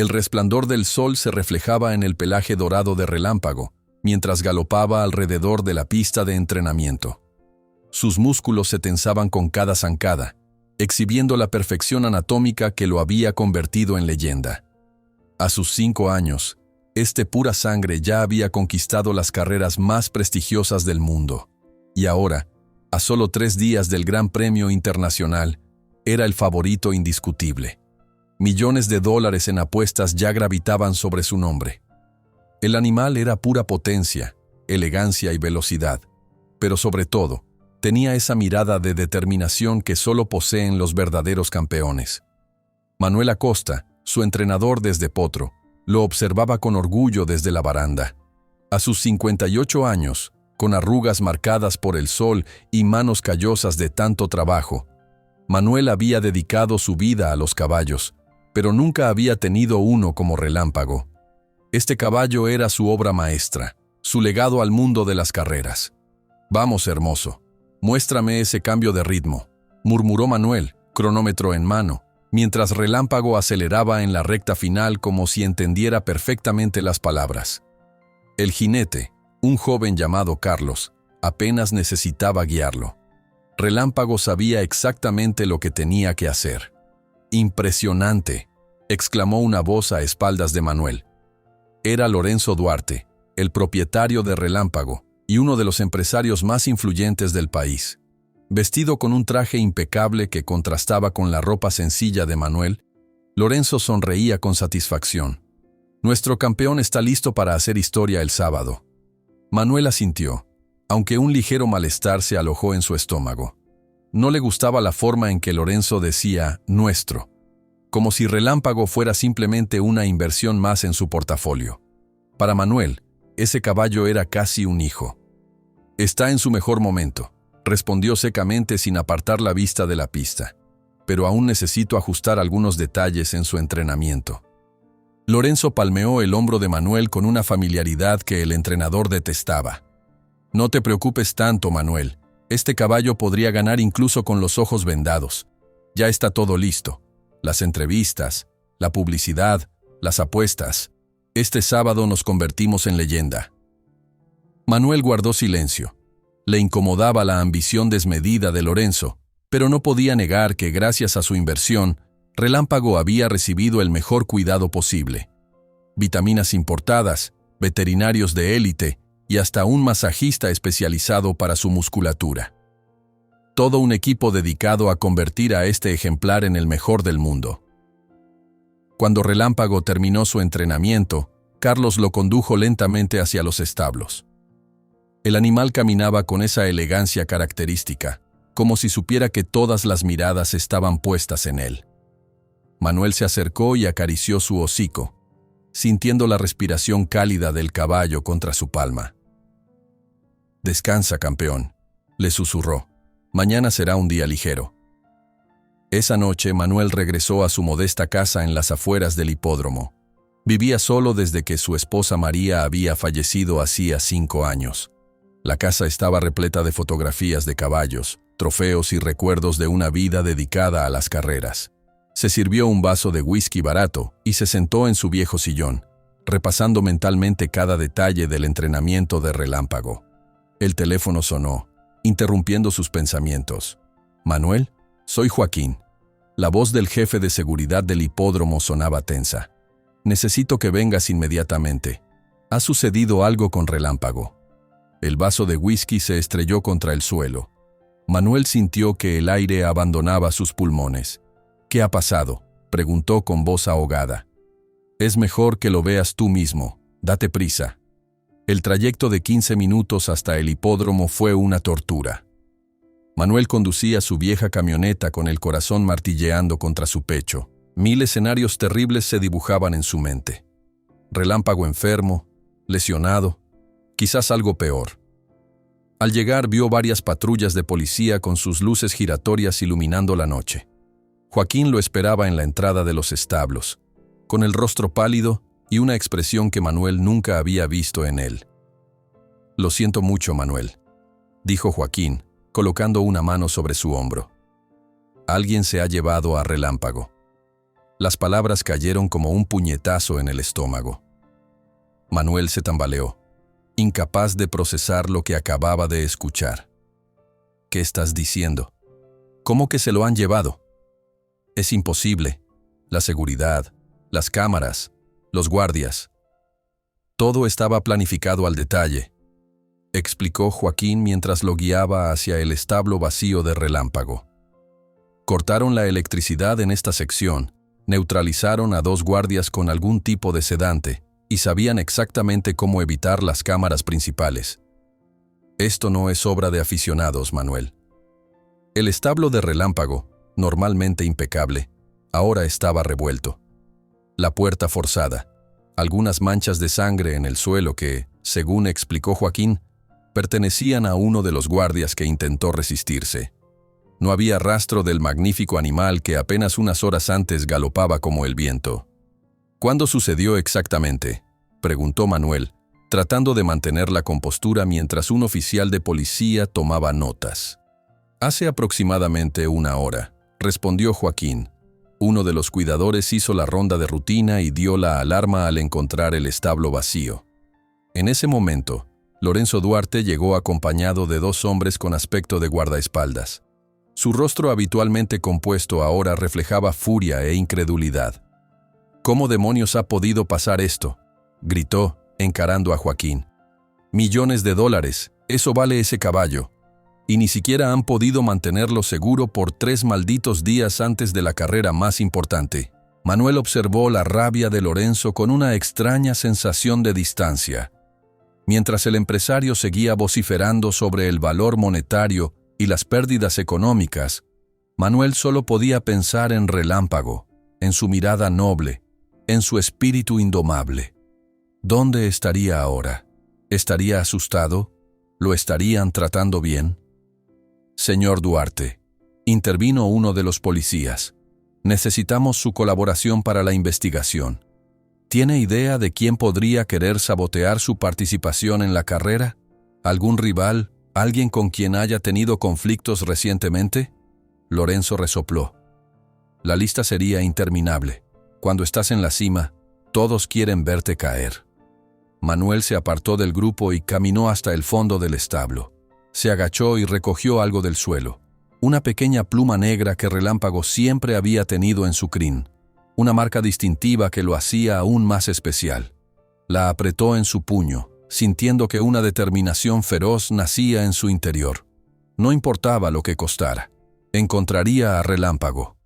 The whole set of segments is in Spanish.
El resplandor del sol se reflejaba en el pelaje dorado de Relámpago, mientras galopaba alrededor de la pista de entrenamiento. Sus músculos se tensaban con cada zancada, exhibiendo la perfección anatómica que lo había convertido en leyenda. A sus 5 años, este pura sangre ya había conquistado las carreras más prestigiosas del mundo. Y ahora, a solo 3 días del Gran Premio Internacional, era el favorito indiscutible. Millones de dólares en apuestas ya gravitaban sobre su nombre. El animal era pura potencia, elegancia y velocidad, pero sobre todo, tenía esa mirada de determinación que solo poseen los verdaderos campeones. Manuel Acosta, su entrenador desde Potro, lo observaba con orgullo desde la baranda. A sus 58 años, con arrugas marcadas por el sol y manos callosas de tanto trabajo, Manuel había dedicado su vida a los caballos, pero nunca había tenido uno como Relámpago. Este caballo era su obra maestra, su legado al mundo de las carreras. «Vamos, hermoso, muéstrame ese cambio de ritmo», murmuró Manuel, cronómetro en mano, mientras Relámpago aceleraba en la recta final como si entendiera perfectamente las palabras. El jinete, un joven llamado Carlos, apenas necesitaba guiarlo. Relámpago sabía exactamente lo que tenía que hacer. «¡Impresionante!», exclamó una voz a espaldas de Manuel. Era Lorenzo Duarte, el propietario de Relámpago y uno de los empresarios más influyentes del país. Vestido con un traje impecable que contrastaba con la ropa sencilla de Manuel, Lorenzo sonreía con satisfacción. «Nuestro campeón está listo para hacer historia el sábado». Manuel asintió, aunque un ligero malestar se alojó en su estómago. No le gustaba la forma en que Lorenzo decía «nuestro», como si Relámpago fuera simplemente una inversión más en su portafolio. Para Manuel, ese caballo era casi un hijo. «Está en su mejor momento», respondió secamente sin apartar la vista de la pista. «Pero aún necesito ajustar algunos detalles en su entrenamiento». Lorenzo palmeó el hombro de Manuel con una familiaridad que el entrenador detestaba. «No te preocupes tanto, Manuel. Este caballo podría ganar incluso con los ojos vendados. Ya está todo listo. Las entrevistas, la publicidad, las apuestas. Este sábado nos convertimos en leyenda». Manuel guardó silencio. Le incomodaba la ambición desmedida de Lorenzo, pero no podía negar que gracias a su inversión, Relámpago había recibido el mejor cuidado posible. Vitaminas importadas, veterinarios de élite y hasta un masajista especializado para su musculatura. Todo un equipo dedicado a convertir a este ejemplar en el mejor del mundo. Cuando Relámpago terminó su entrenamiento, Carlos lo condujo lentamente hacia los establos. El animal caminaba con esa elegancia característica, como si supiera que todas las miradas estaban puestas en él. Manuel se acercó y acarició su hocico, sintiendo la respiración cálida del caballo contra su palma. «Descansa, campeón», le susurró. «Mañana será un día ligero». Esa noche Manuel regresó a su modesta casa en las afueras del hipódromo. Vivía solo desde que su esposa María había fallecido hacía 5 años. La casa estaba repleta de fotografías de caballos, trofeos y recuerdos de una vida dedicada a las carreras. Se sirvió un vaso de whisky barato y se sentó en su viejo sillón, repasando mentalmente cada detalle del entrenamiento de Relámpago. El teléfono sonó, interrumpiendo sus pensamientos. «Manuel, soy Joaquín». La voz del jefe de seguridad del hipódromo sonaba tensa. «Necesito que vengas inmediatamente. Ha sucedido algo con Relámpago». El vaso de whisky se estrelló contra el suelo. Manuel sintió que el aire abandonaba sus pulmones. «¿Qué ha pasado?», preguntó con voz ahogada. «Es mejor que lo veas tú mismo. Date prisa». El trayecto de 15 minutos hasta el hipódromo fue una tortura. Manuel conducía su vieja camioneta con el corazón martilleando contra su pecho. 1000 escenarios terribles se dibujaban en su mente. Relámpago enfermo, lesionado, quizás algo peor. Al llegar vio varias patrullas de policía con sus luces giratorias iluminando la noche. Joaquín lo esperaba en la entrada de los establos, con el rostro pálido y una expresión que Manuel nunca había visto en él. «Lo siento mucho, Manuel», dijo Joaquín, colocando una mano sobre su hombro. «Alguien se ha llevado a Relámpago». Las palabras cayeron como un puñetazo en el estómago. Manuel se tambaleó, incapaz de procesar lo que acababa de escuchar. ¿Qué estás diciendo? ¿Cómo que se lo han llevado? Es imposible. La seguridad, las cámaras, los guardias. Todo estaba planificado al detalle, explicó Joaquín mientras lo guiaba hacia el establo vacío de Relámpago. Cortaron la electricidad en esta sección, neutralizaron a 2 guardias con algún tipo de sedante y sabían exactamente cómo evitar las cámaras principales. Esto no es obra de aficionados, Manuel. El establo de Relámpago, normalmente impecable, ahora estaba revuelto. La puerta forzada, algunas manchas de sangre en el suelo que, según explicó Joaquín, pertenecían a uno de los guardias que intentó resistirse. No había rastro del magnífico animal que apenas unas horas antes galopaba como el viento. ¿Cuándo sucedió exactamente?, preguntó Manuel, tratando de mantener la compostura mientras un oficial de policía tomaba notas. Hace aproximadamente 1 hora, respondió Joaquín. Uno de los cuidadores hizo la ronda de rutina y dio la alarma al encontrar el establo vacío. En ese momento, Lorenzo Duarte llegó acompañado de 2 hombres con aspecto de guardaespaldas. Su rostro habitualmente compuesto ahora reflejaba furia e incredulidad. ¿Cómo demonios ha podido pasar esto?, gritó, encarando a Joaquín. $millones, eso vale ese caballo. Y ni siquiera han podido mantenerlo seguro por 3 malditos días antes de la carrera más importante. Manuel observó la rabia de Lorenzo con una extraña sensación de distancia. Mientras el empresario seguía vociferando sobre el valor monetario y las pérdidas económicas, Manuel solo podía pensar en Relámpago, en su mirada noble, en su espíritu indomable. ¿Dónde estaría ahora? ¿Estaría asustado? ¿Lo estarían tratando bien? Señor Duarte, intervino uno de los policías. Necesitamos su colaboración para la investigación. ¿Tiene idea de quién podría querer sabotear su participación en la carrera? ¿Algún rival? ¿Alguien con quien haya tenido conflictos recientemente? Lorenzo resopló. La lista sería interminable. Cuando estás en la cima, todos quieren verte caer. Manuel se apartó del grupo y caminó hasta el fondo del establo. Se agachó y recogió algo del suelo. Una pequeña pluma negra que Relámpago siempre había tenido en su crin. Una marca distintiva que lo hacía aún más especial. La apretó en su puño, sintiendo que una determinación feroz nacía en su interior. No importaba lo que costara. Encontraría a Relámpago.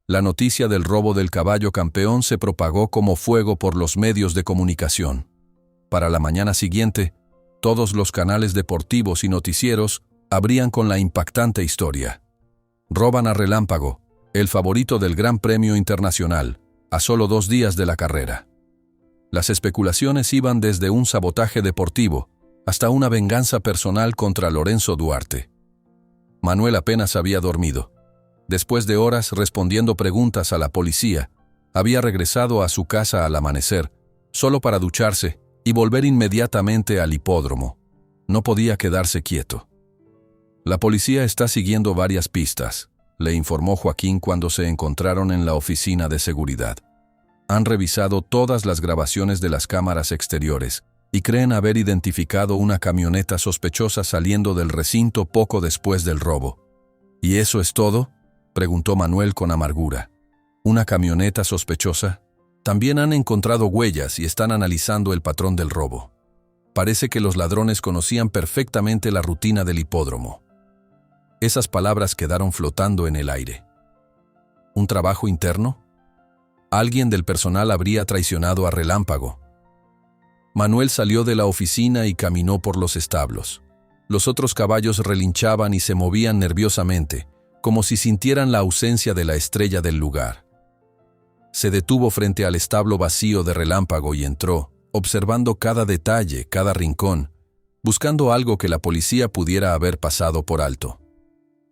La noticia del robo del caballo campeón se propagó como fuego por los medios de comunicación. Para la mañana siguiente, todos los canales deportivos y noticieros abrían con la impactante historia. Roban a Relámpago, el favorito del Gran Premio Internacional, a solo 2 días de la carrera. Las especulaciones iban desde un sabotaje deportivo hasta una venganza personal contra Lorenzo Duarte. Manuel apenas había dormido. Después de horas respondiendo preguntas a la policía, había regresado a su casa al amanecer, solo para ducharse y volver inmediatamente al hipódromo. No podía quedarse quieto. La policía está siguiendo varias pistas, le informó Joaquín cuando se encontraron en la oficina de seguridad. Han revisado todas las grabaciones de las cámaras exteriores y creen haber identificado una camioneta sospechosa saliendo del recinto poco después del robo. ¿Y eso es todo?, preguntó Manuel con amargura. ¿Una camioneta sospechosa? También han encontrado huellas y están analizando el patrón del robo. Parece que los ladrones conocían perfectamente la rutina del hipódromo. Esas palabras quedaron flotando en el aire. ¿Un trabajo interno? Alguien del personal habría traicionado a Relámpago. Manuel salió de la oficina y caminó por los establos. Los otros caballos relinchaban y se movían nerviosamente, como si sintieran la ausencia de la estrella del lugar. Se detuvo frente al establo vacío de Relámpago y entró, observando cada detalle, cada rincón, buscando algo que la policía pudiera haber pasado por alto.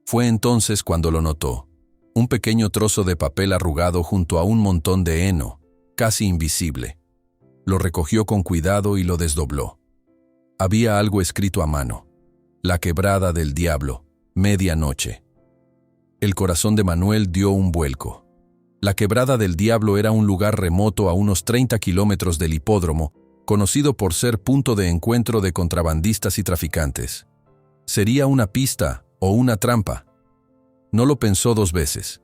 Fue entonces cuando lo notó. Un pequeño trozo de papel arrugado junto a un montón de heno, casi invisible. Lo recogió con cuidado y lo desdobló. Había algo escrito a mano. La quebrada del diablo, medianoche. El corazón de Manuel dio un vuelco. La Quebrada del Diablo era un lugar remoto a unos 30 kilómetros del hipódromo, conocido por ser punto de encuentro de contrabandistas y traficantes. ¿Sería una pista o una trampa? No lo pensó dos veces.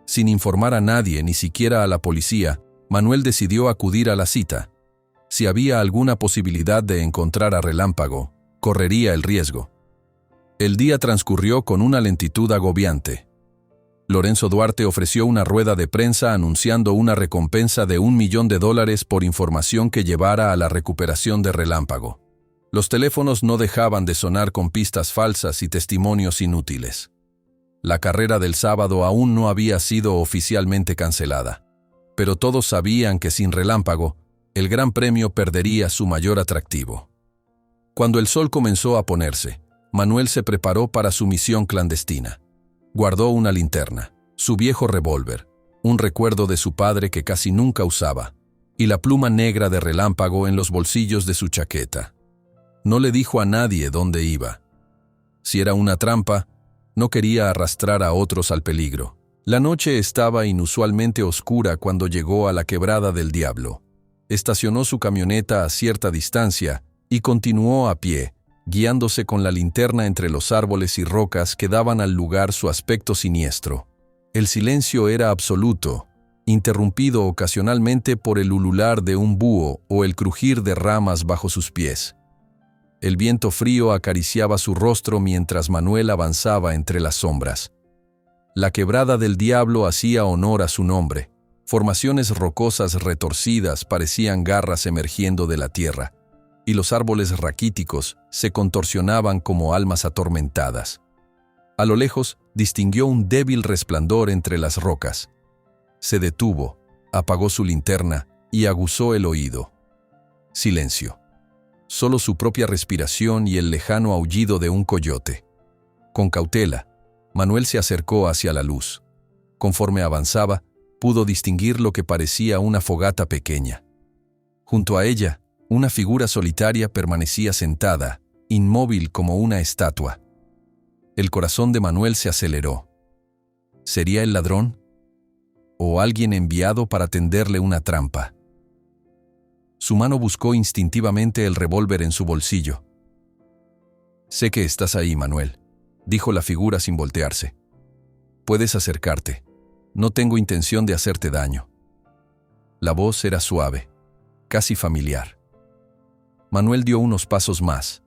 Sin informar a nadie, ni siquiera a la policía, Manuel decidió acudir a la cita. Si había alguna posibilidad de encontrar a Relámpago, correría el riesgo. El día transcurrió con una lentitud agobiante. Lorenzo Duarte ofreció una rueda de prensa anunciando una recompensa de $1 millón por información que llevara a la recuperación de Relámpago. Los teléfonos no dejaban de sonar con pistas falsas y testimonios inútiles. La carrera del sábado aún no había sido oficialmente cancelada, pero todos sabían que sin Relámpago, el Gran Premio perdería su mayor atractivo. Cuando el sol comenzó a ponerse, Manuel se preparó para su misión clandestina. Guardó una linterna, su viejo revólver, un recuerdo de su padre que casi nunca usaba, y la pluma negra de Relámpago en los bolsillos de su chaqueta. No le dijo a nadie dónde iba. Si era una trampa, no quería arrastrar a otros al peligro. La noche estaba inusualmente oscura cuando llegó a la Quebrada del Diablo. Estacionó su camioneta a cierta distancia y continuó a pie, guiándose con la linterna entre los árboles y rocas que daban al lugar su aspecto siniestro. El silencio era absoluto, interrumpido ocasionalmente por el ulular de un búho o el crujir de ramas bajo sus pies. El viento frío acariciaba su rostro mientras Manuel avanzaba entre las sombras. La Quebrada del Diablo hacía honor a su nombre. Formaciones rocosas retorcidas parecían garras emergiendo de la tierra, y los árboles raquíticos se contorsionaban como almas atormentadas. A lo lejos distinguió un débil resplandor entre las rocas. Se detuvo, apagó su linterna y aguzó el oído. Silencio. Solo su propia respiración y el lejano aullido de un coyote. Con cautela, Manuel se acercó hacia la luz. Conforme avanzaba, pudo distinguir lo que parecía una fogata pequeña. Junto a ella, una figura solitaria permanecía sentada, inmóvil como una estatua. El corazón de Manuel se aceleró. ¿Sería el ladrón? ¿O alguien enviado para tenderle una trampa? Su mano buscó instintivamente el revólver en su bolsillo. «Sé que estás ahí, Manuel», dijo la figura sin voltearse. «Puedes acercarte. No tengo intención de hacerte daño». La voz era suave, casi familiar. Manuel dio unos pasos más,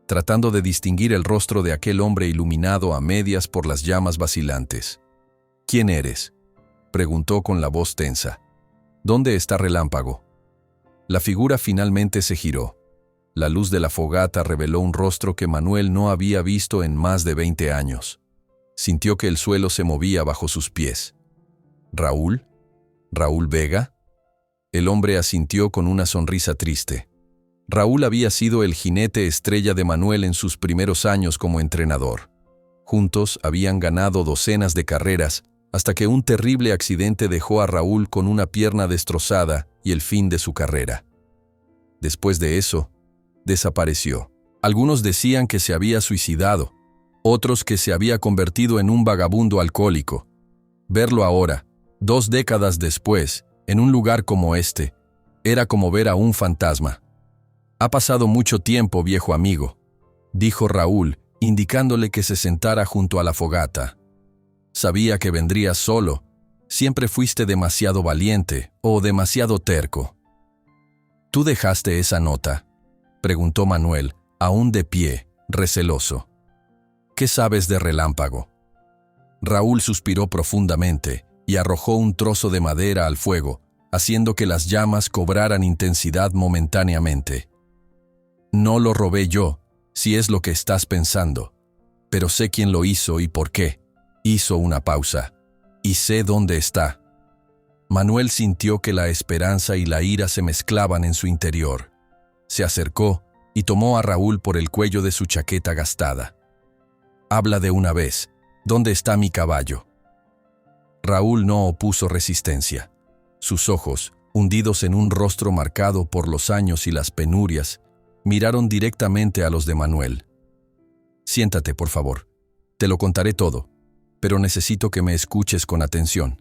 tratando de distinguir el rostro de aquel hombre iluminado a medias por las llamas vacilantes. «¿Quién eres?», preguntó con la voz tensa. «¿Dónde está Relámpago?». La figura finalmente se giró. La luz de la fogata reveló un rostro que Manuel no había visto en más de 20 años. Sintió que el suelo se movía bajo sus pies. «¿Raúl? ¿Raúl Vega?». El hombre asintió con una sonrisa triste. Raúl había sido el jinete estrella de Manuel en sus primeros años como entrenador. Juntos habían ganado docenas de carreras, hasta que un terrible accidente dejó a Raúl con una pierna destrozada y el fin de su carrera. Después de eso, desapareció. Algunos decían que se había suicidado, otros que se había convertido en un vagabundo alcohólico. Verlo ahora, 2 décadas después, en un lugar como este, era como ver a un fantasma. «Ha pasado mucho tiempo, viejo amigo», dijo Raúl, indicándole que se sentara junto a la fogata. «Sabía que vendrías solo. Siempre fuiste demasiado valiente o demasiado terco». «¿Tú dejaste esa nota?», preguntó Manuel, aún de pie, receloso. «¿Qué sabes de Relámpago?». Raúl suspiró profundamente y arrojó un trozo de madera al fuego, haciendo que las llamas cobraran intensidad momentáneamente. «No lo robé yo, si es lo que estás pensando, pero sé quién lo hizo y por qué». Hizo una pausa. «Y sé dónde está». Manuel sintió que la esperanza y la ira se mezclaban en su interior. Se acercó y tomó a Raúl por el cuello de su chaqueta gastada. «Habla de una vez. ¿Dónde está mi caballo?». Raúl no opuso resistencia. Sus ojos, hundidos en un rostro marcado por los años y las penurias, miraron directamente a los de Manuel. «Siéntate, por favor. Te lo contaré todo, pero necesito que me escuches con atención».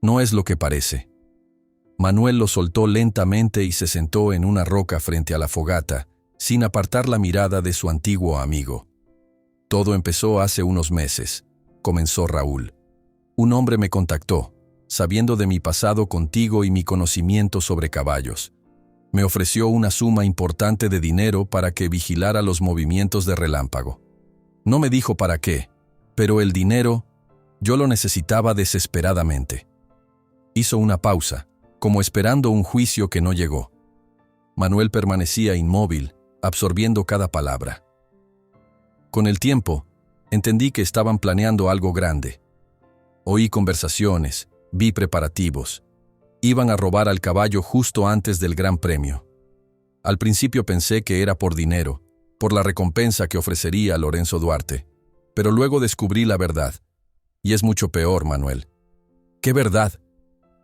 No es lo que parece. Manuel lo soltó lentamente y se sentó en una roca frente a la fogata, sin apartar la mirada de su antiguo amigo. Todo empezó hace unos meses, comenzó Raúl. Un hombre me contactó, sabiendo de mi pasado contigo y mi conocimiento sobre caballos. Me ofreció una suma importante de dinero para que vigilara los movimientos de Relámpago. No me dijo para qué, pero el dinero, yo lo necesitaba desesperadamente. Hizo una pausa, como esperando un juicio que no llegó. Manuel permanecía inmóvil, absorbiendo cada palabra. Con el tiempo, entendí que estaban planeando algo grande. Oí conversaciones, vi preparativos. Iban a robar al caballo justo antes del Gran Premio. Al principio pensé que era por dinero, por la recompensa que ofrecería Lorenzo Duarte, pero luego descubrí la verdad. Y es mucho peor, Manuel. ¿Qué verdad?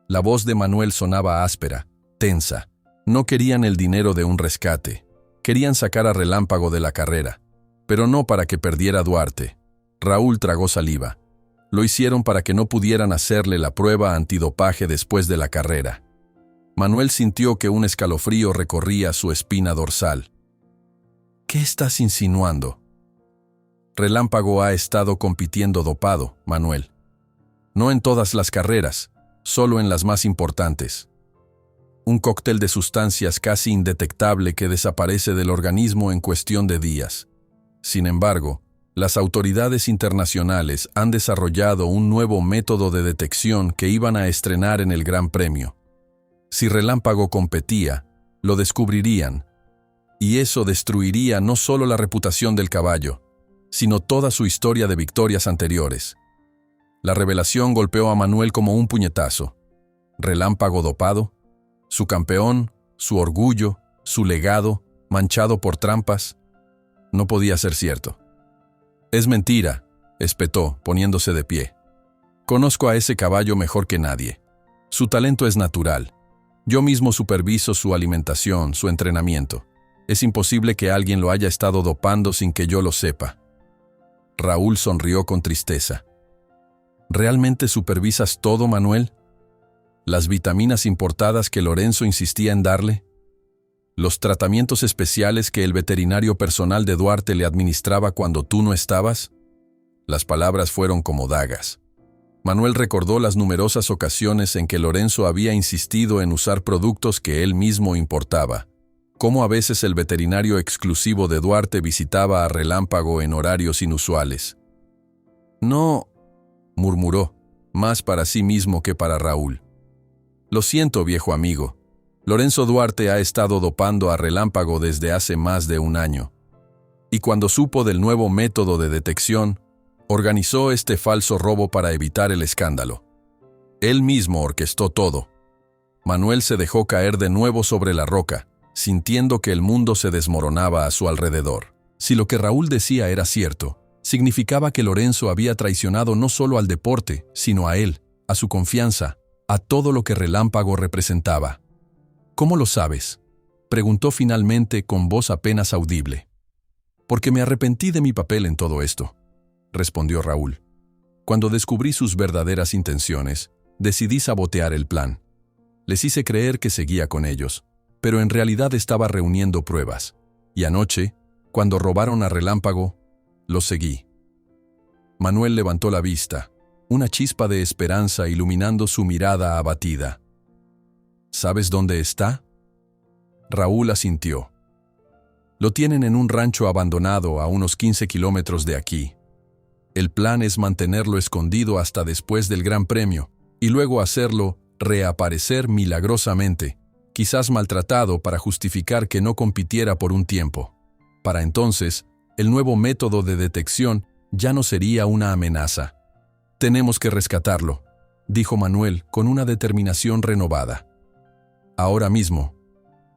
La voz de Manuel sonaba áspera, tensa. No querían el dinero de un rescate. Querían sacar a Relámpago de la carrera, pero no para que perdiera Duarte. Raúl tragó saliva. Lo hicieron para que no pudieran hacerle la prueba antidopaje después de la carrera. Manuel sintió que un escalofrío recorría su espina dorsal. ¿Qué estás insinuando? Relámpago ha estado compitiendo dopado, Manuel. No en todas las carreras, solo en las más importantes. Un cóctel de sustancias casi indetectable que desaparece del organismo en cuestión de días. Sin embargo, las autoridades internacionales han desarrollado un nuevo método de detección que iban a estrenar en el Gran Premio. Si Relámpago competía, lo descubrirían, y eso destruiría no solo la reputación del caballo, sino toda su historia de victorias anteriores. La revelación golpeó a Manuel como un puñetazo. Relámpago dopado, su campeón, su orgullo, su legado, manchado por trampas. No podía ser cierto. «Es mentira», espetó, poniéndose de pie. «Conozco a ese caballo mejor que nadie. Su talento es natural. Yo mismo superviso su alimentación, su entrenamiento. Es imposible que alguien lo haya estado dopando sin que yo lo sepa». Raúl sonrió con tristeza. «¿Realmente supervisas todo, Manuel? ¿Las vitaminas importadas que Lorenzo insistía en darle? ¿Los tratamientos especiales que el veterinario personal de Duarte le administraba cuando tú no estabas?» Las palabras fueron como dagas. Manuel recordó las numerosas ocasiones en que Lorenzo había insistido en usar productos que él mismo importaba. Cómo a veces el veterinario exclusivo de Duarte visitaba a Relámpago en horarios inusuales. «No», murmuró, más para sí mismo que para Raúl. «Lo siento, viejo amigo. Lorenzo Duarte ha estado dopando a Relámpago desde hace más de un año. Y cuando supo del nuevo método de detección, organizó este falso robo para evitar el escándalo. Él mismo orquestó todo». Manuel se dejó caer de nuevo sobre la roca, sintiendo que el mundo se desmoronaba a su alrededor. Si lo que Raúl decía era cierto, significaba que Lorenzo había traicionado no solo al deporte, sino a él, a su confianza, a todo lo que Relámpago representaba. «¿Cómo lo sabes?», preguntó finalmente con voz apenas audible. «Porque me arrepentí de mi papel en todo esto», respondió Raúl. «Cuando descubrí sus verdaderas intenciones, decidí sabotear el plan. Les hice creer que seguía con ellos, pero en realidad estaba reuniendo pruebas. Y anoche, cuando robaron a Relámpago, los seguí». Manuel levantó la vista, una chispa de esperanza iluminando su mirada abatida. «¿Sabes dónde está?». Raúl asintió. «Lo tienen en un rancho abandonado a unos 15 kilómetros de aquí. El plan es mantenerlo escondido hasta después del Gran Premio, y luego hacerlo reaparecer milagrosamente, quizás maltratado para justificar que no compitiera por un tiempo. Para entonces, el nuevo método de detección ya no sería una amenaza. Tenemos que rescatarlo», dijo Manuel con una determinación renovada. «Ahora mismo».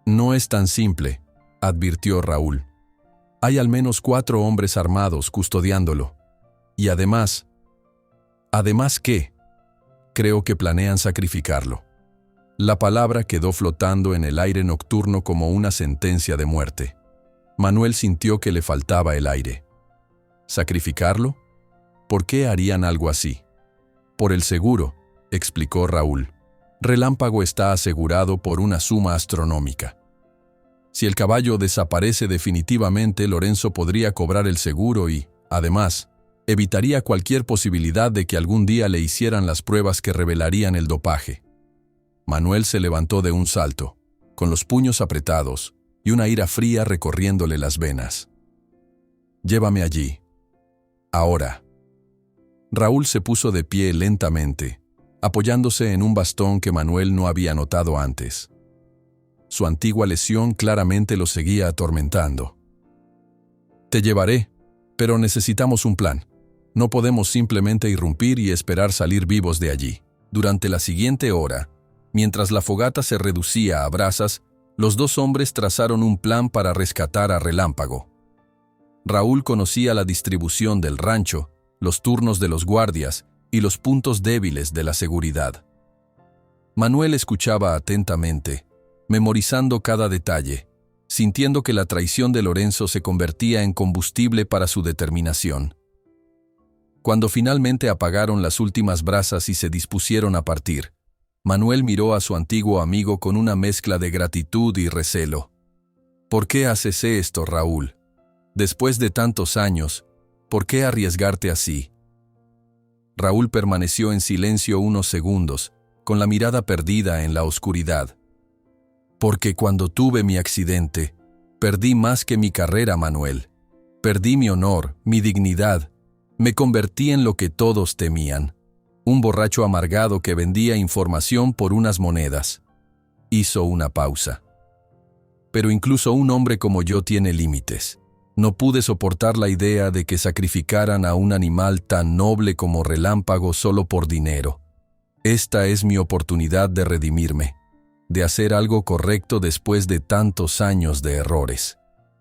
«No es tan simple», advirtió Raúl. «Hay al menos 4 hombres armados custodiándolo. Y además... ¿Además qué? Creo que planean sacrificarlo». La palabra quedó flotando en el aire nocturno como una sentencia de muerte. Manuel sintió que le faltaba el aire. ¿Sacrificarlo? ¿Por qué harían algo así? Por el seguro, explicó Raúl. Relámpago está asegurado por una suma astronómica. Si el caballo desaparece definitivamente, Lorenzo podría cobrar el seguro y, además, evitaría cualquier posibilidad de que algún día le hicieran las pruebas que revelarían el dopaje. Manuel se levantó de un salto, con los puños apretados y una ira fría recorriéndole las venas. «Llévame allí. Ahora». Raúl se puso de pie lentamente, apoyándose en un bastón que Manuel no había notado antes. Su antigua lesión claramente lo seguía atormentando. «Te llevaré, pero necesitamos un plan. No podemos simplemente irrumpir y esperar salir vivos de allí». Durante la siguiente hora, mientras la fogata se reducía a brasas, los dos hombres trazaron un plan para rescatar a Relámpago. Raúl conocía la distribución del rancho, los turnos de los guardias y los puntos débiles de la seguridad. Manuel escuchaba atentamente, memorizando cada detalle, sintiendo que la traición de Lorenzo se convertía en combustible para su determinación. Cuando finalmente apagaron las últimas brasas y se dispusieron a partir, Manuel miró a su antiguo amigo con una mezcla de gratitud y recelo. «¿Por qué haces esto, Raúl? Después de tantos años, ¿por qué arriesgarte así?» Raúl permaneció en silencio unos segundos, con la mirada perdida en la oscuridad. «Porque cuando tuve mi accidente, perdí más que mi carrera, Manuel. Perdí mi honor, mi dignidad. Me convertí en lo que todos temían. Un borracho amargado que vendía información por unas monedas». Hizo una pausa. «Pero incluso un hombre como yo tiene límites. No pude soportar la idea de que sacrificaran a un animal tan noble como Relámpago solo por dinero. Esta es mi oportunidad de redimirme, de hacer algo correcto después de tantos años de errores».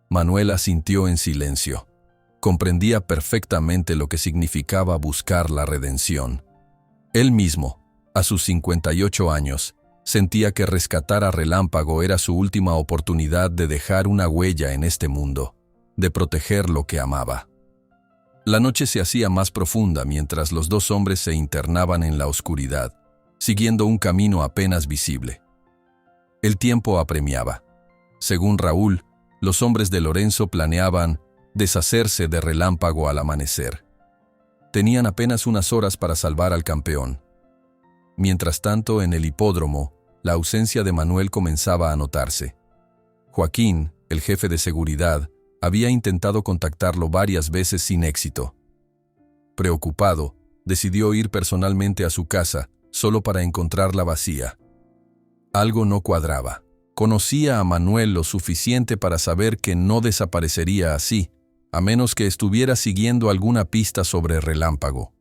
Manuel asintió en silencio. Comprendía perfectamente lo que significaba buscar la redención. Él mismo, a sus 58 años, sentía que rescatar a Relámpago era su última oportunidad de dejar una huella en este mundo, de proteger lo que amaba. La noche se hacía más profunda mientras los dos hombres se internaban en la oscuridad, siguiendo un camino apenas visible. El tiempo apremiaba. Según Raúl, los hombres de Lorenzo planeaban deshacerse de Relámpago al amanecer. Tenían apenas unas horas para salvar al campeón. Mientras tanto, en el hipódromo, la ausencia de Manuel comenzaba a notarse. Joaquín, el jefe de seguridad, había intentado contactarlo varias veces sin éxito. Preocupado, decidió ir personalmente a su casa, solo para encontrarla vacía. Algo no cuadraba. Conocía a Manuel lo suficiente para saber que no desaparecería así, a menos que estuviera siguiendo alguna pista sobre Relámpago.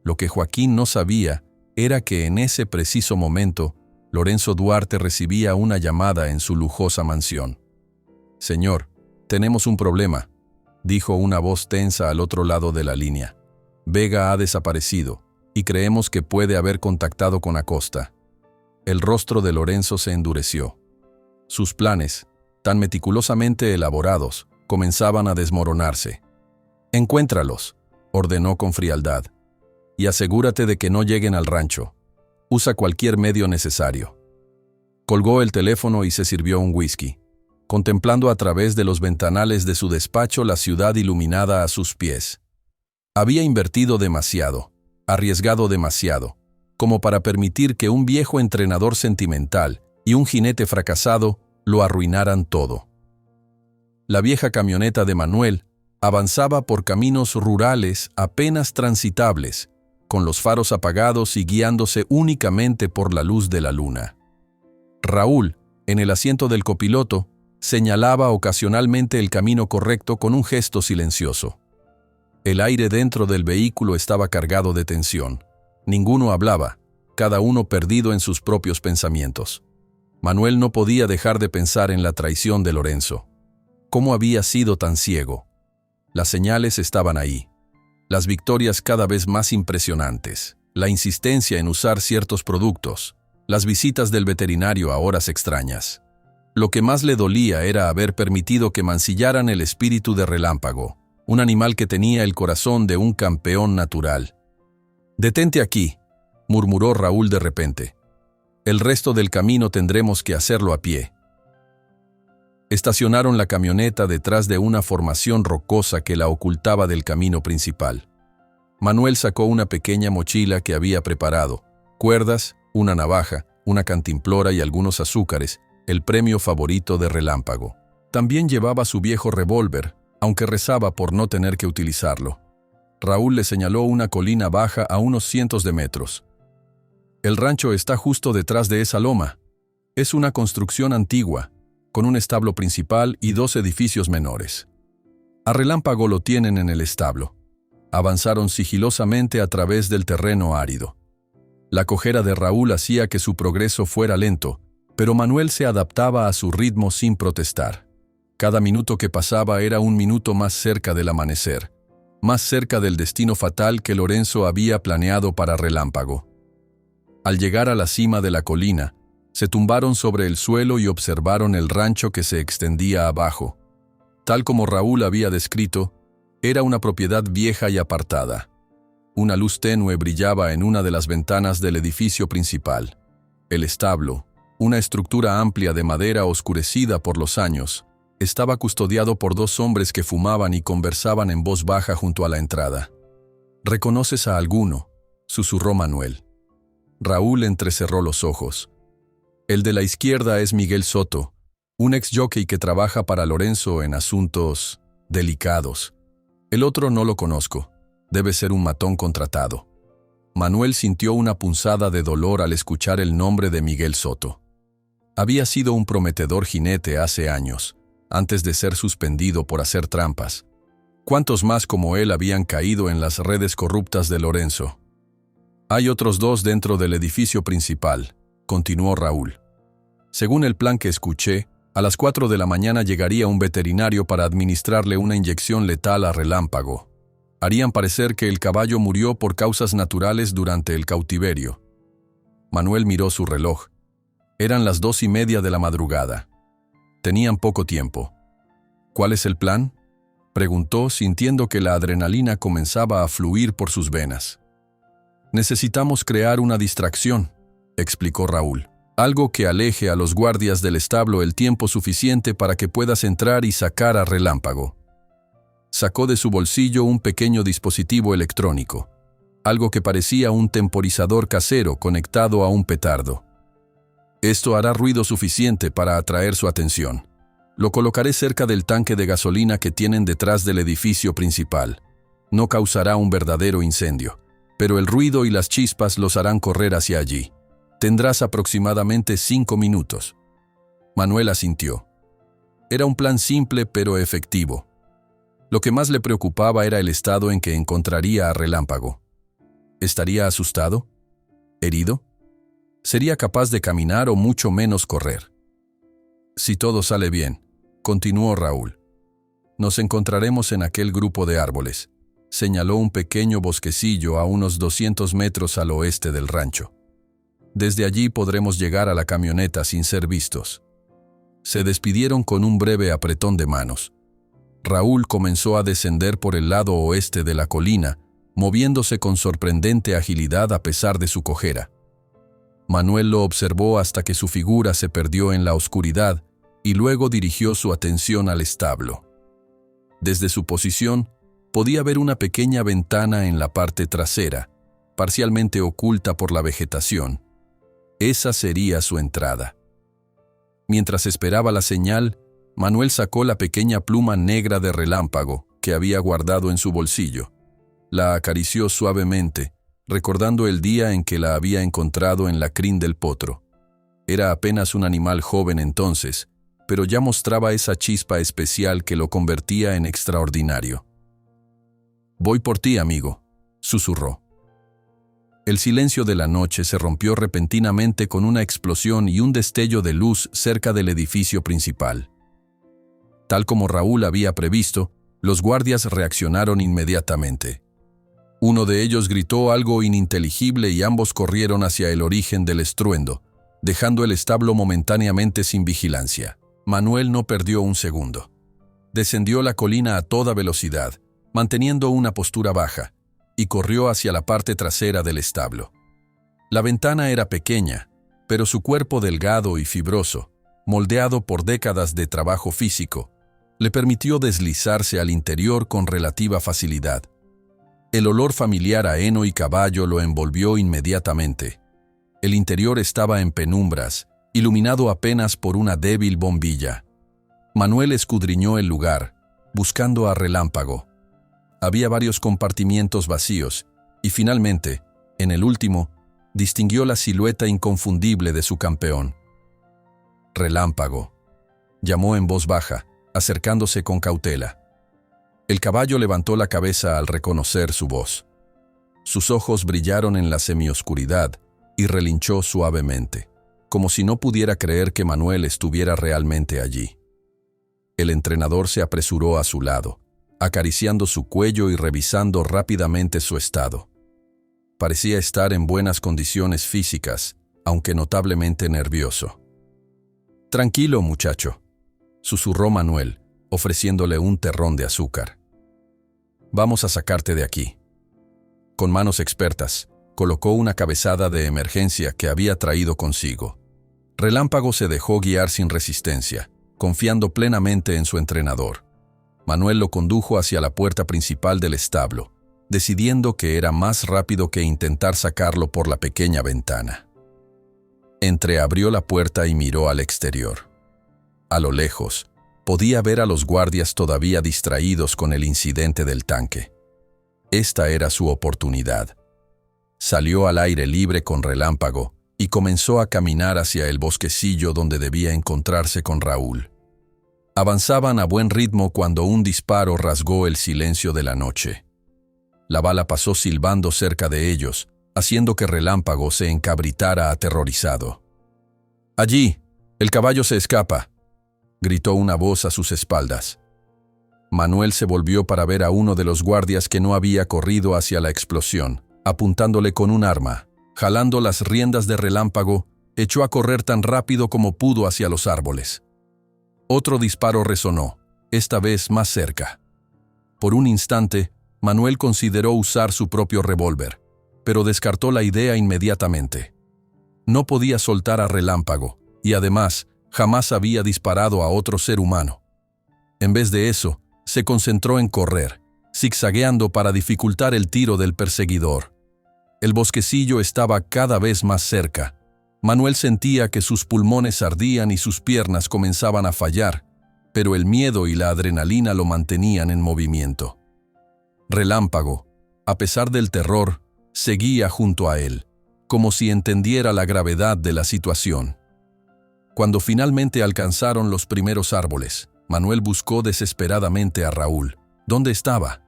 Lo que Joaquín no sabía era que en ese preciso momento, Lorenzo Duarte recibía una llamada en su lujosa mansión. «Señor, tenemos un problema», dijo una voz tensa al otro lado de la línea. «Vega ha desaparecido, y creemos que puede haber contactado con Acosta». El rostro de Lorenzo se endureció. Sus planes, tan meticulosamente elaborados, comenzaban a desmoronarse. «Encuéntralos», ordenó con frialdad, «y asegúrate de que no lleguen al rancho. Usa cualquier medio necesario». Colgó el teléfono y se sirvió un whisky, contemplando a través de los ventanales de su despacho la ciudad iluminada a sus pies. Había invertido demasiado, arriesgado demasiado, como para permitir que un viejo entrenador sentimental y un jinete fracasado lo arruinaran todo. La vieja camioneta de Manuel avanzaba por caminos rurales apenas transitables, con los faros apagados y guiándose únicamente por la luz de la luna. Raúl, en el asiento del copiloto, señalaba ocasionalmente el camino correcto con un gesto silencioso. El aire dentro del vehículo estaba cargado de tensión. Ninguno hablaba, cada uno perdido en sus propios pensamientos. Manuel no podía dejar de pensar en la traición de Lorenzo. ¿Cómo había sido tan ciego? Las señales estaban ahí. Las victorias cada vez más impresionantes, la insistencia en usar ciertos productos, las visitas del veterinario a horas extrañas. Lo que más le dolía era haber permitido que mancillaran el espíritu de Relámpago, un animal que tenía el corazón de un campeón natural. «Detente aquí», murmuró Raúl de repente. El resto del camino tendremos que hacerlo a pie. Estacionaron la camioneta detrás de una formación rocosa que la ocultaba del camino principal. Manuel sacó una pequeña mochila que había preparado, cuerdas, una navaja, una cantimplora y algunos azúcares, el premio favorito de Relámpago. También llevaba su viejo revólver, aunque rezaba por no tener que utilizarlo. Raúl le señaló una colina baja a unos cientos de metros. El rancho está justo detrás de esa loma. Es una construcción antigua, con un establo principal y 2 edificios menores. A Relámpago lo tienen en el establo. Avanzaron sigilosamente a través del terreno árido. La cojera de Raúl hacía que su progreso fuera lento, pero Manuel se adaptaba a su ritmo sin protestar. Cada minuto que pasaba era un minuto más cerca del amanecer, más cerca del destino fatal que Lorenzo había planeado para Relámpago. Al llegar a la cima de la colina, se tumbaron sobre el suelo y observaron el rancho que se extendía abajo. Tal como Raúl había descrito, era una propiedad vieja y apartada. Una luz tenue brillaba en una de las ventanas del edificio principal. El establo, una estructura amplia de madera oscurecida por los años, estaba custodiado por 2 hombres que fumaban y conversaban en voz baja junto a la entrada. «¿Reconoces a alguno?», susurró Manuel. Raúl entrecerró los ojos. El de la izquierda es Miguel Soto, un ex-jockey que trabaja para Lorenzo en asuntos delicados. El otro no lo conozco. Debe ser un matón contratado. Manuel sintió una punzada de dolor al escuchar el nombre de Miguel Soto. Había sido un prometedor jinete hace años, antes de ser suspendido por hacer trampas. ¿Cuántos más como él habían caído en las redes corruptas de Lorenzo? Hay otros 2 dentro del edificio principal, continuó Raúl. Según el plan que escuché, a las 4 de la mañana llegaría un veterinario para administrarle una inyección letal a Relámpago. Harían parecer que el caballo murió por causas naturales durante el cautiverio. Manuel miró su reloj. Eran las 2:30 de la madrugada. Tenían poco tiempo. ¿Cuál es el plan?, preguntó, sintiendo que la adrenalina comenzaba a fluir por sus venas. Necesitamos crear una distracción, explicó Raúl. Algo que aleje a los guardias del establo el tiempo suficiente para que puedas entrar y sacar a Relámpago. Sacó de su bolsillo un pequeño dispositivo electrónico, algo que parecía un temporizador casero conectado a un petardo. Esto hará ruido suficiente para atraer su atención. Lo colocaré cerca del tanque de gasolina que tienen detrás del edificio principal. No causará un verdadero incendio, pero el ruido y las chispas los harán correr hacia allí. Tendrás aproximadamente 5 minutos. Manuel asintió. Era un plan simple pero efectivo. Lo que más le preocupaba era el estado en que encontraría a Relámpago. ¿Estaría asustado? ¿Herido? ¿Sería capaz de caminar o mucho menos correr? Si todo sale bien, continuó Raúl, nos encontraremos en aquel grupo de árboles. Señaló un pequeño bosquecillo a unos 200 metros al oeste del rancho. Desde allí podremos llegar a la camioneta sin ser vistos. Se despidieron con un breve apretón de manos. Raúl comenzó a descender por el lado oeste de la colina, moviéndose con sorprendente agilidad a pesar de su cojera. Manuel lo observó hasta que su figura se perdió en la oscuridad y luego dirigió su atención al establo. Desde su posición, podía ver una pequeña ventana en la parte trasera, parcialmente oculta por la vegetación. Esa sería su entrada. Mientras esperaba la señal, Manuel sacó la pequeña pluma negra de Relámpago que había guardado en su bolsillo. La acarició suavemente, recordando el día en que la había encontrado en la crin del potro. Era apenas un animal joven entonces, pero ya mostraba esa chispa especial que lo convertía en extraordinario. «Voy por ti, amigo», susurró. El silencio de la noche se rompió repentinamente con una explosión y un destello de luz cerca del edificio principal. Tal como Raúl había previsto, los guardias reaccionaron inmediatamente. Uno de ellos gritó algo ininteligible y ambos corrieron hacia el origen del estruendo, dejando el establo momentáneamente sin vigilancia. Manuel no perdió un segundo. Descendió la colina a toda velocidad, manteniendo una postura baja, y corrió hacia la parte trasera del establo. La ventana era pequeña, pero su cuerpo delgado y fibroso, moldeado por décadas de trabajo físico, le permitió deslizarse al interior con relativa facilidad. El olor familiar a heno y caballo lo envolvió inmediatamente. El interior estaba en penumbras, iluminado apenas por una débil bombilla. Manuel escudriñó el lugar, buscando a Relámpago. Había varios compartimientos vacíos, y finalmente, en el último, distinguió la silueta inconfundible de su campeón. «Relámpago», llamó en voz baja, acercándose con cautela. El caballo levantó la cabeza al reconocer su voz. Sus ojos brillaron en la semioscuridad y relinchó suavemente, como si no pudiera creer que Manuel estuviera realmente allí. El entrenador se apresuró a su lado, acariciando su cuello y revisando rápidamente su estado. Parecía estar en buenas condiciones físicas, aunque notablemente nervioso. «Tranquilo, muchacho», susurró Manuel, ofreciéndole un terrón de azúcar. «Vamos a sacarte de aquí». Con manos expertas, colocó una cabezada de emergencia que había traído consigo. Relámpago se dejó guiar sin resistencia, confiando plenamente en su entrenador. Manuel lo condujo hacia la puerta principal del establo, decidiendo que era más rápido que intentar sacarlo por la pequeña ventana. Entreabrió la puerta y miró al exterior. A lo lejos, podía ver a los guardias todavía distraídos con el incidente del tanque. Esta era su oportunidad. Salió al aire libre con Relámpago y comenzó a caminar hacia el bosquecillo donde debía encontrarse con Raúl. Avanzaban a buen ritmo cuando un disparo rasgó el silencio de la noche. La bala pasó silbando cerca de ellos, haciendo que Relámpago se encabritara aterrorizado. «Allí, el caballo se escapa», gritó una voz a sus espaldas. Manuel se volvió para ver a uno de los guardias que no había corrido hacia la explosión, apuntándole con un arma. Jalando las riendas de Relámpago, echó a correr tan rápido como pudo hacia los árboles. Otro disparo resonó, esta vez más cerca. Por un instante, Manuel consideró usar su propio revólver, pero descartó la idea inmediatamente. No podía soltar a Relámpago, y además, jamás había disparado a otro ser humano. En vez de eso, se concentró en correr, zigzagueando para dificultar el tiro del perseguidor. El bosquecillo estaba cada vez más cerca. Manuel sentía que sus pulmones ardían y sus piernas comenzaban a fallar, pero el miedo y la adrenalina lo mantenían en movimiento. Relámpago, a pesar del terror, seguía junto a él, como si entendiera la gravedad de la situación. Cuando finalmente alcanzaron los primeros árboles, Manuel buscó desesperadamente a Raúl. ¿Dónde estaba?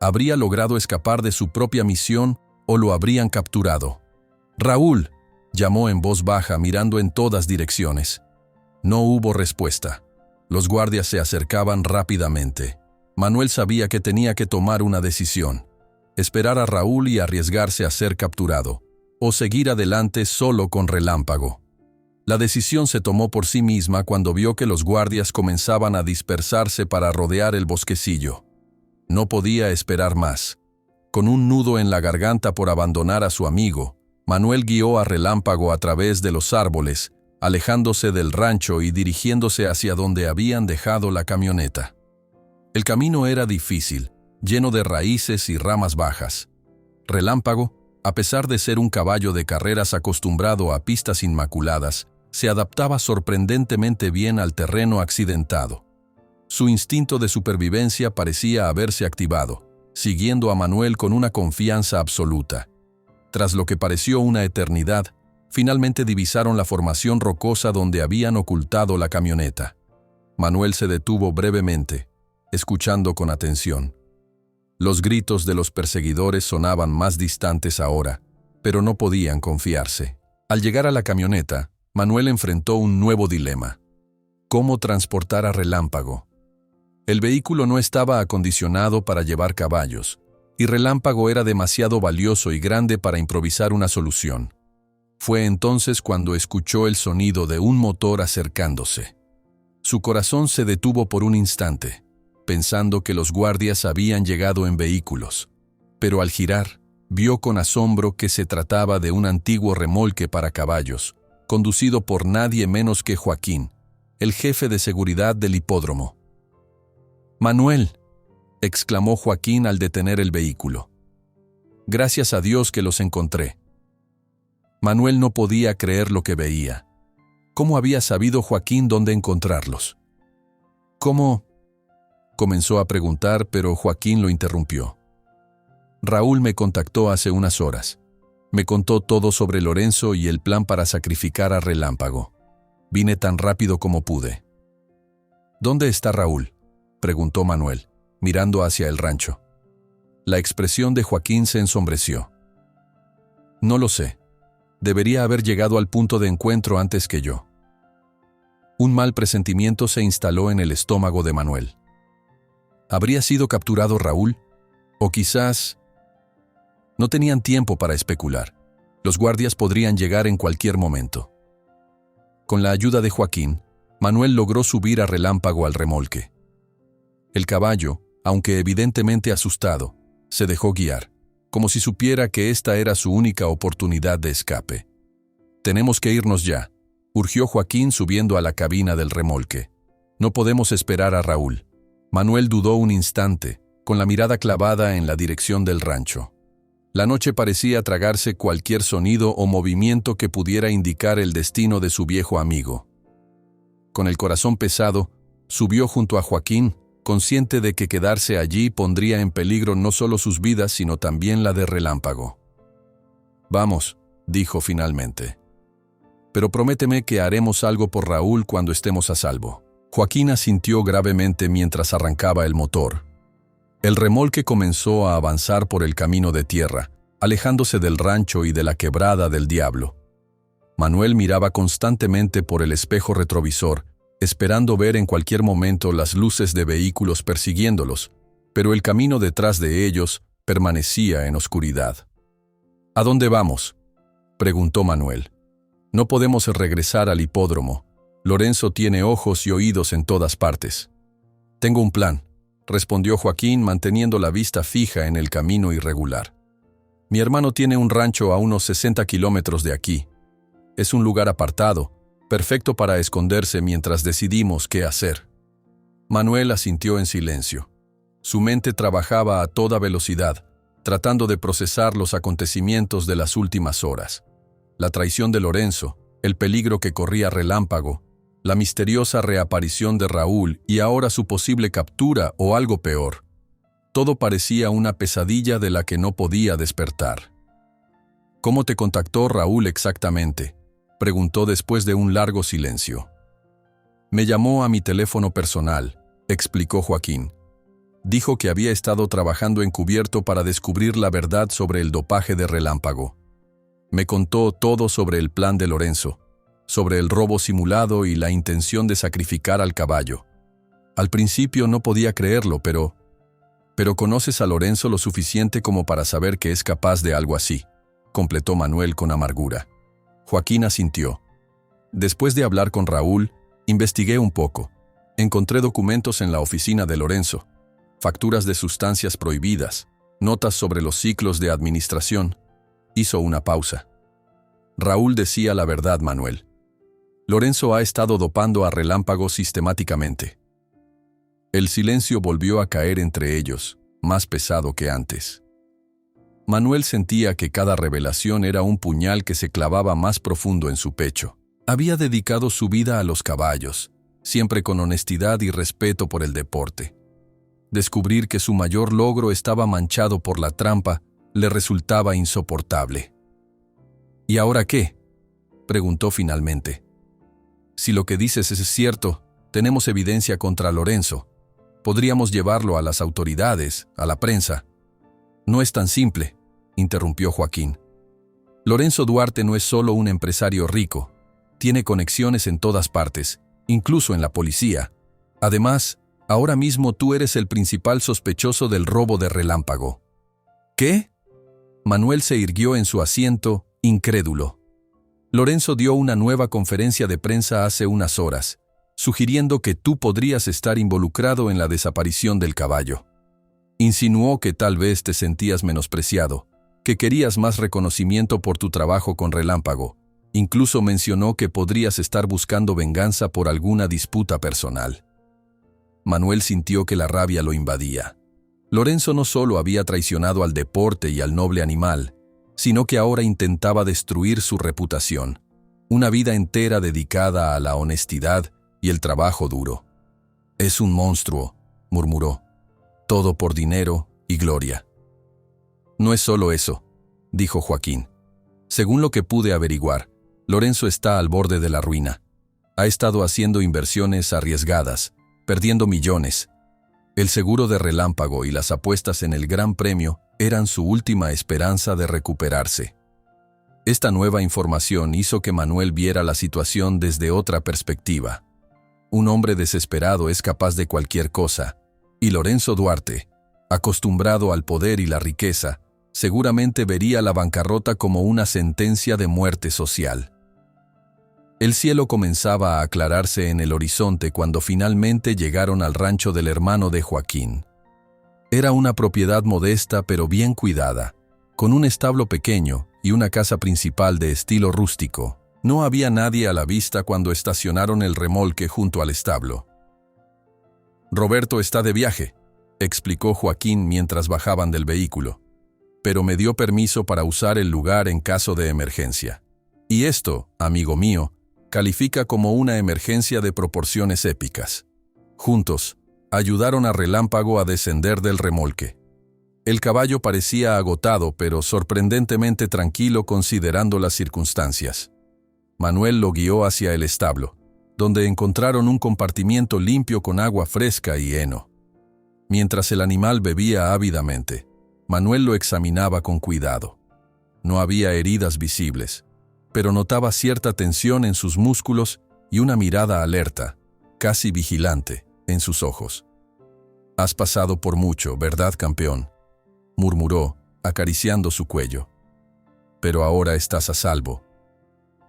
¿Habría logrado escapar de su propia misión o lo habrían capturado? «Raúl», llamó en voz baja mirando en todas direcciones. No hubo respuesta. Los guardias se acercaban rápidamente. Manuel sabía que tenía que tomar una decisión: esperar a Raúl y arriesgarse a ser capturado, o seguir adelante solo con Relámpago. La decisión se tomó por sí misma cuando vio que los guardias comenzaban a dispersarse para rodear el bosquecillo. No podía esperar más. Con un nudo en la garganta por abandonar a su amigo, Manuel guió a Relámpago a través de los árboles, alejándose del rancho y dirigiéndose hacia donde habían dejado la camioneta. El camino era difícil, lleno de raíces y ramas bajas. Relámpago, a pesar de ser un caballo de carreras acostumbrado a pistas inmaculadas, se adaptaba sorprendentemente bien al terreno accidentado. Su instinto de supervivencia parecía haberse activado, siguiendo a Manuel con una confianza absoluta. Tras lo que pareció una eternidad, finalmente divisaron la formación rocosa donde habían ocultado la camioneta. Manuel se detuvo brevemente, escuchando con atención. Los gritos de los perseguidores sonaban más distantes ahora, pero no podían confiarse. Al llegar a la camioneta, Manuel enfrentó un nuevo dilema: ¿cómo transportar a Relámpago? El vehículo no estaba acondicionado para llevar caballos, y Relámpago era demasiado valioso y grande para improvisar una solución. Fue entonces cuando escuchó el sonido de un motor acercándose. Su corazón se detuvo por un instante, pensando que los guardias habían llegado en vehículos, pero al girar, Vio con asombro que se trataba de un antiguo remolque para caballos, conducido por nadie menos que Joaquín, el jefe de seguridad del hipódromo. «Manuel», exclamó Joaquín al detener el vehículo. «Gracias a Dios que los encontré». Manuel no podía creer lo que veía. ¿Cómo había sabido Joaquín dónde encontrarlos? «¿Cómo?», comenzó a preguntar, pero Joaquín lo interrumpió. «Raúl me contactó hace unas horas. Me contó todo sobre Lorenzo y el plan para sacrificar a Relámpago. Vine tan rápido como pude». «¿Dónde está Raúl?», preguntó Manuel, mirando hacia el rancho. La expresión de Joaquín se ensombreció. «No lo sé. Debería haber llegado al punto de encuentro antes que yo». Un mal presentimiento se instaló en el estómago de Manuel. ¿Habría sido capturado Raúl? ¿O quizás...? No tenían tiempo para especular. Los guardias podrían llegar en cualquier momento. Con la ayuda de Joaquín, Manuel logró subir a Relámpago al remolque. El caballo, aunque evidentemente asustado, se dejó guiar, como si supiera que esta era su única oportunidad de escape. «Tenemos que irnos ya», urgió Joaquín subiendo a la cabina del remolque. «No podemos esperar a Raúl». Manuel dudó un instante, con la mirada clavada en la dirección del rancho. La noche parecía tragarse cualquier sonido o movimiento que pudiera indicar el destino de su viejo amigo. Con el corazón pesado, subió junto a Joaquín, consciente de que quedarse allí pondría en peligro no solo sus vidas, sino también la de Relámpago. «Vamos», dijo finalmente. «Pero prométeme que haremos algo por Raúl cuando estemos a salvo». Joaquín asintió gravemente mientras arrancaba el motor. El remolque comenzó a avanzar por el camino de tierra, alejándose del rancho y de la quebrada del Diablo. Manuel miraba constantemente por el espejo retrovisor, esperando ver en cualquier momento las luces de vehículos persiguiéndolos, pero el camino detrás de ellos permanecía en oscuridad. «¿A dónde vamos?», preguntó Manuel. «No podemos regresar al hipódromo. Lorenzo tiene ojos y oídos en todas partes». «Tengo un plan», respondió Joaquín manteniendo la vista fija en el camino irregular. «Mi hermano tiene un rancho a unos 60 kilómetros de aquí. Es un lugar apartado, perfecto para esconderse mientras decidimos qué hacer». Manuel asintió en silencio. Su mente trabajaba a toda velocidad, tratando de procesar los acontecimientos de las últimas horas. La traición de Lorenzo, el peligro que corría Relámpago, la misteriosa reaparición de Raúl y ahora su posible captura o algo peor. Todo parecía una pesadilla de la que no podía despertar. «¿Cómo te contactó Raúl exactamente?», preguntó después de un largo silencio. «Me llamó a mi teléfono personal», explicó Joaquín. «Dijo que había estado trabajando encubierto para descubrir la verdad sobre el dopaje de Relámpago. Me contó todo sobre el plan de Lorenzo, sobre el robo simulado y la intención de sacrificar al caballo. Al principio no podía creerlo, pero conoces a Lorenzo lo suficiente como para saber que es capaz de algo así», completó Manuel con amargura. Joaquín asintió. «Después de hablar con Raúl, investigué un poco. Encontré documentos en la oficina de Lorenzo, facturas de sustancias prohibidas, notas sobre los ciclos de administración». Hizo una pausa. «Raúl decía la verdad, Manuel. Lorenzo ha estado dopando a Relámpago sistemáticamente». El silencio volvió a caer entre ellos, más pesado que antes. Manuel sentía que cada revelación era un puñal que se clavaba más profundo en su pecho. Había dedicado su vida a los caballos, siempre con honestidad y respeto por el deporte. Descubrir que su mayor logro estaba manchado por la trampa le resultaba insoportable. «¿Y ahora qué?», preguntó finalmente. «Si lo que dices es cierto, tenemos evidencia contra Lorenzo. Podríamos llevarlo a las autoridades, a la prensa». «No es tan simple», interrumpió Joaquín. «Lorenzo Duarte no es solo un empresario rico. Tiene conexiones en todas partes, incluso en la policía. Además, ahora mismo tú eres el principal sospechoso del robo de Relámpago». «¿Qué?». Manuel se irguió en su asiento, incrédulo. «Lorenzo dio una nueva conferencia de prensa hace unas horas, sugiriendo que tú podrías estar involucrado en la desaparición del caballo. Insinuó que tal vez te sentías menospreciado, que querías más reconocimiento por tu trabajo con Relámpago. Incluso mencionó que podrías estar buscando venganza por alguna disputa personal. Manuel sintió que la rabia lo invadía. Lorenzo no solo había traicionado al deporte y al noble animal, sino que ahora intentaba destruir su reputación, una vida entera dedicada a la honestidad y el trabajo duro. «Es un monstruo», murmuró. «Todo por dinero y gloria». «No es solo eso», dijo Joaquín. «Según lo que pude averiguar, Lorenzo está al borde de la ruina. Ha estado haciendo inversiones arriesgadas, perdiendo millones. El seguro de Relámpago y las apuestas en el Gran Premio eran su última esperanza de recuperarse». Esta nueva información hizo que Manuel viera la situación desde otra perspectiva. Un hombre desesperado es capaz de cualquier cosa, y Lorenzo Duarte, acostumbrado al poder y la riqueza, seguramente vería la bancarrota como una sentencia de muerte social. El cielo comenzaba a aclararse en el horizonte cuando finalmente llegaron al rancho del hermano de Joaquín. Era una propiedad modesta pero bien cuidada, con un establo pequeño y una casa principal de estilo rústico. No había nadie a la vista cuando estacionaron el remolque junto al establo. «Roberto está de viaje», explicó Joaquín mientras bajaban del vehículo, «pero me dio permiso para usar el lugar en caso de emergencia. Y esto, amigo mío, califica como una emergencia de proporciones épicas». Juntos, ayudaron a Relámpago a descender del remolque. El caballo parecía agotado, pero sorprendentemente tranquilo considerando las circunstancias. Manuel lo guió hacia el establo, donde encontraron un compartimiento limpio con agua fresca y heno. Mientras el animal bebía ávidamente, Manuel lo examinaba con cuidado. No había heridas visibles, pero notaba cierta tensión en sus músculos y una mirada alerta, casi vigilante, en sus ojos. «Has pasado por mucho, ¿verdad, campeón?», murmuró, acariciando su cuello. «Pero ahora estás a salvo».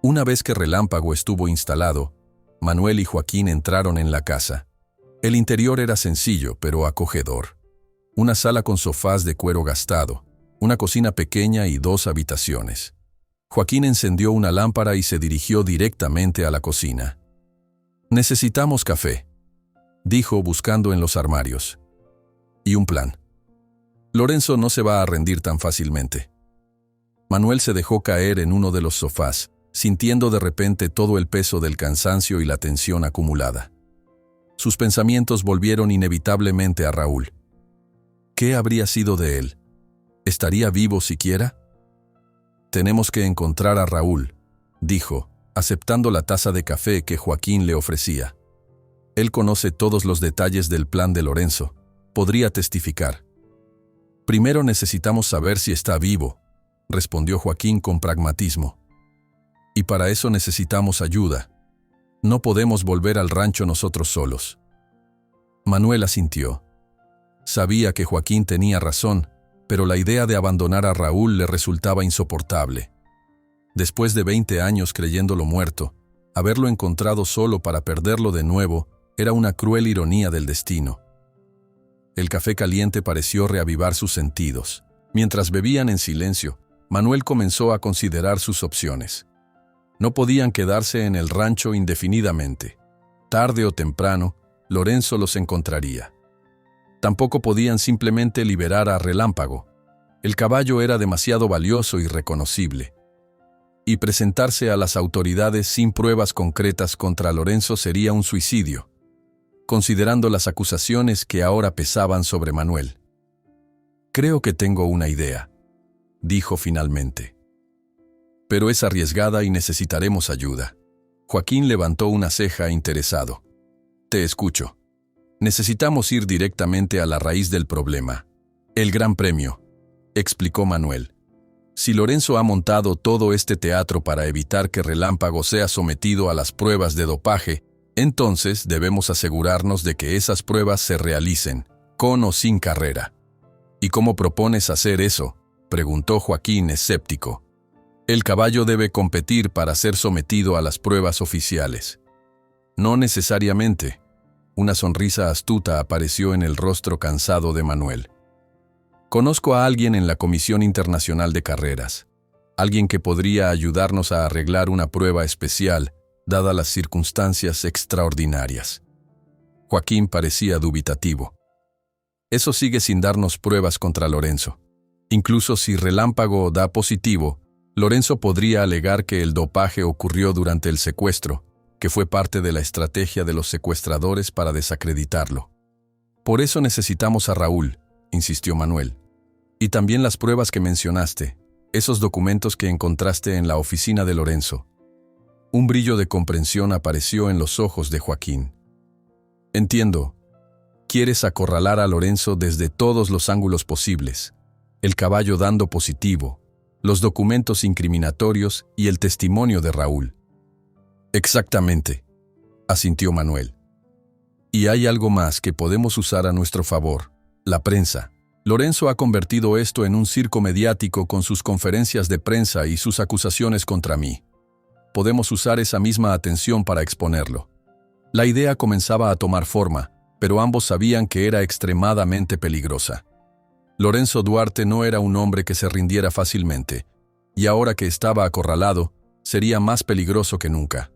Una vez que Relámpago estuvo instalado, Manuel y Joaquín entraron en la casa. El interior era sencillo, pero acogedor. Una sala con sofás de cuero gastado, una cocina pequeña y 2 habitaciones. Joaquín encendió una lámpara y se dirigió directamente a la cocina. «Necesitamos café», dijo buscando en los armarios. «Y un plan. Lorenzo no se va a rendir tan fácilmente». Manuel se dejó caer en uno de los sofás, sintiendo de repente todo el peso del cansancio y la tensión acumulada. Sus pensamientos volvieron inevitablemente a Raúl. ¿Qué habría sido de él? ¿Estaría vivo siquiera? «Tenemos que encontrar a Raúl», dijo, aceptando la taza de café que Joaquín le ofrecía. «Él conoce todos los detalles del plan de Lorenzo. Podría testificar». «Primero necesitamos saber si está vivo», respondió Joaquín con pragmatismo. «Y para eso necesitamos ayuda. No podemos volver al rancho nosotros solos». Manuel asintió. Sabía que Joaquín tenía razón, pero la idea de abandonar a Raúl le resultaba insoportable. Después de 20 años creyéndolo muerto, haberlo encontrado solo para perderlo de nuevo era una cruel ironía del destino. El café caliente pareció reavivar sus sentidos. Mientras bebían en silencio, Manuel comenzó a considerar sus opciones. No podían quedarse en el rancho indefinidamente. Tarde o temprano, Lorenzo los encontraría. Tampoco podían simplemente liberar a Relámpago. El caballo era demasiado valioso y reconocible. Y presentarse a las autoridades sin pruebas concretas contra Lorenzo sería un suicidio, considerando las acusaciones que ahora pesaban sobre Manuel. «Creo que tengo una idea», dijo finalmente. «Pero es arriesgada y necesitaremos ayuda». Joaquín levantó una ceja interesado. «Te escucho». «Necesitamos ir directamente a la raíz del problema. El Gran Premio», explicó Manuel. «Si Lorenzo ha montado todo este teatro para evitar que Relámpago sea sometido a las pruebas de dopaje, entonces debemos asegurarnos de que esas pruebas se realicen, con o sin carrera». «¿Y cómo propones hacer eso?», preguntó Joaquín escéptico. «El caballo debe competir para ser sometido a las pruebas oficiales». «No necesariamente». Una sonrisa astuta apareció en el rostro cansado de Manuel. Conozco a alguien en la Comisión Internacional de Carreras. Alguien que podría ayudarnos a arreglar una prueba especial, dadas las circunstancias extraordinarias. Joaquín parecía dubitativo. Eso sigue sin darnos pruebas contra Lorenzo. Incluso si Relámpago da positivo, Lorenzo podría alegar que el dopaje ocurrió durante el secuestro, que fue parte de la estrategia de los secuestradores para desacreditarlo. Por eso necesitamos a Raúl, insistió Manuel. Y también las pruebas que mencionaste, esos documentos que encontraste en la oficina de Lorenzo. Un brillo de comprensión apareció en los ojos de Joaquín. Entiendo. Quieres acorralar a Lorenzo desde todos los ángulos posibles. El caballo dando positivo, los documentos incriminatorios y el testimonio de Raúl. Exactamente, asintió Manuel. Y hay algo más que podemos usar a nuestro favor, la prensa. Lorenzo ha convertido esto en un circo mediático con sus conferencias de prensa y sus acusaciones contra mí. Podemos usar esa misma atención para exponerlo. La idea comenzaba a tomar forma, pero ambos sabían que era extremadamente peligrosa. Lorenzo Duarte no era un hombre que se rindiera fácilmente, y ahora que estaba acorralado, sería más peligroso que nunca.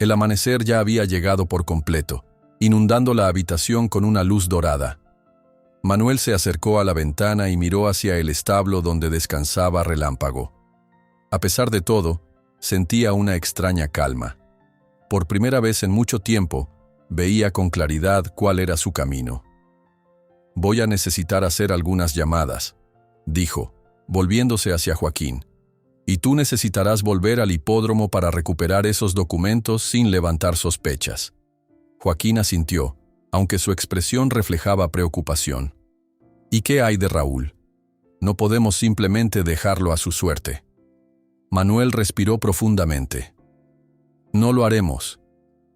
El amanecer ya había llegado por completo, inundando la habitación con una luz dorada. Manuel se acercó a la ventana y miró hacia el establo donde descansaba Relámpago. A pesar de todo, sentía una extraña calma. Por primera vez en mucho tiempo, veía con claridad cuál era su camino. Voy a necesitar hacer algunas llamadas, dijo, volviéndose hacia Joaquín. Y tú necesitarás volver al hipódromo para recuperar esos documentos sin levantar sospechas. Joaquín asintió, aunque su expresión reflejaba preocupación. ¿Y qué hay de Raúl? No podemos simplemente dejarlo a su suerte. Manuel respiró profundamente. No lo haremos.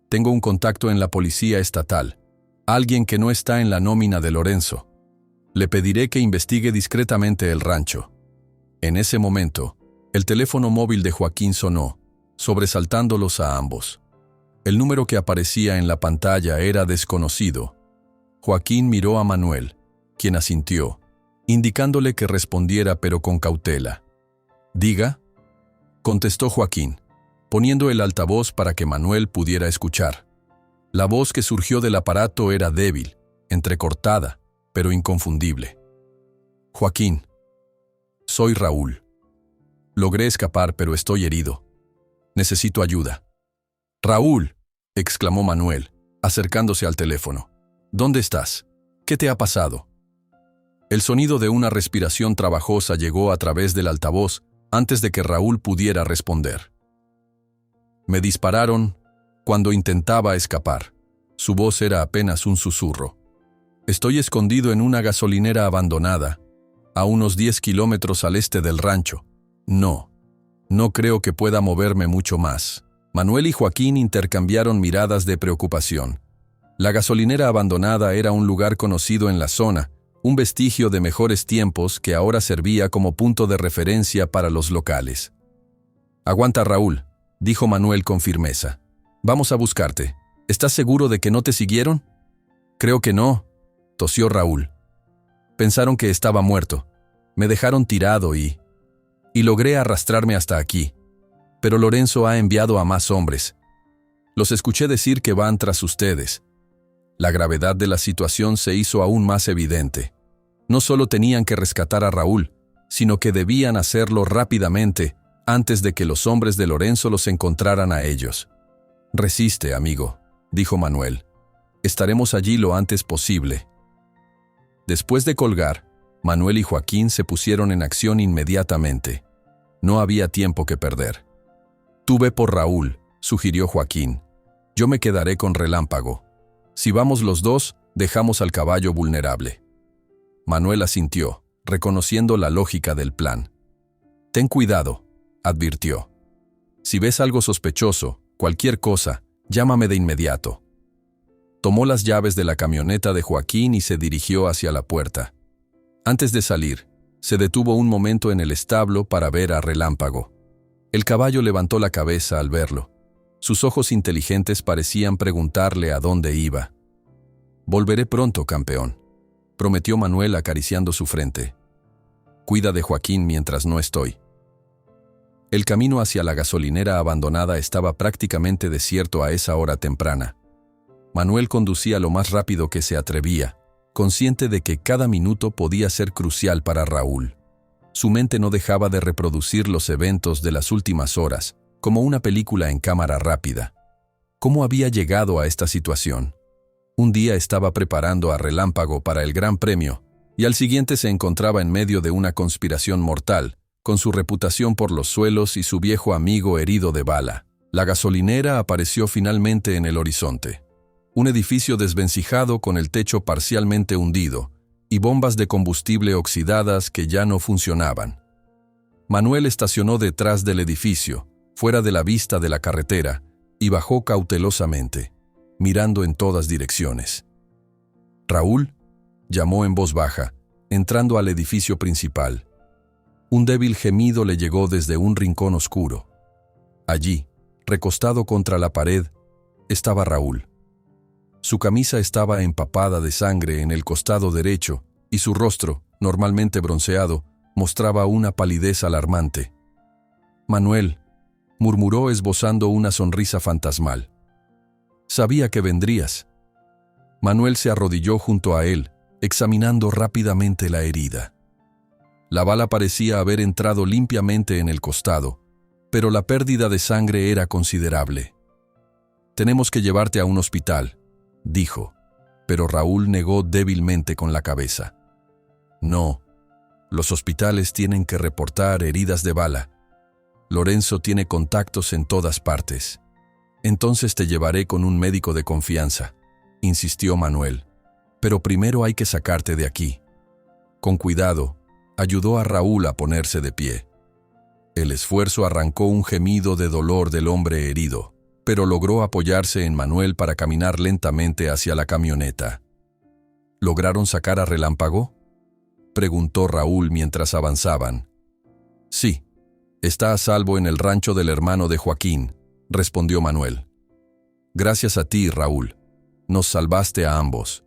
Tengo un contacto en la policía estatal. Alguien que no está en la nómina de Lorenzo. Le pediré que investigue discretamente el rancho. En ese momento, el teléfono móvil de Joaquín sonó, sobresaltándolos a ambos. El número que aparecía en la pantalla era desconocido. Joaquín miró a Manuel, quien asintió, indicándole que respondiera pero con cautela. «Diga», contestó Joaquín, poniendo el altavoz para que Manuel pudiera escuchar. La voz que surgió del aparato era débil, entrecortada, pero inconfundible. «Joaquín, soy Raúl. Logré escapar, pero estoy herido. Necesito ayuda». «Raúl», exclamó Manuel, acercándose al teléfono. «¿Dónde estás? ¿Qué te ha pasado?» El sonido de una respiración trabajosa llegó a través del altavoz antes de que Raúl pudiera responder. «Me dispararon cuando intentaba escapar». Su voz era apenas un susurro. «Estoy escondido en una gasolinera abandonada, a unos 10 kilómetros al este del rancho. No creo que pueda moverme mucho más». Manuel y Joaquín intercambiaron miradas de preocupación. La gasolinera abandonada era un lugar conocido en la zona, un vestigio de mejores tiempos que ahora servía como punto de referencia para los locales. «Aguanta, Raúl», dijo Manuel con firmeza. «Vamos a buscarte. ¿Estás seguro de que no te siguieron?» «Creo que no», tosió Raúl. «Pensaron que estaba muerto. Me dejaron tirado y logré arrastrarme hasta aquí. Pero Lorenzo ha enviado a más hombres. Los escuché decir que van tras ustedes». La gravedad de la situación se hizo aún más evidente. No solo tenían que rescatar a Raúl, sino que debían hacerlo rápidamente antes de que los hombres de Lorenzo los encontraran a ellos. «Resiste, amigo», dijo Manuel. «Estaremos allí lo antes posible». Después de colgar, Manuel y Joaquín se pusieron en acción inmediatamente. No había tiempo que perder. «Tú ve por Raúl», sugirió Joaquín. «Yo me quedaré con Relámpago. Si vamos los dos, dejamos al caballo vulnerable». Manuel asintió, reconociendo la lógica del plan. «Ten cuidado», advirtió. «Si ves algo sospechoso, cualquier cosa, llámame de inmediato». Tomó las llaves de la camioneta de Joaquín y se dirigió hacia la puerta. Antes de salir, se detuvo un momento en el establo para ver a Relámpago. El caballo levantó la cabeza al verlo. Sus ojos inteligentes parecían preguntarle a dónde iba. «Volveré pronto, campeón». prometió Manuel acariciando su frente. Cuida de Joaquín mientras no estoy. El camino hacia la gasolinera abandonada estaba prácticamente desierto a esa hora temprana. Manuel conducía lo más rápido que se atrevía, consciente de que cada minuto podía ser crucial para Raúl. Su mente no dejaba de reproducir los eventos de las últimas horas, como una película en cámara rápida. ¿Cómo había llegado a esta situación? Un día estaba preparando a Relámpago para el Gran Premio, y al siguiente se encontraba en medio de una conspiración mortal, con su reputación por los suelos y su viejo amigo herido de bala. La gasolinera apareció finalmente en el horizonte. Un edificio desvencijado con el techo parcialmente hundido y bombas de combustible oxidadas que ya no funcionaban. Manuel estacionó detrás del edificio, fuera de la vista de la carretera, y bajó cautelosamente, mirando en todas direcciones. «Raúl», llamó en voz baja, entrando al edificio principal. Un débil gemido le llegó desde un rincón oscuro. Allí, recostado contra la pared, estaba Raúl. Su camisa estaba empapada de sangre en el costado derecho y su rostro, normalmente bronceado, mostraba una palidez alarmante. «Manuel», murmuró esbozando una sonrisa fantasmal. «Sabía que vendrías». Manuel se arrodilló junto a él, examinando rápidamente la herida. La bala parecía haber entrado limpiamente en el costado, pero la pérdida de sangre era considerable. «Tenemos que llevarte a un hospital», dijo, pero Raúl negó débilmente con la cabeza. «No, los hospitales tienen que reportar heridas de bala. Lorenzo tiene contactos en todas partes. Entonces te llevaré con un médico de confianza», insistió Manuel. «Pero primero hay que sacarte de aquí». Con cuidado, ayudó a Raúl a ponerse de pie. El esfuerzo arrancó un gemido de dolor del hombre herido, pero logró apoyarse en Manuel para caminar lentamente hacia la camioneta. ¿Lograron sacar a Relámpago?, preguntó Raúl mientras avanzaban. «Sí, está a salvo en el rancho del hermano de Joaquín», respondió Manuel. «Gracias a ti, Raúl. Nos salvaste a ambos».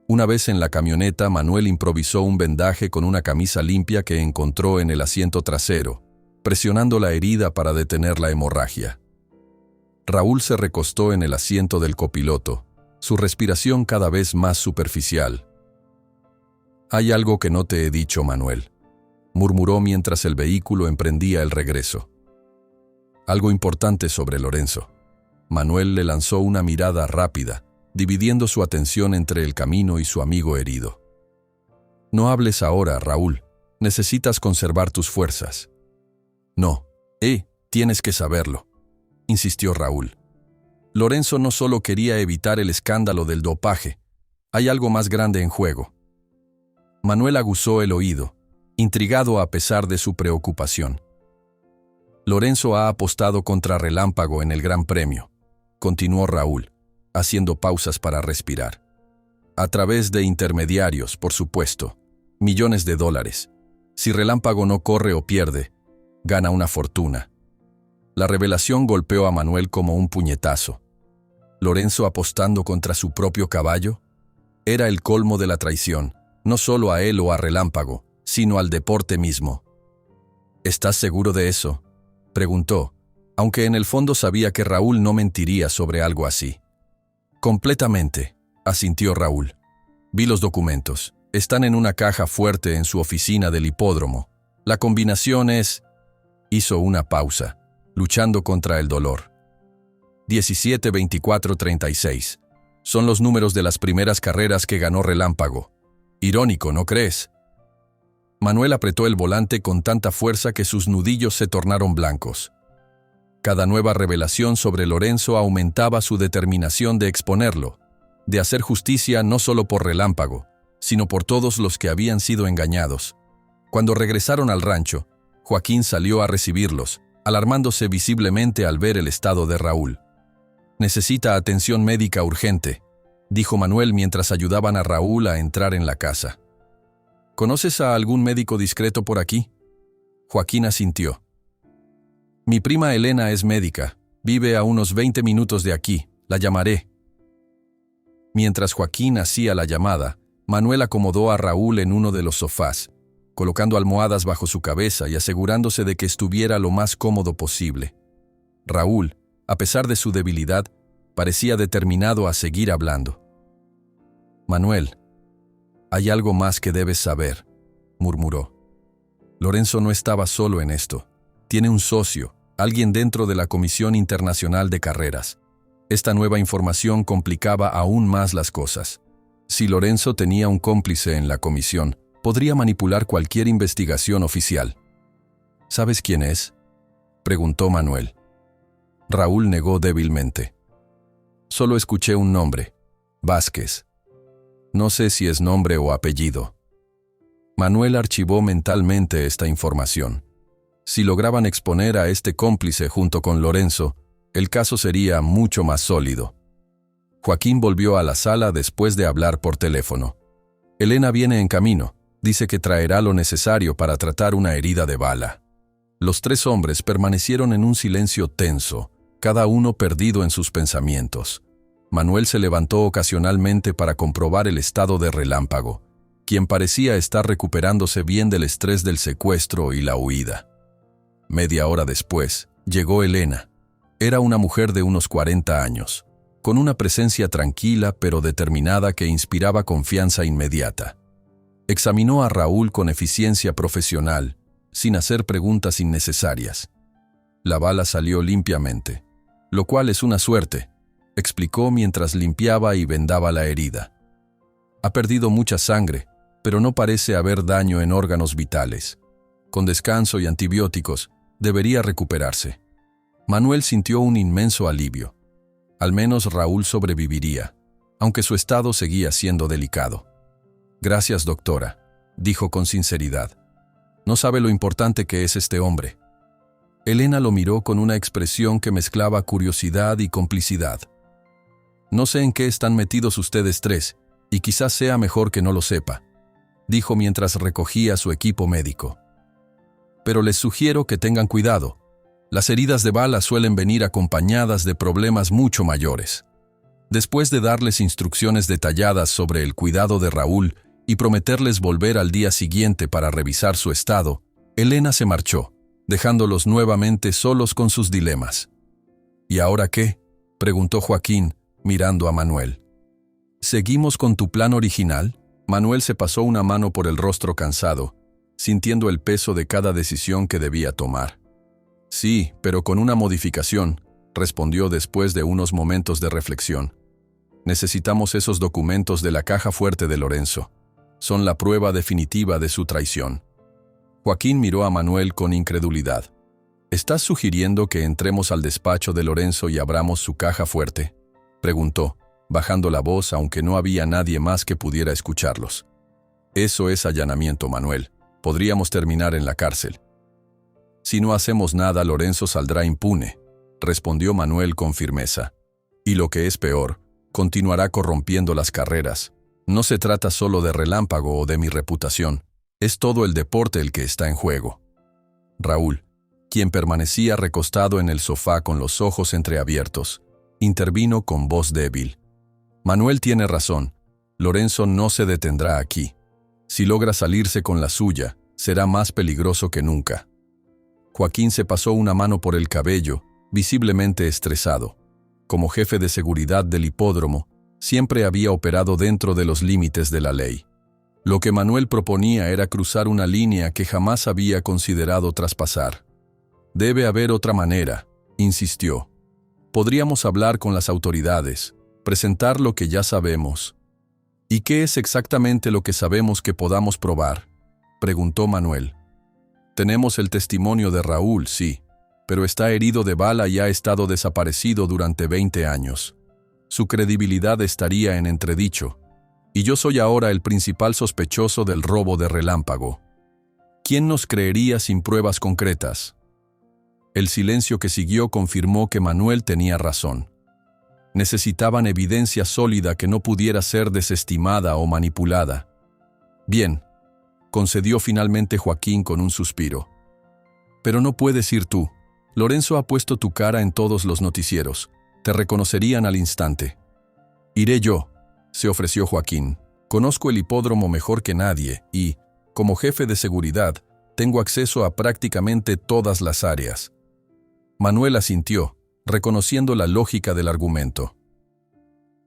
Una vez en la camioneta, Manuel improvisó un vendaje con una camisa limpia que encontró en el asiento trasero, presionando la herida para detener la hemorragia. Raúl se recostó en el asiento del copiloto, su respiración cada vez más superficial. «Hay algo que no te he dicho, Manuel», murmuró mientras el vehículo emprendía el regreso. «Algo importante sobre Lorenzo». Manuel le lanzó una mirada rápida, dividiendo su atención entre el camino y su amigo herido. «No hables ahora, Raúl. Necesitas conservar tus fuerzas». «No, tienes que saberlo», insistió Raúl. «Lorenzo no solo quería evitar el escándalo del dopaje. Hay algo más grande en juego». Manuel aguzó el oído, intrigado a pesar de su preocupación. «Lorenzo ha apostado contra Relámpago en el Gran Premio», continuó Raúl, haciendo pausas para respirar. «A través de intermediarios, por supuesto. Millones de dólares. Si Relámpago no corre o pierde, gana una fortuna». La revelación golpeó a Manuel como un puñetazo. ¿Lorenzo apostando contra su propio caballo? Era el colmo de la traición, no solo a él o a Relámpago, sino al deporte mismo. «¿Estás seguro de eso?», preguntó, aunque en el fondo sabía que Raúl no mentiría sobre algo así. «Completamente», asintió Raúl. «Vi los documentos. Están en una caja fuerte en su oficina del hipódromo. La combinación es...». Hizo una pausa, luchando contra el dolor. 17, 24, 36. Son los números de las primeras carreras que ganó Relámpago. Irónico, ¿no crees? Manuel apretó el volante con tanta fuerza que sus nudillos se tornaron blancos. Cada nueva revelación sobre Lorenzo aumentaba su determinación de exponerlo, de hacer justicia no solo por Relámpago, sino por todos los que habían sido engañados. Cuando regresaron al rancho, Joaquín salió a recibirlos, alarmándose visiblemente al ver el estado de Raúl. «Necesita atención médica urgente», dijo Manuel mientras ayudaban a Raúl a entrar en la casa. «¿Conoces a algún médico discreto por aquí?». Joaquín asintió. «Mi prima Elena es médica. Vive a unos 20 minutos de aquí. La llamaré». Mientras Joaquín hacía la llamada, Manuel acomodó a Raúl en uno de los sofás, colocando almohadas bajo su cabeza y asegurándose de que estuviera lo más cómodo posible. Raúl, a pesar de su debilidad, parecía determinado a seguir hablando. «Manuel, hay algo más que debes saber», murmuró. Lorenzo no estaba solo en esto. Tiene un socio, alguien dentro de la Comisión Internacional de Carreras. Esta nueva información complicaba aún más las cosas. Si Lorenzo tenía un cómplice en la comisión, podría manipular cualquier investigación oficial. ¿Sabes quién es?, preguntó Manuel. Raúl negó débilmente. Solo escuché un nombre, Vázquez. No sé si es nombre o apellido. Manuel archivó mentalmente esta información. Si lograban exponer a este cómplice junto con Lorenzo, el caso sería mucho más sólido. Joaquín volvió a la sala después de hablar por teléfono. Elena viene en camino. Dice que traerá lo necesario para tratar una herida de bala. Los tres hombres permanecieron en un silencio tenso, cada uno perdido en sus pensamientos. Manuel se levantó ocasionalmente para comprobar el estado de Relámpago, quien parecía estar recuperándose bien del estrés del secuestro y la huida. Media hora después, llegó Elena. Era una mujer de unos 40 años, con una presencia tranquila pero determinada que inspiraba confianza inmediata. Examinó a Raúl con eficiencia profesional, sin hacer preguntas innecesarias. La bala salió limpiamente, lo cual es una suerte, explicó mientras limpiaba y vendaba la herida. Ha perdido mucha sangre, pero no parece haber daño en órganos vitales. Con descanso y antibióticos, debería recuperarse. Manuel sintió un inmenso alivio. Al menos Raúl sobreviviría, aunque su estado seguía siendo delicado. «Gracias, doctora», dijo con sinceridad. «No sabe lo importante que es este hombre». Elena lo miró con una expresión que mezclaba curiosidad y complicidad. «No sé en qué están metidos ustedes tres, y quizás sea mejor que no lo sepa», dijo mientras recogía su equipo médico. «Pero les sugiero que tengan cuidado. Las heridas de bala suelen venir acompañadas de problemas mucho mayores». Después de darles instrucciones detalladas sobre el cuidado de Raúl y prometerles volver al día siguiente para revisar su estado, Elena se marchó, dejándolos nuevamente solos con sus dilemas. «¿Y ahora qué?», preguntó Joaquín, mirando a Manuel. «¿Seguimos con tu plan original?». Manuel se pasó una mano por el rostro cansado, sintiendo el peso de cada decisión que debía tomar. «Sí, pero con una modificación», respondió después de unos momentos de reflexión. «Necesitamos esos documentos de la caja fuerte de Lorenzo. Son la prueba definitiva de su traición». Joaquín miró a Manuel con incredulidad. «¿Estás sugiriendo que entremos al despacho de Lorenzo y abramos su caja fuerte?», preguntó, bajando la voz aunque no había nadie más que pudiera escucharlos. «Eso es allanamiento, Manuel. Podríamos terminar en la cárcel». «Si no hacemos nada, Lorenzo saldrá impune», respondió Manuel con firmeza. «Y lo que es peor, continuará corrompiendo las carreras. No se trata solo de Relámpago o de mi reputación. Es todo el deporte el que está en juego». Raúl, quien permanecía recostado en el sofá con los ojos entreabiertos, intervino con voz débil. «Manuel tiene razón. Lorenzo no se detendrá aquí. Si logra salirse con la suya, será más peligroso que nunca». Joaquín se pasó una mano por el cabello, visiblemente estresado. Como jefe de seguridad del hipódromo, siempre había operado dentro de los límites de la ley. Lo que Manuel proponía era cruzar una línea que jamás había considerado traspasar. «Debe haber otra manera», insistió. «Podríamos hablar con las autoridades, presentar lo que ya sabemos». «¿Y qué es exactamente lo que sabemos que podamos probar?», preguntó Manuel. «Tenemos el testimonio de Raúl, sí, pero está herido de bala y ha estado desaparecido durante 20 años. Su credibilidad estaría en entredicho, y yo soy ahora el principal sospechoso del robo de Relámpago. ¿Quién nos creería sin pruebas concretas?». El silencio que siguió confirmó que Manuel tenía razón. Necesitaban evidencia sólida que no pudiera ser desestimada o manipulada. «Bien», concedió finalmente Joaquín con un suspiro. «Pero no puedes ir tú. Lorenzo ha puesto tu cara en todos los noticieros. Te reconocerían al instante». «Iré yo», se ofreció Joaquín. Conozco el hipódromo mejor que nadie y, como jefe de seguridad, tengo acceso a prácticamente todas las áreas. Manuel asintió, reconociendo la lógica del argumento.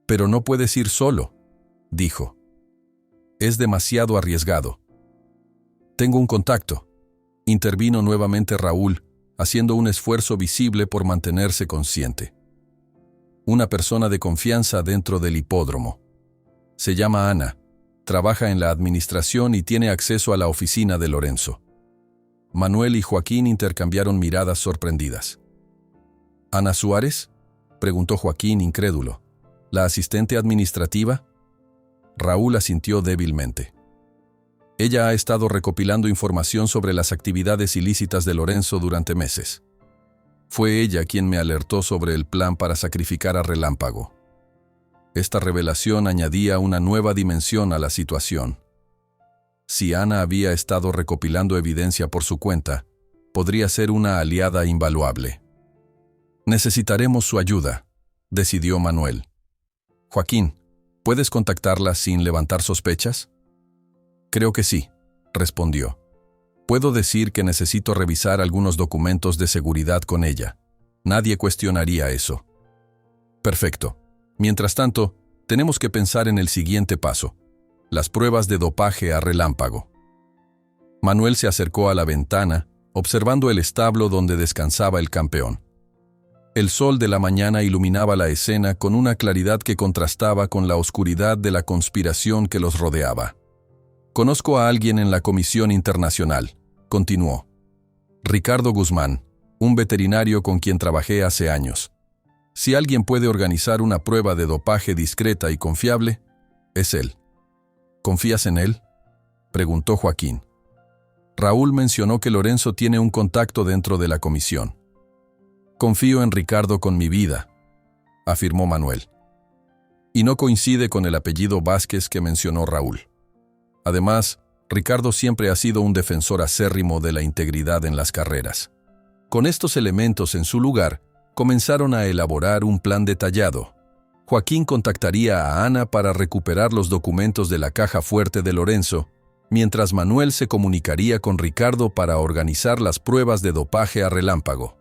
Pero no puedes ir solo, dijo. Es demasiado arriesgado. Tengo un contacto. Intervino nuevamente Raúl, haciendo un esfuerzo visible por mantenerse consciente. Una persona de confianza dentro del hipódromo. Se llama Ana, trabaja en la administración y tiene acceso a la oficina de Lorenzo. Manuel y Joaquín intercambiaron miradas sorprendidas. ¿Ana Suárez?, preguntó Joaquín incrédulo. ¿La asistente administrativa? Raúl asintió débilmente. Ella ha estado recopilando información sobre las actividades ilícitas de Lorenzo durante meses. Fue ella quien me alertó sobre el plan para sacrificar a Relámpago. Esta revelación añadía una nueva dimensión a la situación. Si Ana había estado recopilando evidencia por su cuenta, podría ser una aliada invaluable. Necesitaremos su ayuda, decidió Manuel. Joaquín, ¿puedes contactarla sin levantar sospechas? Creo que sí, respondió. Puedo decir que necesito revisar algunos documentos de seguridad con ella. Nadie cuestionaría eso. Perfecto. Mientras tanto, tenemos que pensar en el siguiente paso: las pruebas de dopaje a Relámpago. Manuel se acercó a la ventana, observando el establo donde descansaba el campeón. El sol de la mañana iluminaba la escena con una claridad que contrastaba con la oscuridad de la conspiración que los rodeaba. Conozco a alguien en la Comisión Internacional, continuó. Ricardo Guzmán, un veterinario con quien trabajé hace años. Si alguien puede organizar una prueba de dopaje discreta y confiable, es él. ¿Confías en él?, preguntó Joaquín. Raúl mencionó que Lorenzo tiene un contacto dentro de la comisión. Confío en Ricardo con mi vida, afirmó Manuel. Y no coincide con el apellido Vázquez que mencionó Raúl. Además, Ricardo siempre ha sido un defensor acérrimo de la integridad en las carreras. Con estos elementos en su lugar, comenzaron a elaborar un plan detallado. Joaquín contactaría a Ana para recuperar los documentos de la caja fuerte de Lorenzo, mientras Manuel se comunicaría con Ricardo para organizar las pruebas de dopaje a Relámpago.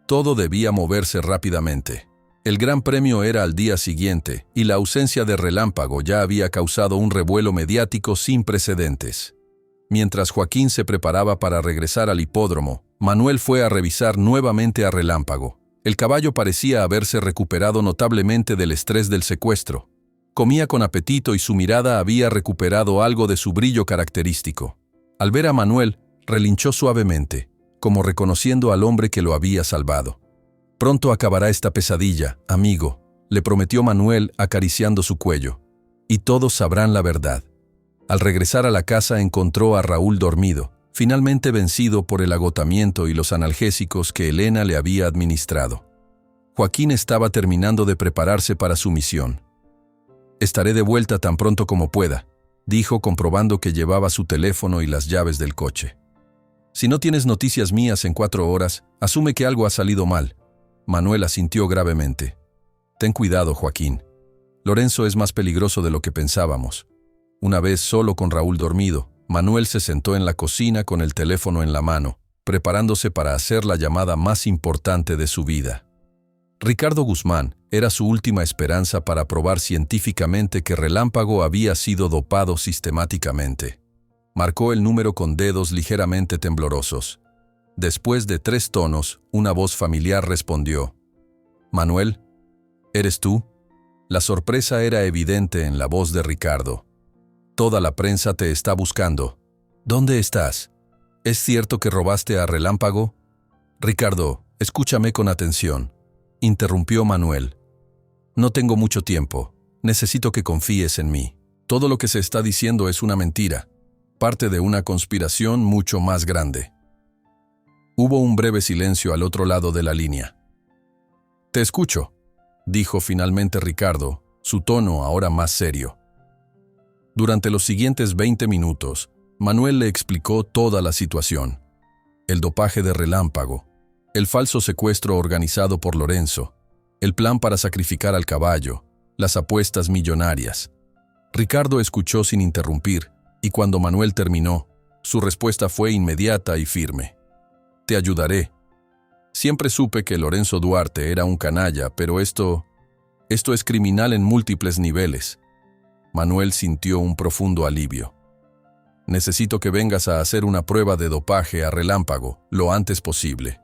Todo debía moverse rápidamente. El Gran Premio era al día siguiente, y la ausencia de Relámpago ya había causado un revuelo mediático sin precedentes. Mientras Joaquín se preparaba para regresar al hipódromo, Manuel fue a revisar nuevamente a Relámpago. El caballo parecía haberse recuperado notablemente del estrés del secuestro. Comía con apetito y su mirada había recuperado algo de su brillo característico. Al ver a Manuel, relinchó suavemente, como reconociendo al hombre que lo había salvado. Pronto acabará esta pesadilla, amigo, le prometió Manuel acariciando su cuello. Y todos sabrán la verdad. Al regresar a la casa encontró a Raúl dormido, finalmente vencido por el agotamiento y los analgésicos que Elena le había administrado. Joaquín estaba terminando de prepararse para su misión. Estaré de vuelta tan pronto como pueda, dijo comprobando que llevaba su teléfono y las llaves del coche. Si no tienes noticias mías en 4 horas, asume que algo ha salido mal. Manuel asintió gravemente. Ten cuidado, Joaquín. Lorenzo es más peligroso de lo que pensábamos. Una vez solo con Raúl dormido, Manuel se sentó en la cocina con el teléfono en la mano, preparándose para hacer la llamada más importante de su vida. Ricardo Guzmán era su última esperanza para probar científicamente que Relámpago había sido dopado sistemáticamente. Marcó el número con dedos ligeramente temblorosos. Después de 3 tonos, una voz familiar respondió. «Manuel, ¿eres tú?» La sorpresa era evidente en la voz de Ricardo. «Toda la prensa te está buscando. ¿Dónde estás? ¿Es cierto que robaste a Relámpago?» «Ricardo, escúchame con atención», interrumpió Manuel. «No tengo mucho tiempo. Necesito que confíes en mí. Todo lo que se está diciendo es una mentira, parte de una conspiración mucho más grande». Hubo un breve silencio al otro lado de la línea. «Te escucho», dijo finalmente Ricardo, su tono ahora más serio. Durante los siguientes 20 minutos, Manuel le explicó toda la situación. El dopaje de Relámpago, el falso secuestro organizado por Lorenzo, el plan para sacrificar al caballo, las apuestas millonarias. Ricardo escuchó sin interrumpir, y cuando Manuel terminó, su respuesta fue inmediata y firme. «Te ayudaré. Siempre supe que Lorenzo Duarte era un canalla, pero esto es criminal en múltiples niveles». Manuel sintió un profundo alivio. «Necesito que vengas a hacer una prueba de dopaje a Relámpago lo antes posible,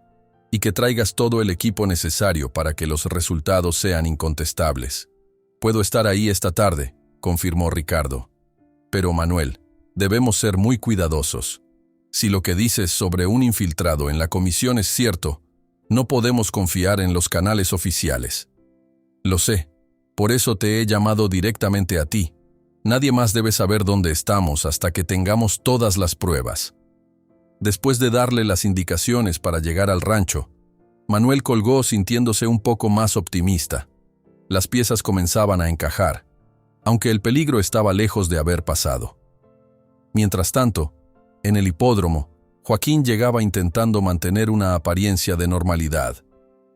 y que traigas todo el equipo necesario para que los resultados sean incontestables». «Puedo estar ahí esta tarde», confirmó Ricardo. «Pero Manuel, debemos ser muy cuidadosos. Si lo que dices sobre un infiltrado en la comisión es cierto, no podemos confiar en los canales oficiales». «Lo sé, por eso te he llamado directamente a ti. Nadie más debe saber dónde estamos hasta que tengamos todas las pruebas». Después de darle las indicaciones para llegar al rancho, Manuel colgó sintiéndose un poco más optimista. Las piezas comenzaban a encajar, aunque el peligro estaba lejos de haber pasado. Mientras tanto, en el hipódromo, Joaquín llegaba intentando mantener una apariencia de normalidad.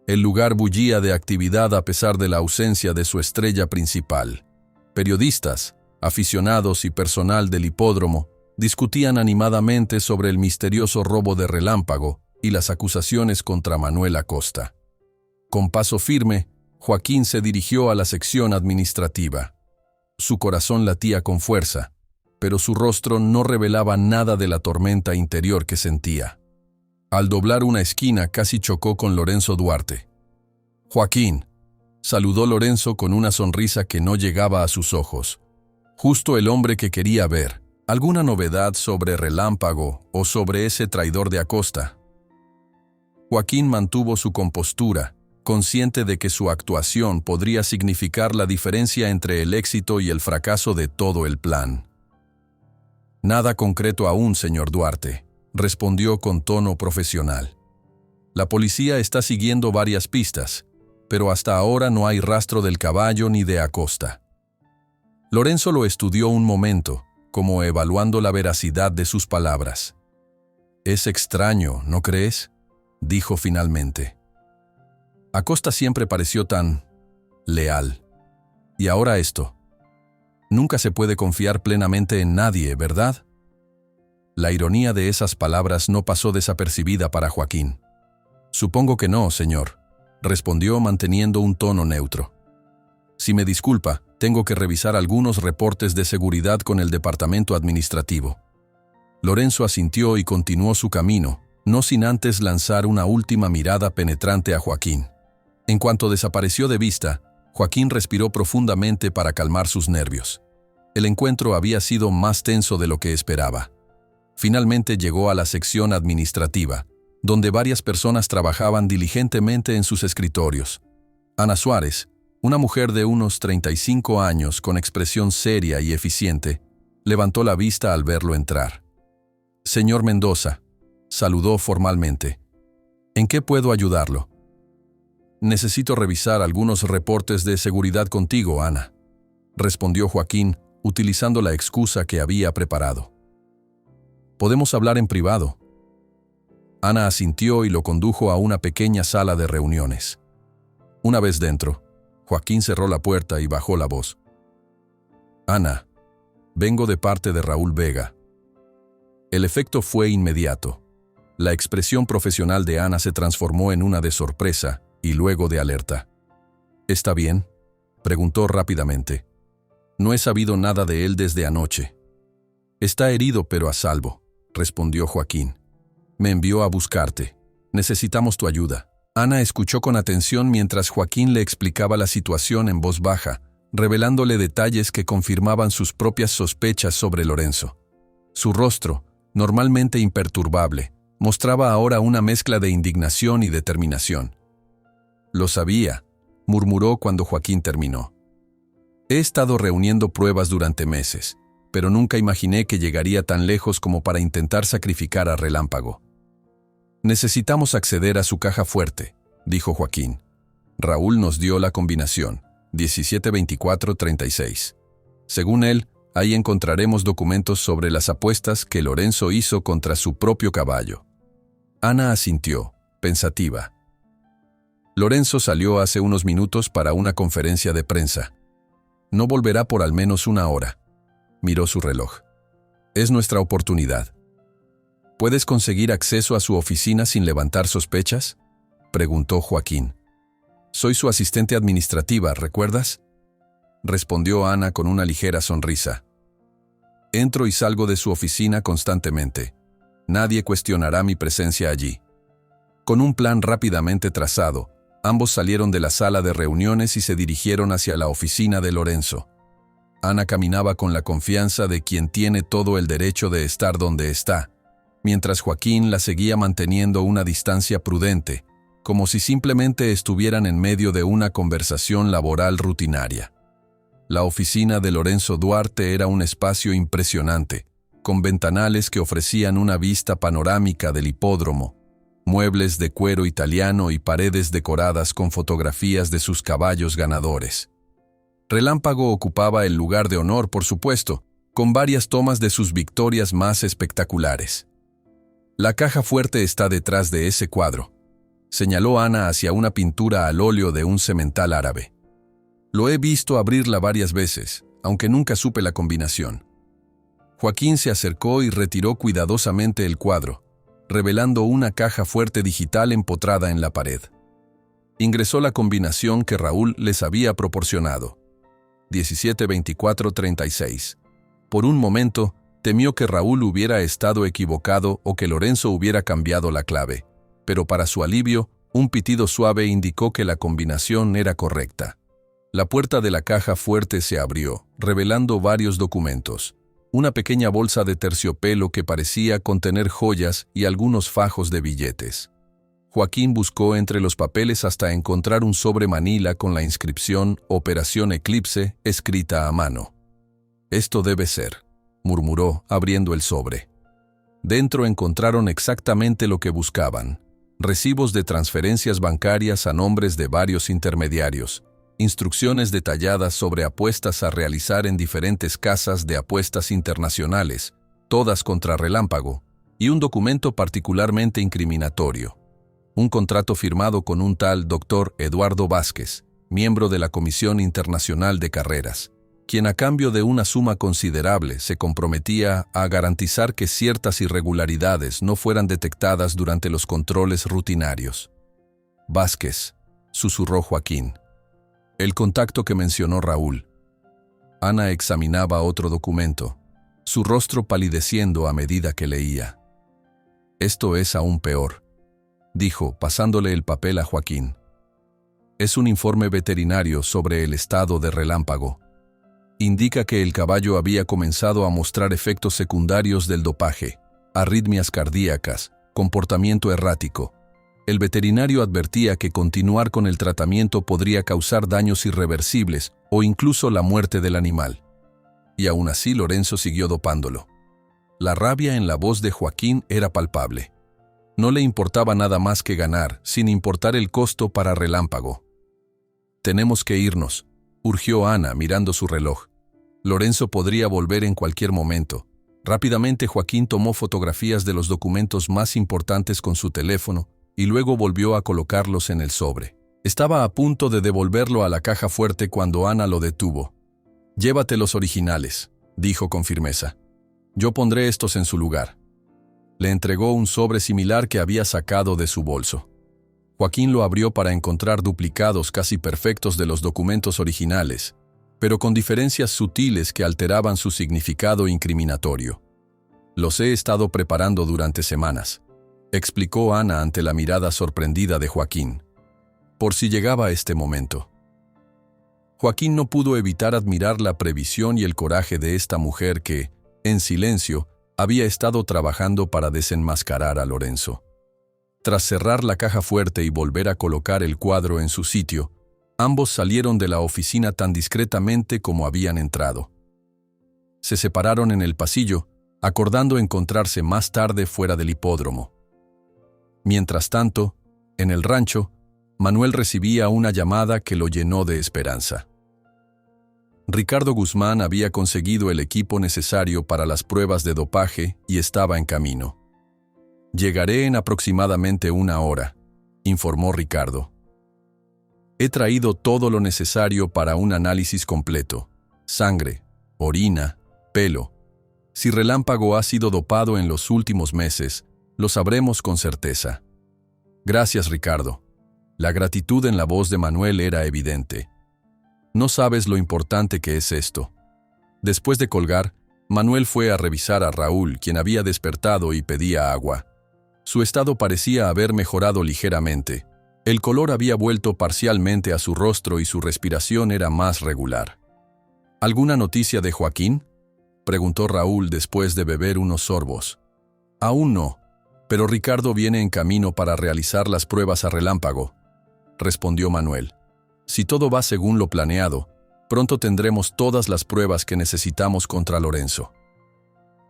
El lugar bullía de actividad a pesar de la ausencia de su estrella principal. Periodistas, aficionados y personal del hipódromo discutían animadamente sobre el misterioso robo de Relámpago y las acusaciones contra Manuel Acosta. Con paso firme, Joaquín se dirigió a la sección administrativa. Su corazón latía con fuerza, pero su rostro no revelaba nada de la tormenta interior que sentía. Al doblar una esquina casi chocó con Lorenzo Duarte. «Joaquín», saludó Lorenzo con una sonrisa que no llegaba a sus ojos. Justo el hombre que quería ver. ¿Alguna novedad sobre Relámpago o sobre ese traidor de Acosta? Joaquín mantuvo su compostura, consciente de que su actuación podría significar la diferencia entre el éxito y el fracaso de todo el plan. «Nada concreto aún, señor Duarte», respondió con tono profesional. «La policía está siguiendo varias pistas, pero hasta ahora no hay rastro del caballo ni de Acosta». Lorenzo lo estudió un momento, como evaluando la veracidad de sus palabras. «Es extraño, ¿no crees?», dijo finalmente. «Acosta siempre pareció tan leal. Y ahora esto. Nunca se puede confiar plenamente en nadie, ¿verdad?». La ironía de esas palabras no pasó desapercibida para Joaquín. «Supongo que no, señor», respondió manteniendo un tono neutro. «Si me disculpa, tengo que revisar algunos reportes de seguridad con el departamento administrativo». Lorenzo asintió y continuó su camino, no sin antes lanzar una última mirada penetrante a Joaquín. En cuanto desapareció de vista, Joaquín respiró profundamente para calmar sus nervios. El encuentro había sido más tenso de lo que esperaba. Finalmente llegó a la sección administrativa, donde varias personas trabajaban diligentemente en sus escritorios. Ana Suárez, una mujer de unos 35 años con expresión seria y eficiente, levantó la vista al verlo entrar. «Señor Mendoza», saludó formalmente. «¿En qué puedo ayudarlo?». «Necesito revisar algunos reportes de seguridad contigo, Ana», respondió Joaquín, utilizando la excusa que había preparado. «¿Podemos hablar en privado?». Ana asintió y lo condujo a una pequeña sala de reuniones. Una vez dentro, Joaquín cerró la puerta y bajó la voz. «Ana, vengo de parte de Raúl Vega». El efecto fue inmediato. La expresión profesional de Ana se transformó en una de sorpresa y luego de alerta. «¿Está bien?», preguntó rápidamente. «No he sabido nada de él desde anoche». «Está herido pero a salvo», respondió Joaquín. «Me envió a buscarte. Necesitamos tu ayuda». Ana escuchó con atención mientras Joaquín le explicaba la situación en voz baja, revelándole detalles que confirmaban sus propias sospechas sobre Lorenzo. Su rostro, normalmente imperturbable, mostraba ahora una mezcla de indignación y determinación. «Lo sabía», murmuró cuando Joaquín terminó. «He estado reuniendo pruebas durante meses, pero nunca imaginé que llegaría tan lejos como para intentar sacrificar a Relámpago». «Necesitamos acceder a su caja fuerte», dijo Joaquín. «Raúl nos dio la combinación, 172436. Según él, ahí encontraremos documentos sobre las apuestas que Lorenzo hizo contra su propio caballo». Ana asintió, pensativa. Lorenzo salió hace unos minutos para una conferencia de prensa. No volverá por al menos una hora, Miró su reloj. Es nuestra oportunidad. ¿Puedes conseguir acceso a su oficina sin levantar sospechas? Preguntó Joaquín. Soy su asistente administrativa, ¿recuerdas? Respondió Ana con una ligera sonrisa. Entro y salgo de su oficina constantemente. Nadie cuestionará mi presencia allí. Con un plan rápidamente trazado, ambos salieron de la sala de reuniones y se dirigieron hacia la oficina de Lorenzo. Ana caminaba con la confianza de quien tiene todo el derecho de estar donde está, mientras Joaquín la seguía manteniendo una distancia prudente, como si simplemente estuvieran en medio de una conversación laboral rutinaria. La oficina de Lorenzo Duarte era un espacio impresionante, con ventanales que ofrecían una vista panorámica del hipódromo, muebles de cuero italiano y paredes decoradas con fotografías de sus caballos ganadores. Relámpago ocupaba el lugar de honor, por supuesto, con varias tomas de sus victorias más espectaculares. La caja fuerte está detrás de ese cuadro, señaló Ana hacia una pintura al óleo de un semental árabe. Lo he visto abrirla varias veces, aunque nunca supe la combinación. Joaquín se acercó y retiró cuidadosamente el cuadro, revelando una caja fuerte digital empotrada en la pared. Ingresó la combinación que Raúl les había proporcionado. 17-24-36. Por un momento, temió que Raúl hubiera estado equivocado o que Lorenzo hubiera cambiado la clave, pero para su alivio, un pitido suave indicó que la combinación era correcta. La puerta de la caja fuerte se abrió, revelando varios documentos. Una pequeña bolsa de terciopelo que parecía contener joyas y algunos fajos de billetes. Joaquín buscó entre los papeles hasta encontrar un sobre manila con la inscripción Operación Eclipse escrita a mano. «Esto debe ser», murmuró, abriendo el sobre. Dentro encontraron exactamente lo que buscaban: recibos de transferencias bancarias a nombres de varios intermediarios, instrucciones detalladas sobre apuestas a realizar en diferentes casas de apuestas internacionales, todas contra Relámpago, y un documento particularmente incriminatorio. Un contrato firmado con un tal Dr. Eduardo Vázquez, miembro de la Comisión Internacional de Carreras, quien a cambio de una suma considerable se comprometía a garantizar que ciertas irregularidades no fueran detectadas durante los controles rutinarios. «Vázquez», susurró Joaquín. «El contacto que mencionó Raúl». Ana examinaba otro documento, su rostro palideciendo a medida que leía. «Esto es aún peor», dijo, pasándole el papel a Joaquín. «Es un informe veterinario sobre el estado de Relámpago. Indica que el caballo había comenzado a mostrar efectos secundarios del dopaje, arritmias cardíacas, comportamiento errático. El veterinario advertía que continuar con el tratamiento podría causar daños irreversibles o incluso la muerte del animal. Y aún así Lorenzo siguió dopándolo». La rabia en la voz de Joaquín era palpable. No le importaba nada más que ganar, sin importar el costo para Relámpago. «Tenemos que irnos», urgió Ana mirando su reloj. Lorenzo podría volver en cualquier momento. Rápidamente Joaquín tomó fotografías de los documentos más importantes con su teléfono y luego volvió a colocarlos en el sobre. Estaba a punto de devolverlo a la caja fuerte cuando Ana lo detuvo. «Llévate los originales», dijo con firmeza. «Yo pondré estos en su lugar». Le entregó un sobre similar que había sacado de su bolso. Joaquín lo abrió para encontrar duplicados casi perfectos de los documentos originales, pero con diferencias sutiles que alteraban su significado incriminatorio. «Los he estado preparando durante semanas», explicó Ana ante la mirada sorprendida de Joaquín. «Por si llegaba este momento». Joaquín no pudo evitar admirar la previsión y el coraje de esta mujer que, en silencio, había estado trabajando para desenmascarar a Lorenzo. Tras cerrar la caja fuerte y volver a colocar el cuadro en su sitio, ambos salieron de la oficina tan discretamente como habían entrado. Se separaron en el pasillo, acordando encontrarse más tarde fuera del hipódromo. Mientras tanto, en el rancho, Manuel recibía una llamada que lo llenó de esperanza. Ricardo Guzmán había conseguido el equipo necesario para las pruebas de dopaje y estaba en camino. «Llegaré en aproximadamente 1 hora», informó Ricardo. «He traído todo lo necesario para un análisis completo: sangre, orina, pelo. Si Relámpago ha sido dopado en los últimos meses, lo sabremos con certeza. Gracias, Ricardo. La gratitud en la voz de Manuel era evidente. No sabes lo importante que es esto. Después de colgar, Manuel fue a revisar a Raúl, quien había despertado y pedía agua. Su estado parecía haber mejorado ligeramente. El color había vuelto parcialmente a su rostro y su respiración era más regular. ¿Alguna noticia de Joaquín?, preguntó Raúl después de beber unos sorbos. Aún no, pero Ricardo viene en camino para realizar las pruebas a Relámpago, respondió Manuel. Si todo va según lo planeado, pronto tendremos todas las pruebas que necesitamos contra Lorenzo.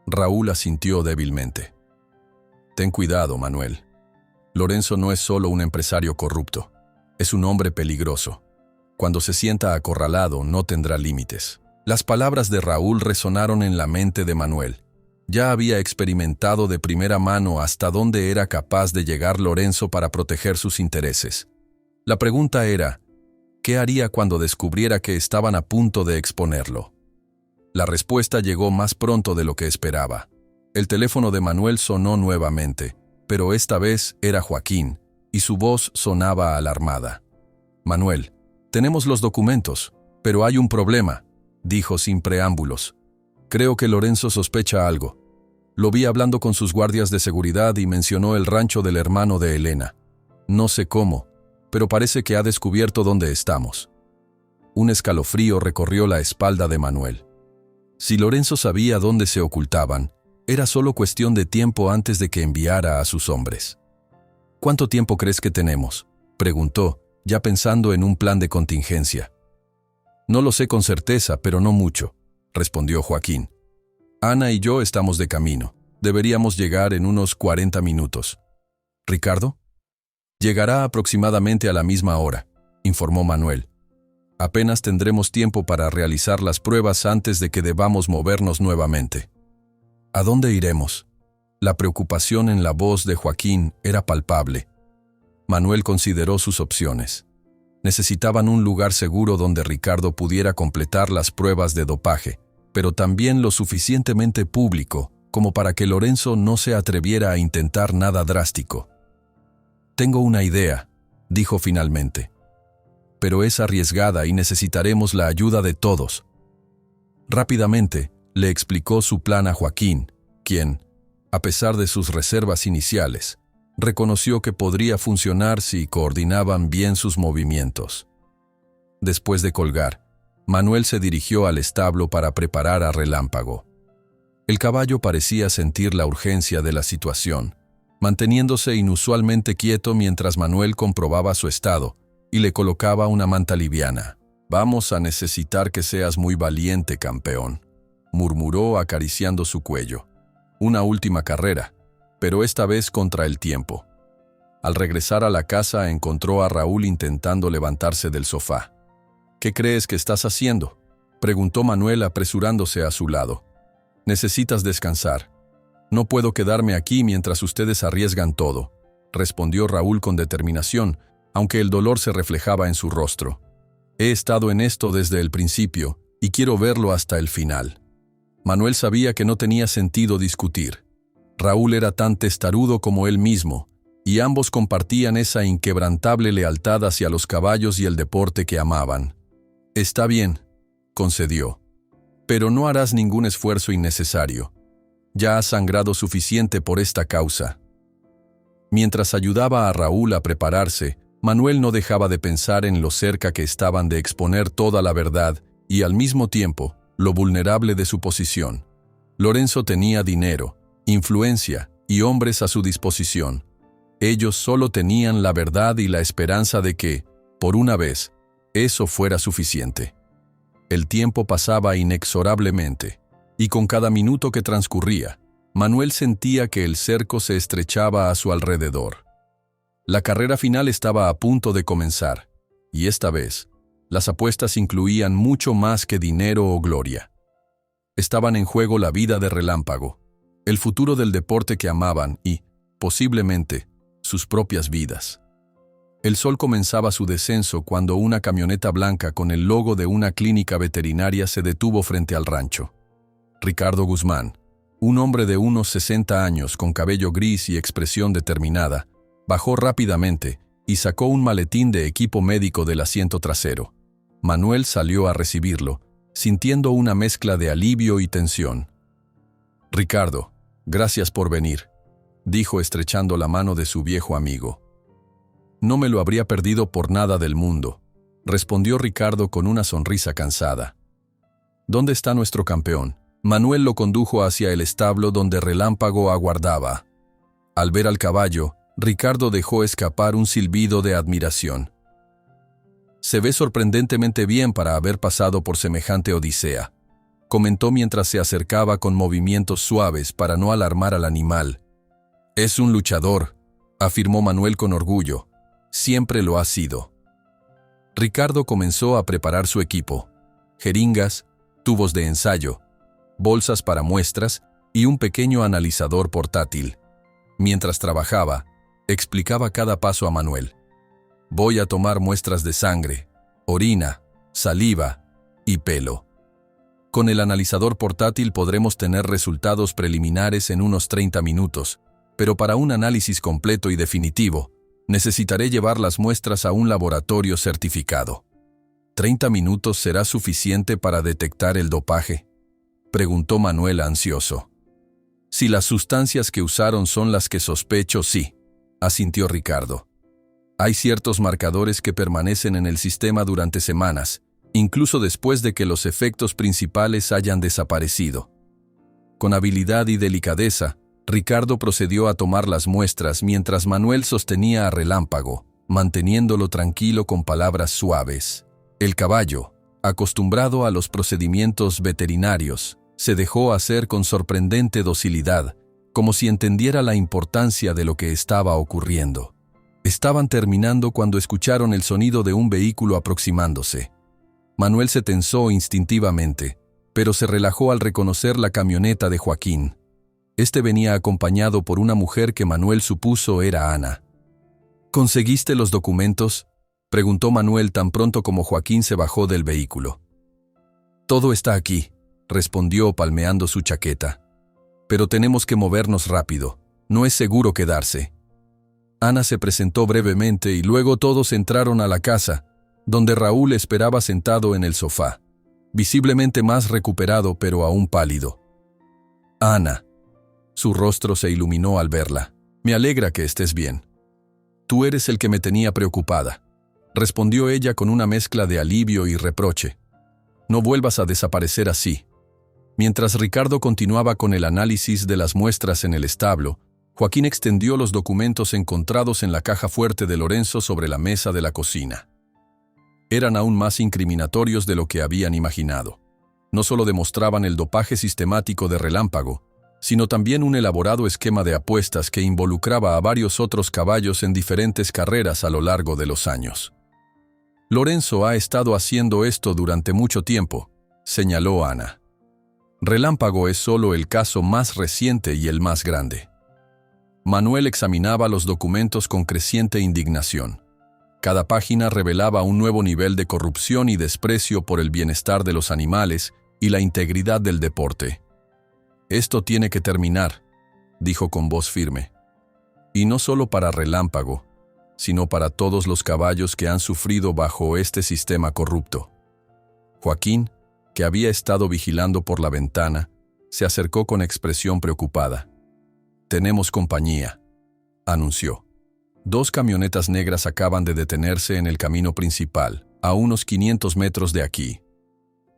Raúl asintió débilmente. Ten cuidado, Manuel. Lorenzo no es solo un empresario corrupto, es un hombre peligroso. Cuando se sienta acorralado, no tendrá límites. Las palabras de Raúl resonaron en la mente de Manuel. Ya había experimentado de primera mano hasta dónde era capaz de llegar Lorenzo para proteger sus intereses. La pregunta era, ¿qué haría cuando descubriera que estaban a punto de exponerlo? La respuesta llegó más pronto de lo que esperaba. El teléfono de Manuel sonó nuevamente, pero esta vez era Joaquín, y su voz sonaba alarmada. Manuel, tenemos los documentos, pero hay un problema, dijo sin preámbulos. Creo que Lorenzo sospecha algo. Lo vi hablando con sus guardias de seguridad y mencionó el rancho del hermano de Elena. No sé cómo, pero parece que ha descubierto dónde estamos. Un escalofrío recorrió la espalda de Manuel. Si Lorenzo sabía dónde se ocultaban, era solo cuestión de tiempo antes de que enviara a sus hombres. ¿Cuánto tiempo crees que tenemos?, preguntó, ya pensando en un plan de contingencia. No lo sé con certeza, pero no mucho, respondió Joaquín. Ana y yo estamos de camino. Deberíamos llegar en unos 40 minutos. ¿Ricardo? Llegará aproximadamente a la misma hora, informó Manuel. Apenas tendremos tiempo para realizar las pruebas antes de que debamos movernos nuevamente. ¿A dónde iremos? La preocupación en la voz de Joaquín era palpable. Manuel consideró sus opciones. Necesitaban un lugar seguro donde Ricardo pudiera completar las pruebas de dopaje, pero también lo suficientemente público como para que Lorenzo no se atreviera a intentar nada drástico. Tengo una idea, dijo finalmente. Pero es arriesgada y necesitaremos la ayuda de todos. Rápidamente, le explicó su plan a Joaquín, quien, a pesar de sus reservas iniciales, reconoció que podría funcionar si coordinaban bien sus movimientos. Después de colgar, Manuel se dirigió al establo para preparar a Relámpago. El caballo parecía sentir la urgencia de la situación, manteniéndose inusualmente quieto mientras Manuel comprobaba su estado y le colocaba una manta liviana. «Vamos a necesitar que seas muy valiente, campeón», murmuró acariciando su cuello. «Una última carrera, pero esta vez contra el tiempo». Al regresar a la casa encontró a Raúl intentando levantarse del sofá. «¿Qué crees que estás haciendo?», preguntó Manuel apresurándose a su lado. «Necesitas descansar. No puedo quedarme aquí mientras ustedes arriesgan todo», respondió Raúl con determinación, aunque el dolor se reflejaba en su rostro. «He estado en esto desde el principio y quiero verlo hasta el final». Manuel sabía que no tenía sentido discutir. Raúl era tan testarudo como él mismo, y ambos compartían esa inquebrantable lealtad hacia los caballos y el deporte que amaban. «Está bien», concedió, «pero no harás ningún esfuerzo innecesario. Ya has sangrado suficiente por esta causa». Mientras ayudaba a Raúl a prepararse, Manuel no dejaba de pensar en lo cerca que estaban de exponer toda la verdad y, al mismo tiempo, lo vulnerable de su posición. Lorenzo tenía dinero, influencia y hombres a su disposición. Ellos solo tenían la verdad y la esperanza de que, por una vez, eso fuera suficiente. El tiempo pasaba inexorablemente, y con cada minuto que transcurría, Manuel sentía que el cerco se estrechaba a su alrededor. La carrera final estaba a punto de comenzar, y esta vez, las apuestas incluían mucho más que dinero o gloria. Estaban en juego la vida de Relámpago, el futuro del deporte que amaban y, posiblemente, sus propias vidas. El sol comenzaba su descenso cuando una camioneta blanca con el logo de una clínica veterinaria se detuvo frente al rancho. Ricardo Guzmán, un hombre de unos 60 años con cabello gris y expresión determinada, bajó rápidamente y sacó un maletín de equipo médico del asiento trasero. Manuel salió a recibirlo, sintiendo una mezcla de alivio y tensión. «Ricardo, gracias por venir», dijo estrechando la mano de su viejo amigo. «No me lo habría perdido por nada del mundo», respondió Ricardo con una sonrisa cansada. «¿Dónde está nuestro campeón?». Manuel lo condujo hacia el establo donde Relámpago aguardaba. Al ver al caballo, Ricardo dejó escapar un silbido de admiración. «Se ve sorprendentemente bien para haber pasado por semejante odisea», comentó mientras se acercaba con movimientos suaves para no alarmar al animal. «Es un luchador», afirmó Manuel con orgullo. «Siempre lo ha sido». Ricardo comenzó a preparar su equipo: jeringas, tubos de ensayo, bolsas para muestras y un pequeño analizador portátil. Mientras trabajaba, explicaba cada paso a Manuel. «Voy a tomar muestras de sangre, orina, saliva y pelo. Con el analizador portátil podremos tener resultados preliminares en unos 30 minutos, pero para un análisis completo y definitivo, necesitaré llevar las muestras a un laboratorio certificado». «¿30 minutos será suficiente para detectar el dopaje?», preguntó Manuel ansioso. «Si las sustancias que usaron son las que sospecho, sí», asintió Ricardo. «Hay ciertos marcadores que permanecen en el sistema durante semanas, incluso después de que los efectos principales hayan desaparecido». Con habilidad y delicadeza, Ricardo procedió a tomar las muestras mientras Manuel sostenía a Relámpago, manteniéndolo tranquilo con palabras suaves. El caballo, acostumbrado a los procedimientos veterinarios, se dejó hacer con sorprendente docilidad, como si entendiera la importancia de lo que estaba ocurriendo. Estaban terminando cuando escucharon el sonido de un vehículo aproximándose. Manuel se tensó instintivamente, pero se relajó al reconocer la camioneta de Joaquín. Este venía acompañado por una mujer que Manuel supuso era Ana. «¿Conseguiste los documentos?», preguntó Manuel tan pronto como Joaquín se bajó del vehículo. «Todo está aquí», respondió palmeando su chaqueta. «Pero tenemos que movernos rápido. No es seguro quedarse». Ana se presentó brevemente y luego todos entraron a la casa, donde Raúl esperaba sentado en el sofá, visiblemente más recuperado pero aún pálido. «Ana». Su rostro se iluminó al verla. «Me alegra que estés bien». «Tú eres el que me tenía preocupada», respondió ella con una mezcla de alivio y reproche. «No vuelvas a desaparecer así». Mientras Ricardo continuaba con el análisis de las muestras en el establo, Joaquín extendió los documentos encontrados en la caja fuerte de Lorenzo sobre la mesa de la cocina. Eran aún más incriminatorios de lo que habían imaginado. No solo demostraban el dopaje sistemático de Relámpago, sino también un elaborado esquema de apuestas que involucraba a varios otros caballos en diferentes carreras a lo largo de los años. «Lorenzo ha estado haciendo esto durante mucho tiempo», señaló Ana. «Relámpago es solo el caso más reciente y el más grande». Manuel examinaba los documentos con creciente indignación. Cada página revelaba un nuevo nivel de corrupción y desprecio por el bienestar de los animales y la integridad del deporte. «Esto tiene que terminar», dijo con voz firme. «Y no solo para Relámpago, sino para todos los caballos que han sufrido bajo este sistema corrupto». Joaquín, que había estado vigilando por la ventana, se acercó con expresión preocupada. «Tenemos compañía», anunció. 2 camionetas negras acaban de detenerse en el camino principal, a unos 500 metros de aquí.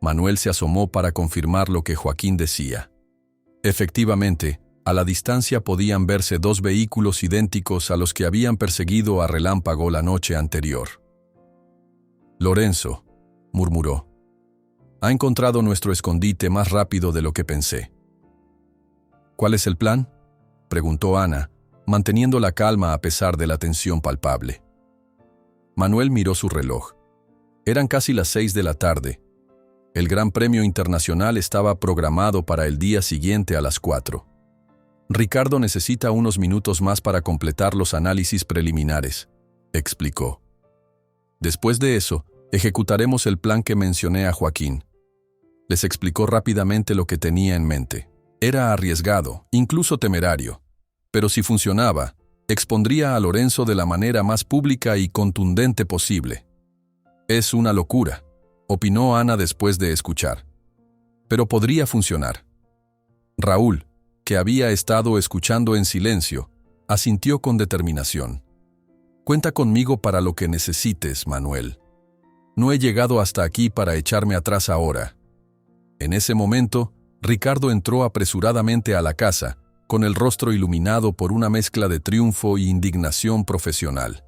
Manuel se asomó para confirmar lo que Joaquín decía. Efectivamente, a la distancia podían verse 2 vehículos idénticos a los que habían perseguido a Relámpago la noche anterior. «Lorenzo», murmuró, «ha encontrado nuestro escondite más rápido de lo que pensé». «¿Cuál es el plan?», preguntó Ana, manteniendo la calma a pesar de la tensión palpable. Manuel miró su reloj. Eran casi las 6 de la tarde. El Gran Premio Internacional estaba programado para el día siguiente a las 4. «Ricardo necesita unos minutos más para completar los análisis preliminares», explicó. «Después de eso, ejecutaremos el plan que mencioné a Joaquín». Les explicó rápidamente lo que tenía en mente. Era arriesgado, incluso temerario. Pero si funcionaba, expondría a Lorenzo de la manera más pública y contundente posible. Es una locura, opinó Ana después de escuchar. Pero podría funcionar. Raúl, que había estado escuchando en silencio, asintió con determinación. Cuenta conmigo para lo que necesites, Manuel. No he llegado hasta aquí para echarme atrás ahora. En ese momento, Ricardo entró apresuradamente a la casa, con el rostro iluminado por una mezcla de triunfo e indignación profesional.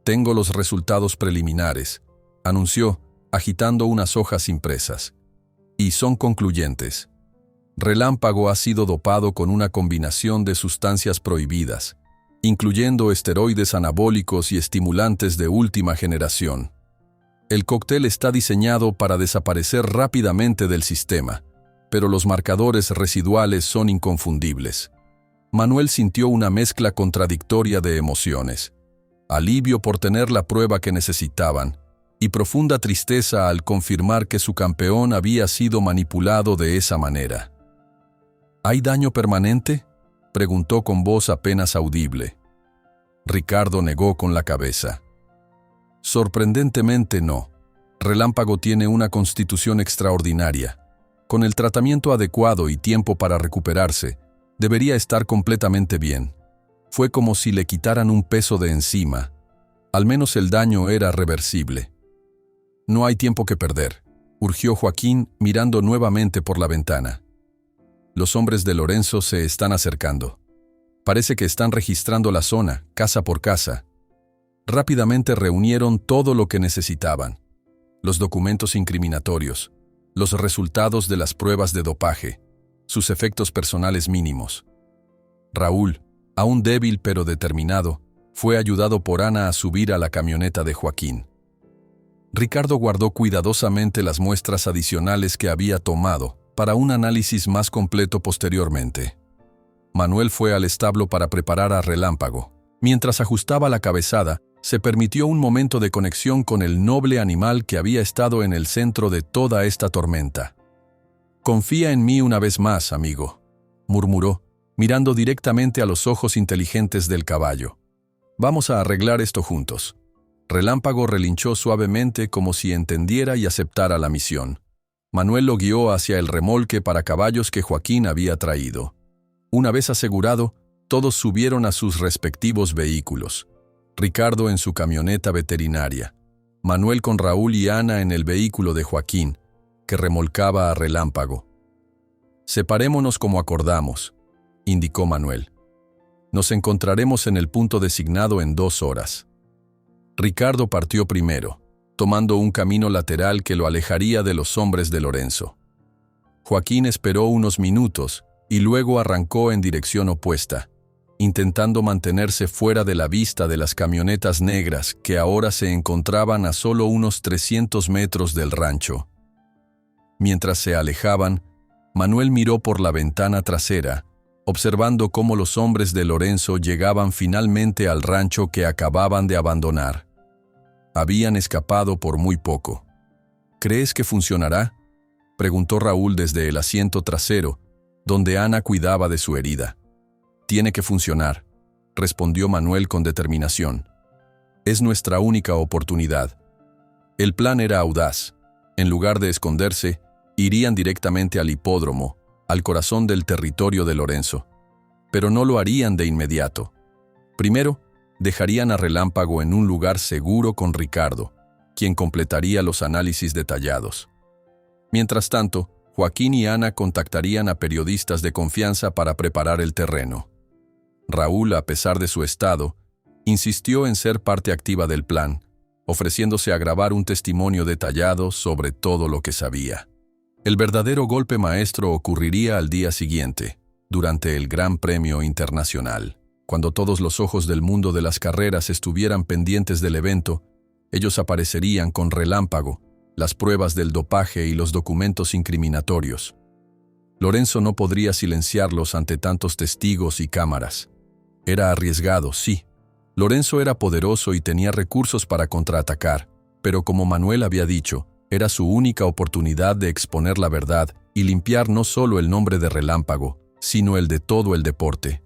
Tengo los resultados preliminares, anunció, agitando unas hojas impresas. Y son concluyentes. Relámpago ha sido dopado con una combinación de sustancias prohibidas, incluyendo esteroides anabólicos y estimulantes de última generación. El cóctel está diseñado para desaparecer rápidamente del sistema, pero los marcadores residuales son inconfundibles. Manuel sintió una mezcla contradictoria de emociones: alivio por tener la prueba que necesitaban, y profunda tristeza al confirmar que su campeón había sido manipulado de esa manera. ¿Hay daño permanente?, preguntó con voz apenas audible. Ricardo negó con la cabeza. Sorprendentemente no. Relámpago tiene una constitución extraordinaria. Con el tratamiento adecuado y tiempo para recuperarse, debería estar completamente bien. Fue como si le quitaran un peso de encima. Al menos el daño era reversible. No hay tiempo que perder, urgió Joaquín mirando nuevamente por la ventana. Los hombres de Lorenzo se están acercando. Parece que están registrando la zona, casa por casa. Rápidamente reunieron todo lo que necesitaban: los documentos incriminatorios, los resultados de las pruebas de dopaje, sus efectos personales mínimos. Raúl, aún débil pero determinado, fue ayudado por Ana a subir a la camioneta de Joaquín. Ricardo guardó cuidadosamente las muestras adicionales que había tomado para un análisis más completo posteriormente. Manuel fue al establo para preparar a Relámpago. Mientras ajustaba la cabezada, se permitió un momento de conexión con el noble animal que había estado en el centro de toda esta tormenta. «Confía en mí una vez más, amigo», murmuró, mirando directamente a los ojos inteligentes del caballo. «Vamos a arreglar esto juntos». Relámpago relinchó suavemente como si entendiera y aceptara la misión. Manuel lo guió hacia el remolque para caballos que Joaquín había traído. Una vez asegurado, todos subieron a sus respectivos vehículos. Ricardo en su camioneta veterinaria, Manuel con Raúl y Ana en el vehículo de Joaquín, que remolcaba a Relámpago. «Separémonos como acordamos», indicó Manuel. «Nos encontraremos en el punto designado en 2 horas». Ricardo partió primero, tomando un camino lateral que lo alejaría de los hombres de Lorenzo. Joaquín esperó unos minutos y luego arrancó en dirección opuesta, intentando mantenerse fuera de la vista de las camionetas negras que ahora se encontraban a solo unos 300 metros del rancho. Mientras se alejaban, Manuel miró por la ventana trasera, observando cómo los hombres de Lorenzo llegaban finalmente al rancho que acababan de abandonar. Habían escapado por muy poco. «¿Crees que funcionará?», preguntó Raúl desde el asiento trasero, donde Ana cuidaba de su herida. «Tiene que funcionar», respondió Manuel con determinación. «Es nuestra única oportunidad». El plan era audaz. En lugar de esconderse, irían directamente al hipódromo, al corazón del territorio de Lorenzo. Pero no lo harían de inmediato. Primero, dejarían a Relámpago en un lugar seguro con Ricardo, quien completaría los análisis detallados. Mientras tanto, Joaquín y Ana contactarían a periodistas de confianza para preparar el terreno. Raúl, a pesar de su estado, insistió en ser parte activa del plan, ofreciéndose a grabar un testimonio detallado sobre todo lo que sabía. El verdadero golpe maestro ocurriría al día siguiente, durante el Gran Premio Internacional. Cuando todos los ojos del mundo de las carreras estuvieran pendientes del evento, ellos aparecerían con Relámpago, las pruebas del dopaje y los documentos incriminatorios. Lorenzo no podría silenciarlos ante tantos testigos y cámaras. Era arriesgado, sí. Lorenzo era poderoso y tenía recursos para contraatacar, pero como Manuel había dicho, Era su única oportunidad de exponer la verdad y limpiar no solo el nombre de Relámpago, sino el de todo el deporte.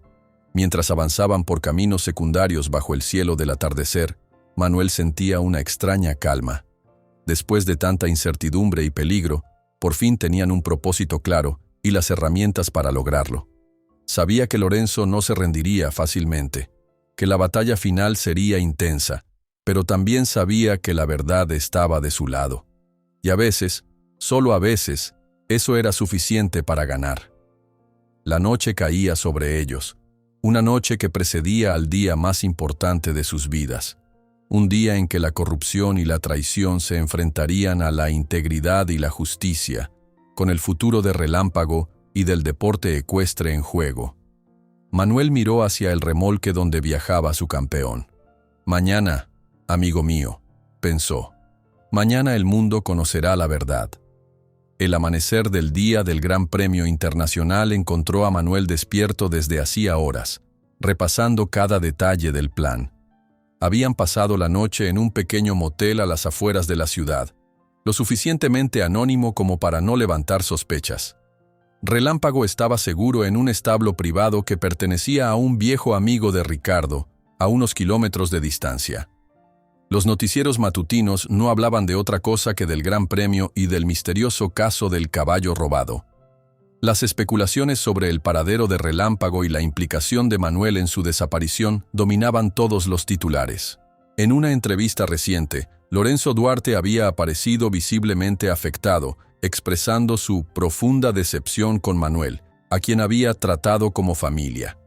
Mientras avanzaban por caminos secundarios bajo el cielo del atardecer, Manuel sentía una extraña calma. Después de tanta incertidumbre y peligro, por fin tenían un propósito claro y las herramientas para lograrlo. Sabía que Lorenzo no se rendiría fácilmente, que la batalla final sería intensa, pero también sabía que la verdad estaba de su lado. Y a veces, solo a veces, eso era suficiente para ganar. La noche caía sobre ellos, una noche que precedía al día más importante de sus vidas, un día en que la corrupción y la traición se enfrentarían a la integridad y la justicia, con el futuro de Relámpago y del deporte ecuestre en juego. Manuel miró hacia el remolque donde viajaba su campeón. Mañana, amigo mío, pensó, mañana el mundo conocerá la verdad. El amanecer del día del Gran Premio Internacional encontró a Manuel despierto desde hacía horas, repasando cada detalle del plan. Habían pasado la noche en un pequeño motel a las afueras de la ciudad, lo suficientemente anónimo como para no levantar sospechas. Relámpago estaba seguro en un establo privado que pertenecía a un viejo amigo de Ricardo, a unos kilómetros de distancia. Los noticieros matutinos no hablaban de otra cosa que del Gran Premio y del misterioso caso del caballo robado. Las especulaciones sobre el paradero de Relámpago y la implicación de Manuel en su desaparición dominaban todos los titulares. En una entrevista reciente, Lorenzo Duarte había aparecido visiblemente afectado, expresando su profunda decepción con Manuel, a quien había tratado como familia.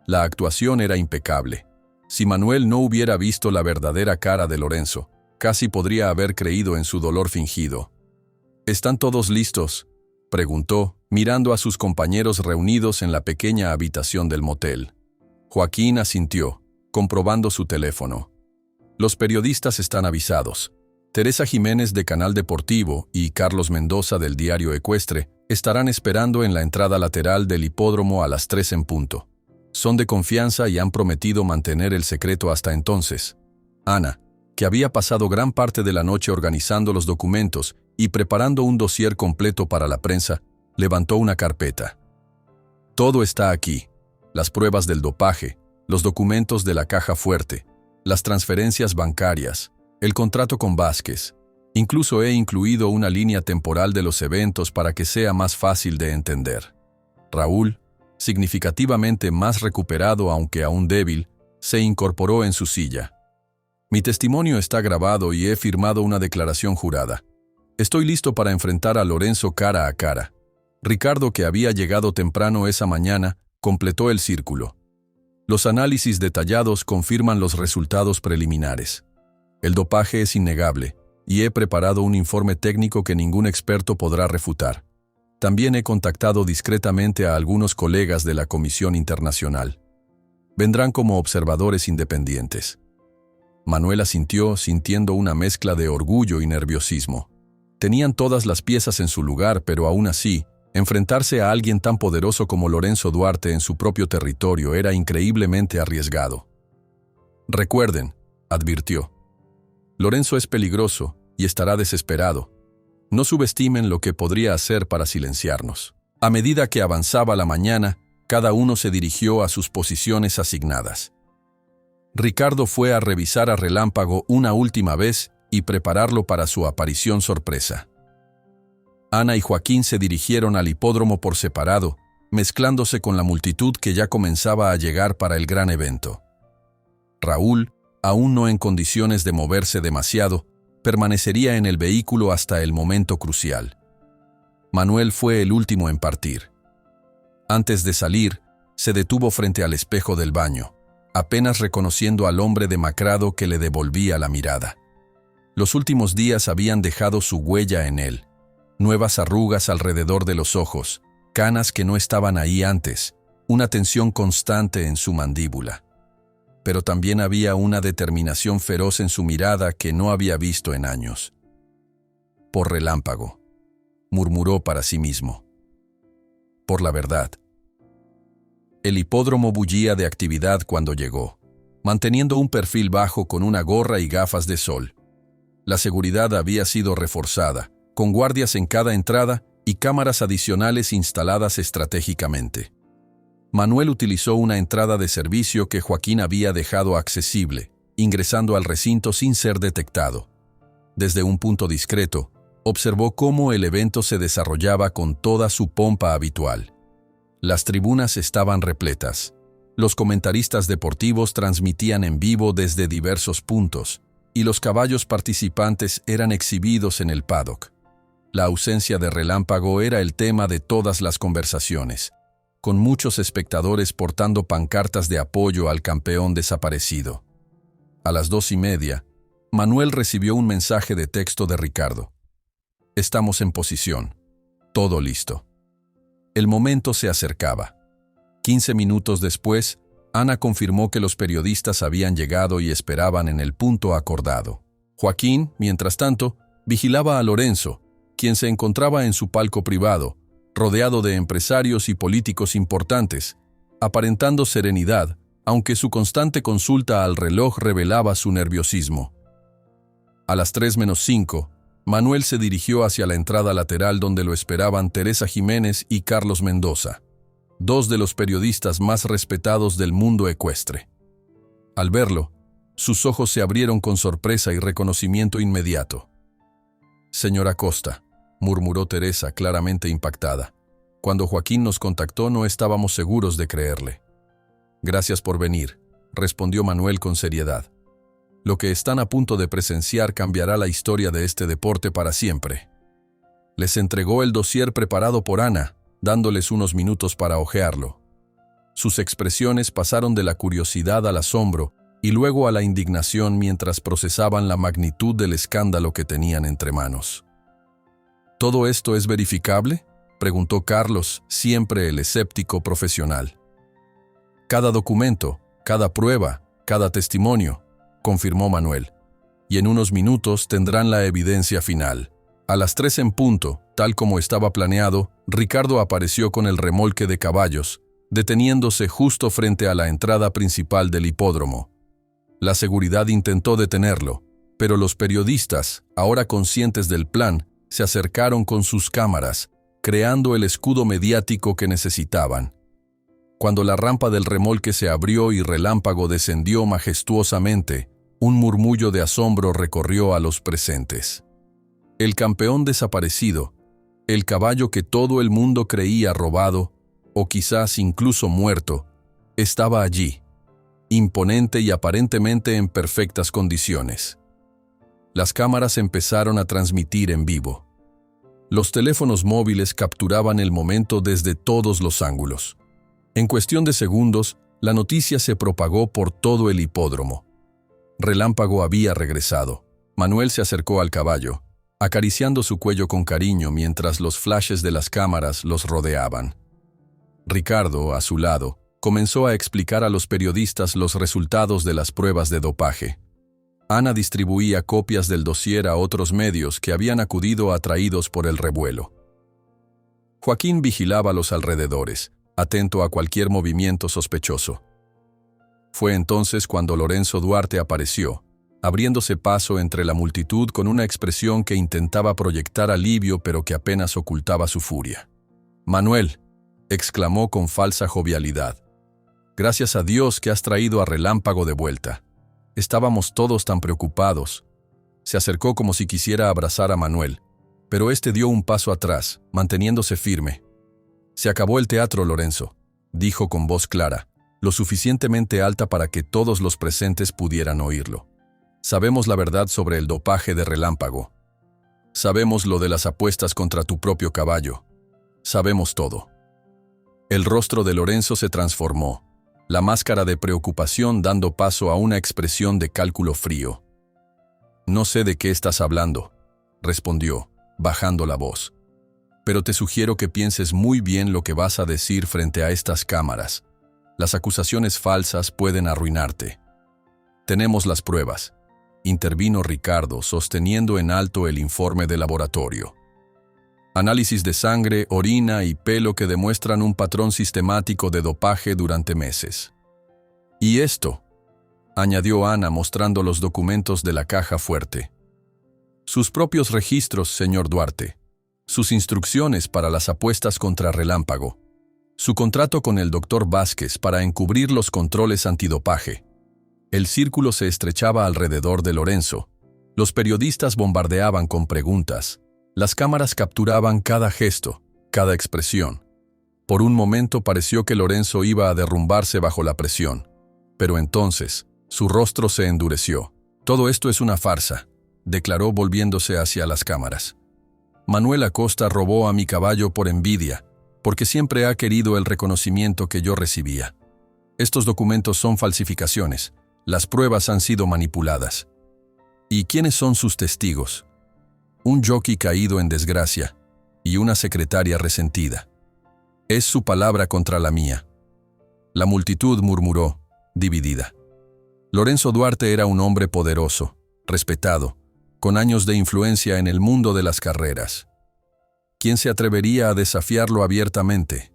La actuación era impecable. Si Manuel no hubiera visto la verdadera cara de Lorenzo, casi podría haber creído en su dolor fingido. ¿Están todos listos?, preguntó, mirando a sus compañeros reunidos en la pequeña habitación del motel. Joaquín asintió, comprobando su teléfono. Los periodistas están avisados. Teresa Jiménez de Canal Deportivo y Carlos Mendoza del Diario Ecuestre estarán esperando en la entrada lateral del hipódromo a las 3 en punto. Son de confianza y han prometido mantener el secreto hasta entonces. Ana, que había pasado gran parte de la noche organizando los documentos y preparando un dossier completo para la prensa, levantó una carpeta. Todo está aquí: las pruebas del dopaje, los documentos de la caja fuerte, las transferencias bancarias, el contrato con Vázquez. Incluso he incluido una línea temporal de los eventos para que sea más fácil de entender. Raúl, significativamente más recuperado aunque aún débil, se incorporó en su silla. Mi testimonio está grabado y he firmado una declaración jurada. Estoy listo para enfrentar a Lorenzo cara a cara. Ricardo, que había llegado temprano esa mañana, completó el círculo. Los análisis detallados confirman los resultados preliminares. El dopaje es innegable, y he preparado un informe técnico que ningún experto podrá refutar. También he contactado discretamente a algunos colegas de la Comisión Internacional. Vendrán como observadores independientes. Manuel asintió, sintiendo una mezcla de orgullo y nerviosismo. Tenían todas las piezas en su lugar, pero aún así, enfrentarse a alguien tan poderoso como Lorenzo Duarte en su propio territorio era increíblemente arriesgado. Recuerden, advirtió, Lorenzo es peligroso y estará desesperado. No subestimen lo que podría hacer para silenciarnos. A medida que avanzaba la mañana, cada uno se dirigió a sus posiciones asignadas. Ricardo fue a revisar a Relámpago una última vez y prepararlo para su aparición sorpresa. Ana y Joaquín se dirigieron al hipódromo por separado, mezclándose con la multitud que ya comenzaba a llegar para el gran evento. Raúl, aún no en condiciones de moverse demasiado, permanecería en el vehículo hasta el momento crucial. Manuel fue el último en partir. Antes de salir, se detuvo frente al espejo del baño, apenas reconociendo al hombre demacrado que le devolvía la mirada. Los últimos días habían dejado su huella en él. Nuevas arrugas alrededor de los ojos, canas que no estaban ahí antes, una tensión constante en su mandíbula. Pero también había una determinación feroz en su mirada que no había visto en años. Por Relámpago, murmuró para sí mismo. Por la verdad. El hipódromo bullía de actividad cuando llegó, manteniendo un perfil bajo con una gorra y gafas de sol. La seguridad había sido reforzada, con guardias en cada entrada y cámaras adicionales instaladas estratégicamente. Manuel utilizó una entrada de servicio que Joaquín había dejado accesible, ingresando al recinto sin ser detectado. Desde un punto discreto, observó cómo el evento se desarrollaba con toda su pompa habitual. Las tribunas estaban repletas. Los comentaristas deportivos transmitían en vivo desde diversos puntos, y los caballos participantes eran exhibidos en el paddock. La ausencia de Relámpago era el tema de todas las conversaciones, con muchos espectadores portando pancartas de apoyo al campeón desaparecido. A las 2:30, Manuel recibió un mensaje de texto de Ricardo. «Estamos en posición. Todo listo». El momento se acercaba. 15 minutos después, Ana confirmó que los periodistas habían llegado y esperaban en el punto acordado. Joaquín, mientras tanto, vigilaba a Lorenzo, quien se encontraba en su palco privado, rodeado de empresarios y políticos importantes, aparentando serenidad, aunque su constante consulta al reloj revelaba su nerviosismo. A las 3:05, Manuel se dirigió hacia la entrada lateral donde lo esperaban Teresa Jiménez y Carlos Mendoza, dos de los periodistas más respetados del mundo ecuestre. Al verlo, sus ojos se abrieron con sorpresa y reconocimiento inmediato. «Señora Costa», murmuró Teresa, claramente impactada. «Cuando Joaquín nos contactó no estábamos seguros de creerle». «Gracias por venir», respondió Manuel con seriedad. «Lo que están a punto de presenciar cambiará la historia de este deporte para siempre». Les entregó el dossier preparado por Ana, dándoles unos minutos para hojearlo. Sus expresiones pasaron de la curiosidad al asombro y luego a la indignación mientras procesaban la magnitud del escándalo que tenían entre manos. «¿Todo esto es verificable?», preguntó Carlos, siempre el escéptico profesional. «Cada documento, cada prueba, cada testimonio», confirmó Manuel. «Y en unos minutos tendrán la evidencia final». A las 3 en punto, tal como estaba planeado, Ricardo apareció con el remolque de caballos, deteniéndose justo frente a la entrada principal del hipódromo. La seguridad intentó detenerlo, pero los periodistas, ahora conscientes del plan, se acercaron con sus cámaras, creando el escudo mediático que necesitaban. Cuando la rampa del remolque se abrió y Relámpago descendió majestuosamente, un murmullo de asombro recorrió a los presentes. El campeón desaparecido, el caballo que todo el mundo creía robado, o quizás incluso muerto, estaba allí, imponente y aparentemente en perfectas condiciones. Las cámaras empezaron a transmitir en vivo. Los teléfonos móviles capturaban el momento desde todos los ángulos. En cuestión de segundos, la noticia se propagó por todo el hipódromo. Relámpago había regresado. Manuel se acercó al caballo, acariciando su cuello con cariño mientras los flashes de las cámaras los rodeaban. Ricardo, a su lado, comenzó a explicar a los periodistas los resultados de las pruebas de dopaje. Ana distribuía copias del dossier a otros medios que habían acudido atraídos por el revuelo. Joaquín vigilaba los alrededores, atento a cualquier movimiento sospechoso. Fue entonces cuando Lorenzo Duarte apareció, abriéndose paso entre la multitud con una expresión que intentaba proyectar alivio pero que apenas ocultaba su furia. «Manuel», exclamó con falsa jovialidad, «gracias a Dios que has traído a Relámpago de vuelta. Estábamos todos tan preocupados». Se acercó como si quisiera abrazar a Manuel, pero éste dio un paso atrás, manteniéndose firme. «Se acabó el teatro, Lorenzo», dijo con voz clara, lo suficientemente alta para que todos los presentes pudieran oírlo. «Sabemos la verdad sobre el dopaje de Relámpago. Sabemos lo de las apuestas contra tu propio caballo. Sabemos todo». El rostro de Lorenzo se transformó, la máscara de preocupación dando paso a una expresión de cálculo frío. «No sé de qué estás hablando», respondió, bajando la voz. «Pero te sugiero que pienses muy bien lo que vas a decir frente a estas cámaras. Las acusaciones falsas pueden arruinarte». «Tenemos las pruebas», intervino Ricardo, sosteniendo en alto el informe de laboratorio. «Análisis de sangre, orina y pelo que demuestran un patrón sistemático de dopaje durante meses». «Y esto», añadió Ana mostrando los documentos de la caja fuerte. Sus propios registros, señor Duarte. Sus instrucciones para las apuestas contra Relámpago. Su contrato con el doctor Vázquez para encubrir los controles antidopaje. El círculo se estrechaba alrededor de Lorenzo. Los periodistas bombardeaban con preguntas. Las cámaras capturaban cada gesto, cada expresión. Por un momento pareció que Lorenzo iba a derrumbarse bajo la presión. Pero entonces, su rostro se endureció. «Todo esto es una farsa», declaró volviéndose hacia las cámaras. «Manuel Acosta robó a mi caballo por envidia, porque siempre ha querido el reconocimiento que yo recibía. Estos documentos son falsificaciones. Las pruebas han sido manipuladas. ¿Y quiénes son sus testigos? Un jockey caído en desgracia y una secretaria resentida. Es su palabra contra la mía». La multitud murmuró, dividida. Lorenzo Duarte era un hombre poderoso, respetado, con años de influencia en el mundo de las carreras. ¿Quién se atrevería a desafiarlo abiertamente?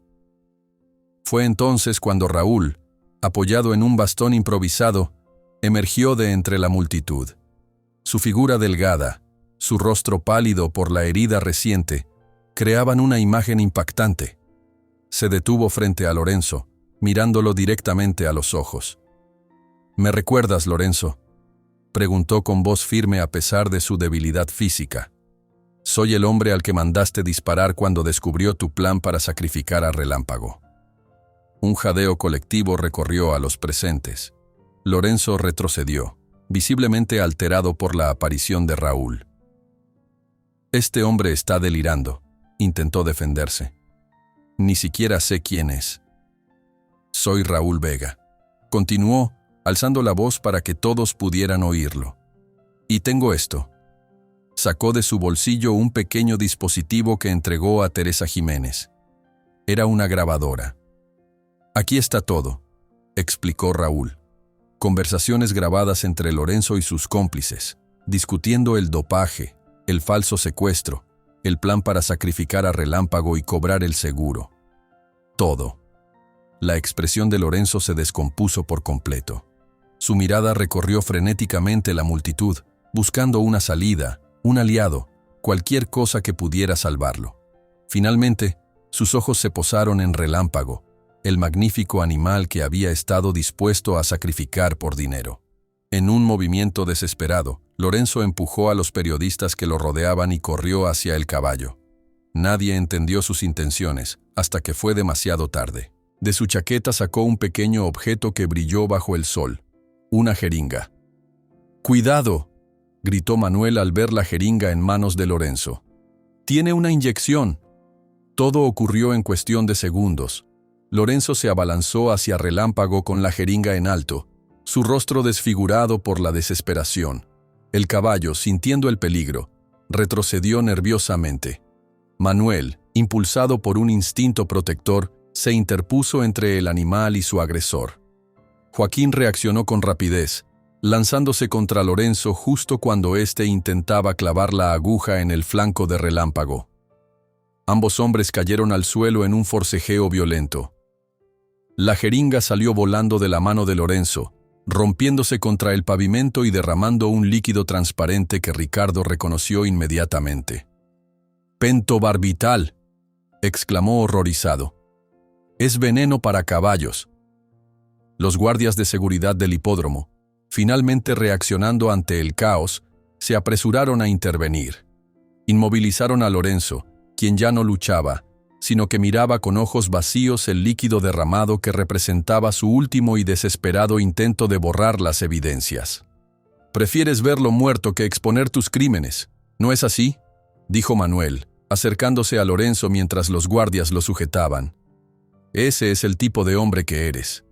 Fue entonces cuando Raúl, apoyado en un bastón improvisado, emergió de entre la multitud. Su figura delgada, su rostro pálido por la herida reciente, creaban una imagen impactante. Se detuvo frente a Lorenzo, mirándolo directamente a los ojos. «¿Me recuerdas, Lorenzo?», preguntó con voz firme a pesar de su debilidad física. «Soy el hombre al que mandaste disparar cuando descubrió tu plan para sacrificar a Relámpago». Un jadeo colectivo recorrió a los presentes. Lorenzo retrocedió, visiblemente alterado por la aparición de Raúl. «Este hombre está delirando», intentó defenderse. «Ni siquiera sé quién es». «Soy Raúl Vega», continuó, alzando la voz para que todos pudieran oírlo. «Y tengo esto». Sacó de su bolsillo un pequeño dispositivo que entregó a Teresa Jiménez. Era una grabadora. «Aquí está todo», explicó Raúl. Conversaciones grabadas entre Lorenzo y sus cómplices, discutiendo el dopaje, el falso secuestro, el plan para sacrificar a Relámpago y cobrar el seguro. Todo. La expresión de Lorenzo se descompuso por completo. Su mirada recorrió frenéticamente la multitud, buscando una salida, un aliado, cualquier cosa que pudiera salvarlo. Finalmente, sus ojos se posaron en Relámpago, el magnífico animal que había estado dispuesto a sacrificar por dinero. En un movimiento desesperado, Lorenzo empujó a los periodistas que lo rodeaban y corrió hacia el caballo. Nadie entendió sus intenciones hasta que fue demasiado tarde. De su chaqueta sacó un pequeño objeto que brilló bajo el sol, una jeringa. «¡Cuidado!», gritó Manuel al ver la jeringa en manos de Lorenzo. «Tiene una inyección». Todo ocurrió en cuestión de segundos. Lorenzo se abalanzó hacia Relámpago con la jeringa en alto, su rostro desfigurado por la desesperación. El caballo, sintiendo el peligro, retrocedió nerviosamente. Manuel, impulsado por un instinto protector, se interpuso entre el animal y su agresor. Joaquín reaccionó con rapidez, lanzándose contra Lorenzo justo cuando éste intentaba clavar la aguja en el flanco de Relámpago. Ambos hombres cayeron al suelo en un forcejeo violento. La jeringa salió volando de la mano de Lorenzo, rompiéndose contra el pavimento y derramando un líquido transparente que Ricardo reconoció inmediatamente. «Pentobarbital», exclamó horrorizado. «Es veneno para caballos». Los guardias de seguridad del hipódromo, finalmente reaccionando ante el caos, se apresuraron a intervenir. Inmovilizaron a Lorenzo, quien ya no luchaba, sino que miraba con ojos vacíos el líquido derramado que representaba su último y desesperado intento de borrar las evidencias. «Prefieres verlo muerto que exponer tus crímenes, ¿no es así?», dijo Manuel, acercándose a Lorenzo mientras los guardias lo sujetaban. «Ese es el tipo de hombre que eres».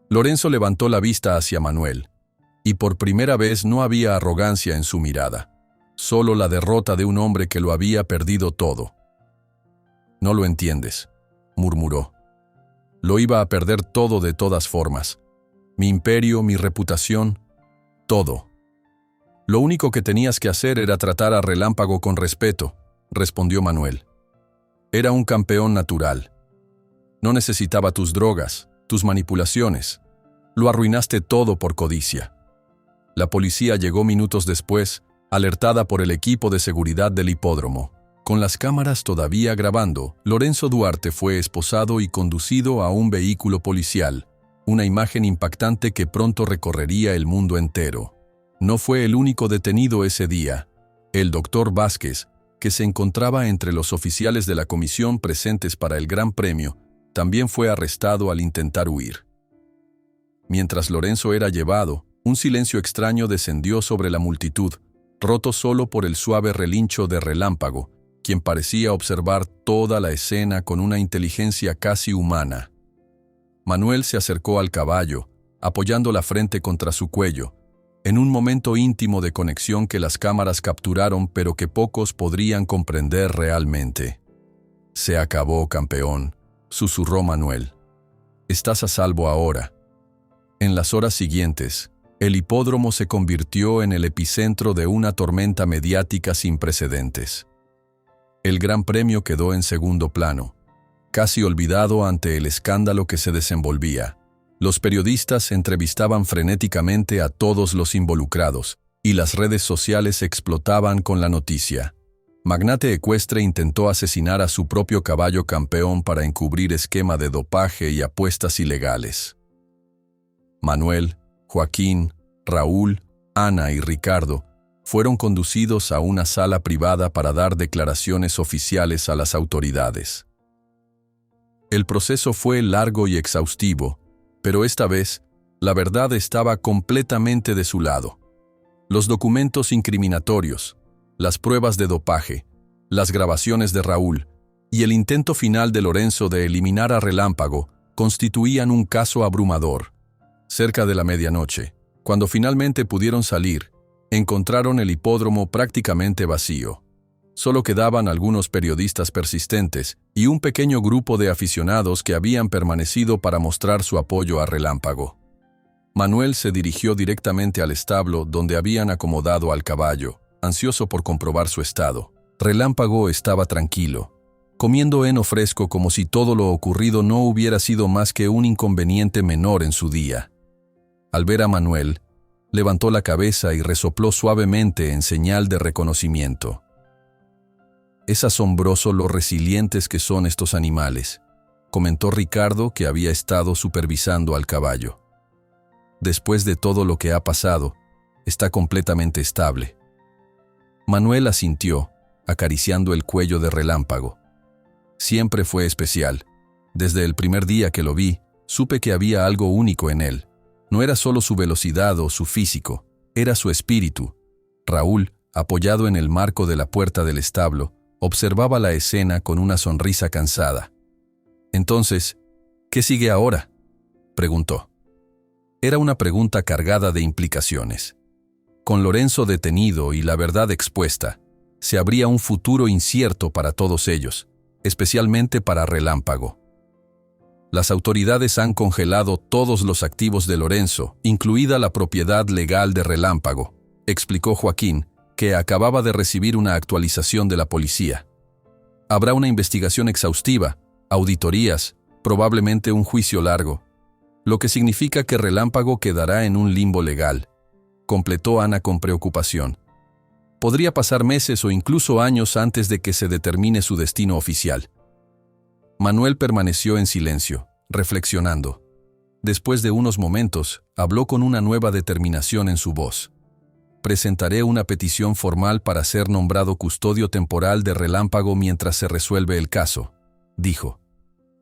Lorenzo levantó la vista hacia Manuel, y por primera vez no había arrogancia en su mirada, solo la derrota de un hombre que lo había perdido todo. «No lo entiendes», murmuró. «Lo iba a perder todo de todas formas. Mi imperio, mi reputación, todo. Lo único que tenías que hacer era tratar a Relámpago con respeto», respondió Manuel. «Era un campeón natural. No necesitaba tus drogas, tus manipulaciones. Lo arruinaste todo por codicia. La policía llegó minutos después, Alertada por el equipo de seguridad del hipódromo, con las cámaras todavía grabando, Lorenzo Duarte fue esposado y conducido a un vehículo policial, una imagen impactante que pronto recorrería el mundo entero. No fue el único detenido ese día. El doctor Vázquez, que se encontraba entre los oficiales de la comisión presentes para el Gran Premio, también fue arrestado al intentar huir. Mientras Lorenzo era llevado, un silencio extraño descendió sobre la multitud, roto solo por el suave relincho de Relámpago, quien parecía observar toda la escena con una inteligencia casi humana. Manuel se acercó al caballo, apoyando la frente contra su cuello, en un momento íntimo de conexión que las cámaras capturaron pero que pocos podrían comprender realmente. «Se acabó, campeón», susurró Manuel. «Estás a salvo ahora». En las horas siguientes, el hipódromo se convirtió en el epicentro de una tormenta mediática sin precedentes. El Gran Premio quedó en segundo plano, casi olvidado ante el escándalo que se desenvolvía. Los periodistas entrevistaban frenéticamente a todos los involucrados, y las redes sociales explotaban con la noticia. Magnate ecuestre intentó asesinar a su propio caballo campeón para encubrir esquema de dopaje y apuestas ilegales. Manuel, Joaquín, Raúl, Ana y Ricardo fueron conducidos a una sala privada para dar declaraciones oficiales a las autoridades. El proceso fue largo y exhaustivo, pero esta vez, la verdad estaba completamente de su lado. Los documentos incriminatorios, las pruebas de dopaje, las grabaciones de Raúl y el intento final de Lorenzo de eliminar a Relámpago constituían un caso abrumador. Cerca de la medianoche, cuando finalmente pudieron salir, encontraron el hipódromo prácticamente vacío. Solo quedaban algunos periodistas persistentes y un pequeño grupo de aficionados que habían permanecido para mostrar su apoyo a Relámpago. Manuel se dirigió directamente al establo donde habían acomodado al caballo, ansioso por comprobar su estado. Relámpago estaba tranquilo, comiendo heno fresco como si todo lo ocurrido no hubiera sido más que un inconveniente menor en su día. Al ver a Manuel, levantó la cabeza y resopló suavemente en señal de reconocimiento. «Es asombroso lo resilientes que son estos animales», comentó Ricardo, que había estado supervisando al caballo. «Después de todo lo que ha pasado, está completamente estable». Manuel asintió, acariciando el cuello de Relámpago. «Siempre fue especial. Desde el primer día que lo vi, supe que había algo único en él. No era solo su velocidad o su físico, era su espíritu». Raúl, apoyado en el marco de la puerta del establo, observaba la escena con una sonrisa cansada. «Entonces, ¿qué sigue ahora?», preguntó. Era una pregunta cargada de implicaciones. Con Lorenzo detenido y la verdad expuesta, se abría un futuro incierto para todos ellos, especialmente para Relámpago. «Las autoridades han congelado todos los activos de Lorenzo, incluida la propiedad legal de Relámpago», explicó Joaquín, que acababa de recibir una actualización de la policía. «Habrá una investigación exhaustiva, auditorías, probablemente un juicio largo, lo que significa que Relámpago quedará en un limbo legal», completó Ana con preocupación. «Podría pasar meses o incluso años antes de que se determine su destino oficial». Manuel permaneció en silencio, reflexionando. Después de unos momentos, habló con una nueva determinación en su voz. «Presentaré una petición formal para ser nombrado custodio temporal de Relámpago mientras se resuelve el caso», dijo.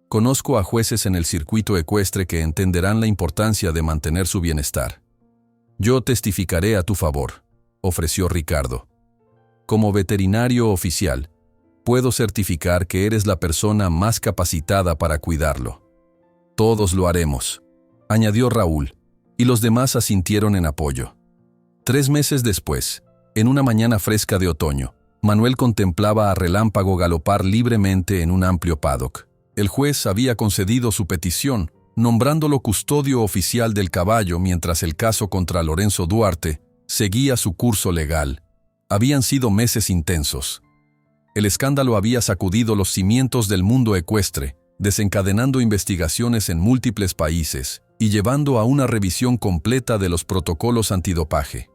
«Conozco a jueces en el circuito ecuestre que entenderán la importancia de mantener su bienestar». «Yo testificaré a tu favor», ofreció Ricardo. «Como veterinario oficial, puedo certificar que eres la persona más capacitada para cuidarlo». «Todos lo haremos», añadió Raúl, y los demás asintieron en apoyo. 3 meses después, en una mañana fresca de otoño, Manuel contemplaba a Relámpago galopar libremente en un amplio paddock. El juez había concedido su petición, nombrándolo custodio oficial del caballo mientras el caso contra Lorenzo Duarte seguía su curso legal. Habían sido meses intensos. El escándalo había sacudido los cimientos del mundo ecuestre, desencadenando investigaciones en múltiples países y llevando a una revisión completa de los protocolos antidopaje.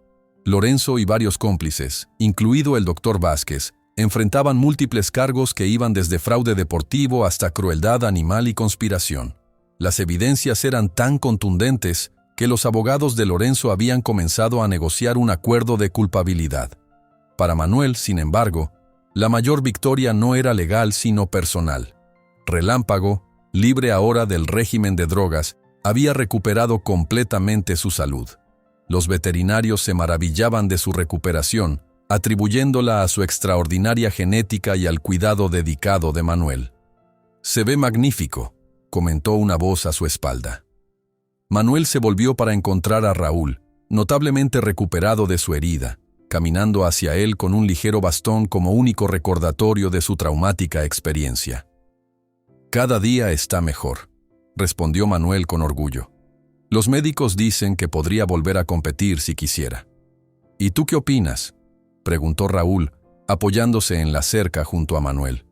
Lorenzo y varios cómplices, incluido el Dr. Vázquez, enfrentaban múltiples cargos que iban desde fraude deportivo hasta crueldad animal y conspiración. Las evidencias eran tan contundentes que los abogados de Lorenzo habían comenzado a negociar un acuerdo de culpabilidad. Para Manuel, sin embargo, la mayor victoria no era legal sino personal. Relámpago, libre ahora del régimen de drogas, había recuperado completamente su salud. Los veterinarios se maravillaban de su recuperación, atribuyéndola a su extraordinaria genética y al cuidado dedicado de Manuel. «Se ve magnífico», comentó una voz a su espalda. Manuel se volvió para encontrar a Raúl, notablemente recuperado de su herida, caminando hacia él con un ligero bastón como único recordatorio de su traumática experiencia. «Cada día está mejor», respondió Manuel con orgullo. «Los médicos dicen que podría volver a competir si quisiera». «¿Y tú qué opinas?», preguntó Raúl, apoyándose en la cerca junto a Manuel.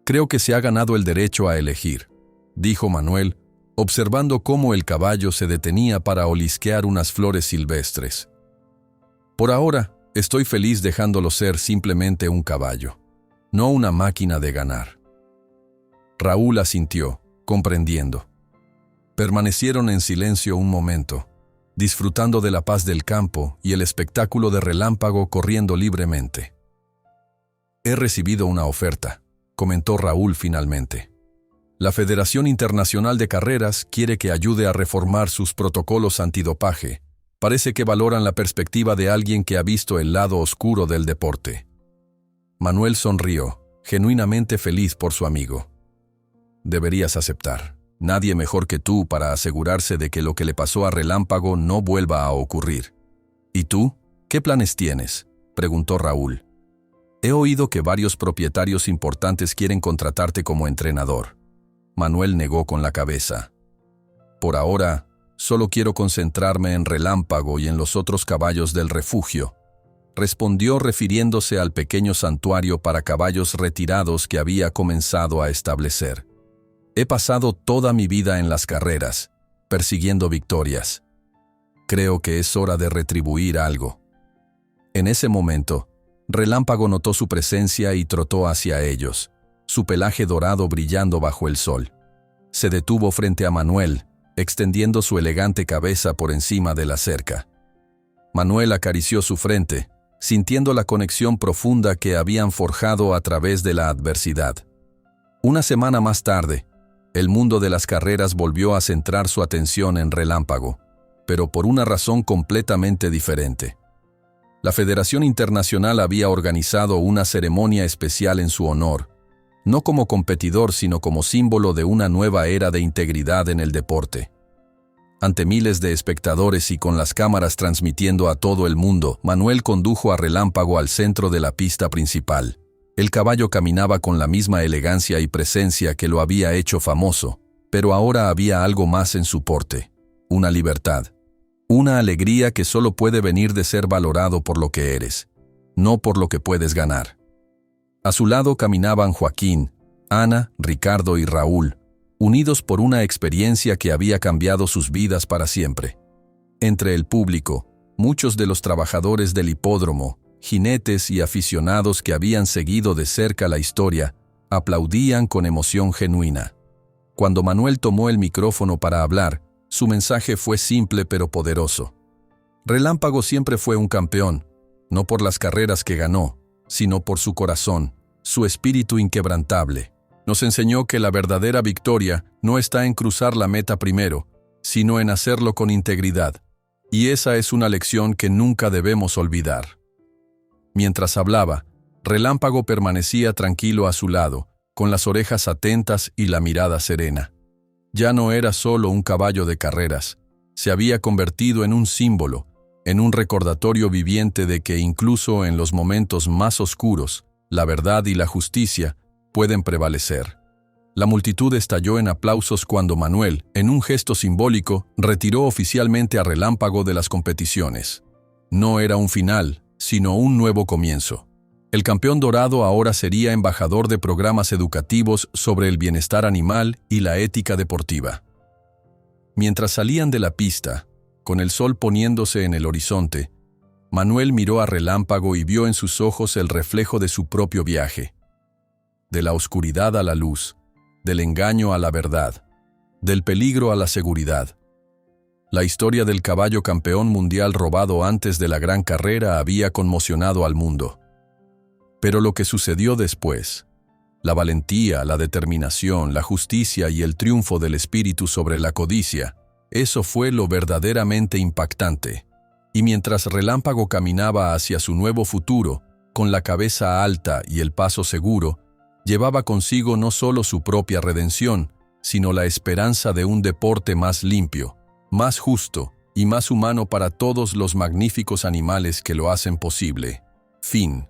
«Creo que se ha ganado el derecho a elegir», dijo Manuel, observando cómo el caballo se detenía para olisquear unas flores silvestres. «Por ahora, estoy feliz dejándolo ser simplemente un caballo, no una máquina de ganar». Raúl asintió, comprendiendo. Permanecieron en silencio un momento, disfrutando de la paz del campo y el espectáculo de Relámpago corriendo libremente. «He recibido una oferta», comentó Raúl finalmente. «La Federación Internacional de Carreras quiere que ayude a reformar sus protocolos antidopaje. Parece que valoran la perspectiva de alguien que ha visto el lado oscuro del deporte». Manuel sonrió, genuinamente feliz por su amigo. «Deberías aceptar. Nadie mejor que tú para asegurarse de que lo que le pasó a Relámpago no vuelva a ocurrir». «¿Y tú? ¿Qué planes tienes?», preguntó Raúl. «He oído que varios propietarios importantes quieren contratarte como entrenador». Manuel negó con la cabeza. «Por ahora, solo quiero concentrarme en Relámpago y en los otros caballos del refugio», respondió refiriéndose al pequeño santuario para caballos retirados que había comenzado a establecer. «He pasado toda mi vida en las carreras, persiguiendo victorias. Creo que es hora de retribuir algo». En ese momento, Relámpago notó su presencia y trotó hacia ellos, su pelaje dorado brillando bajo el sol. Se detuvo frente a Manuel, extendiendo su elegante cabeza por encima de la cerca. Manuel acarició su frente, sintiendo la conexión profunda que habían forjado a través de la adversidad. Una semana más tarde, el mundo de las carreras volvió a centrar su atención en Relámpago, pero por una razón completamente diferente. La Federación Internacional había organizado una ceremonia especial en su honor, no como competidor sino como símbolo de una nueva era de integridad en el deporte. Ante miles de espectadores y con las cámaras transmitiendo a todo el mundo, Manuel condujo a Relámpago al centro de la pista principal. El caballo caminaba con la misma elegancia y presencia que lo había hecho famoso, pero ahora había algo más en su porte: una libertad, una alegría que solo puede venir de ser valorado por lo que eres, no por lo que puedes ganar. A su lado caminaban Joaquín, Ana, Ricardo y Raúl, unidos por una experiencia que había cambiado sus vidas para siempre. Entre el público, muchos de los trabajadores del hipódromo, jinetes y aficionados que habían seguido de cerca la historia, aplaudían con emoción genuina. Cuando Manuel tomó el micrófono para hablar, su mensaje fue simple pero poderoso. Relámpago siempre fue un campeón, no por las carreras que ganó, sino por su corazón, su espíritu inquebrantable. Nos enseñó que la verdadera victoria no está en cruzar la meta primero, sino en hacerlo con integridad. Y esa es una lección que nunca debemos olvidar. Mientras hablaba, Relámpago permanecía tranquilo a su lado, con las orejas atentas y la mirada serena. Ya no era solo un caballo de carreras, se había convertido en un símbolo, en un recordatorio viviente de que incluso en los momentos más oscuros, la verdad y la justicia pueden prevalecer. La multitud estalló en aplausos cuando Manuel, en un gesto simbólico, retiró oficialmente a Relámpago de las competiciones. No era un final, sino un nuevo comienzo. El campeón dorado ahora sería embajador de programas educativos sobre el bienestar animal y la ética deportiva. Mientras salían de la pista, con el sol poniéndose en el horizonte, Manuel miró a Relámpago y vio en sus ojos el reflejo de su propio viaje. De la oscuridad a la luz, del engaño a la verdad, del peligro a la seguridad. La historia del caballo campeón mundial robado antes de la gran carrera había conmocionado al mundo. Pero lo que sucedió después, la valentía, la determinación, la justicia y el triunfo del espíritu sobre la codicia, eso fue lo verdaderamente impactante. Y mientras Relámpago caminaba hacia su nuevo futuro, con la cabeza alta y el paso seguro, llevaba consigo no solo su propia redención, sino la esperanza de un deporte más limpio, más justo y más humano para todos los magníficos animales que lo hacen posible. Fin.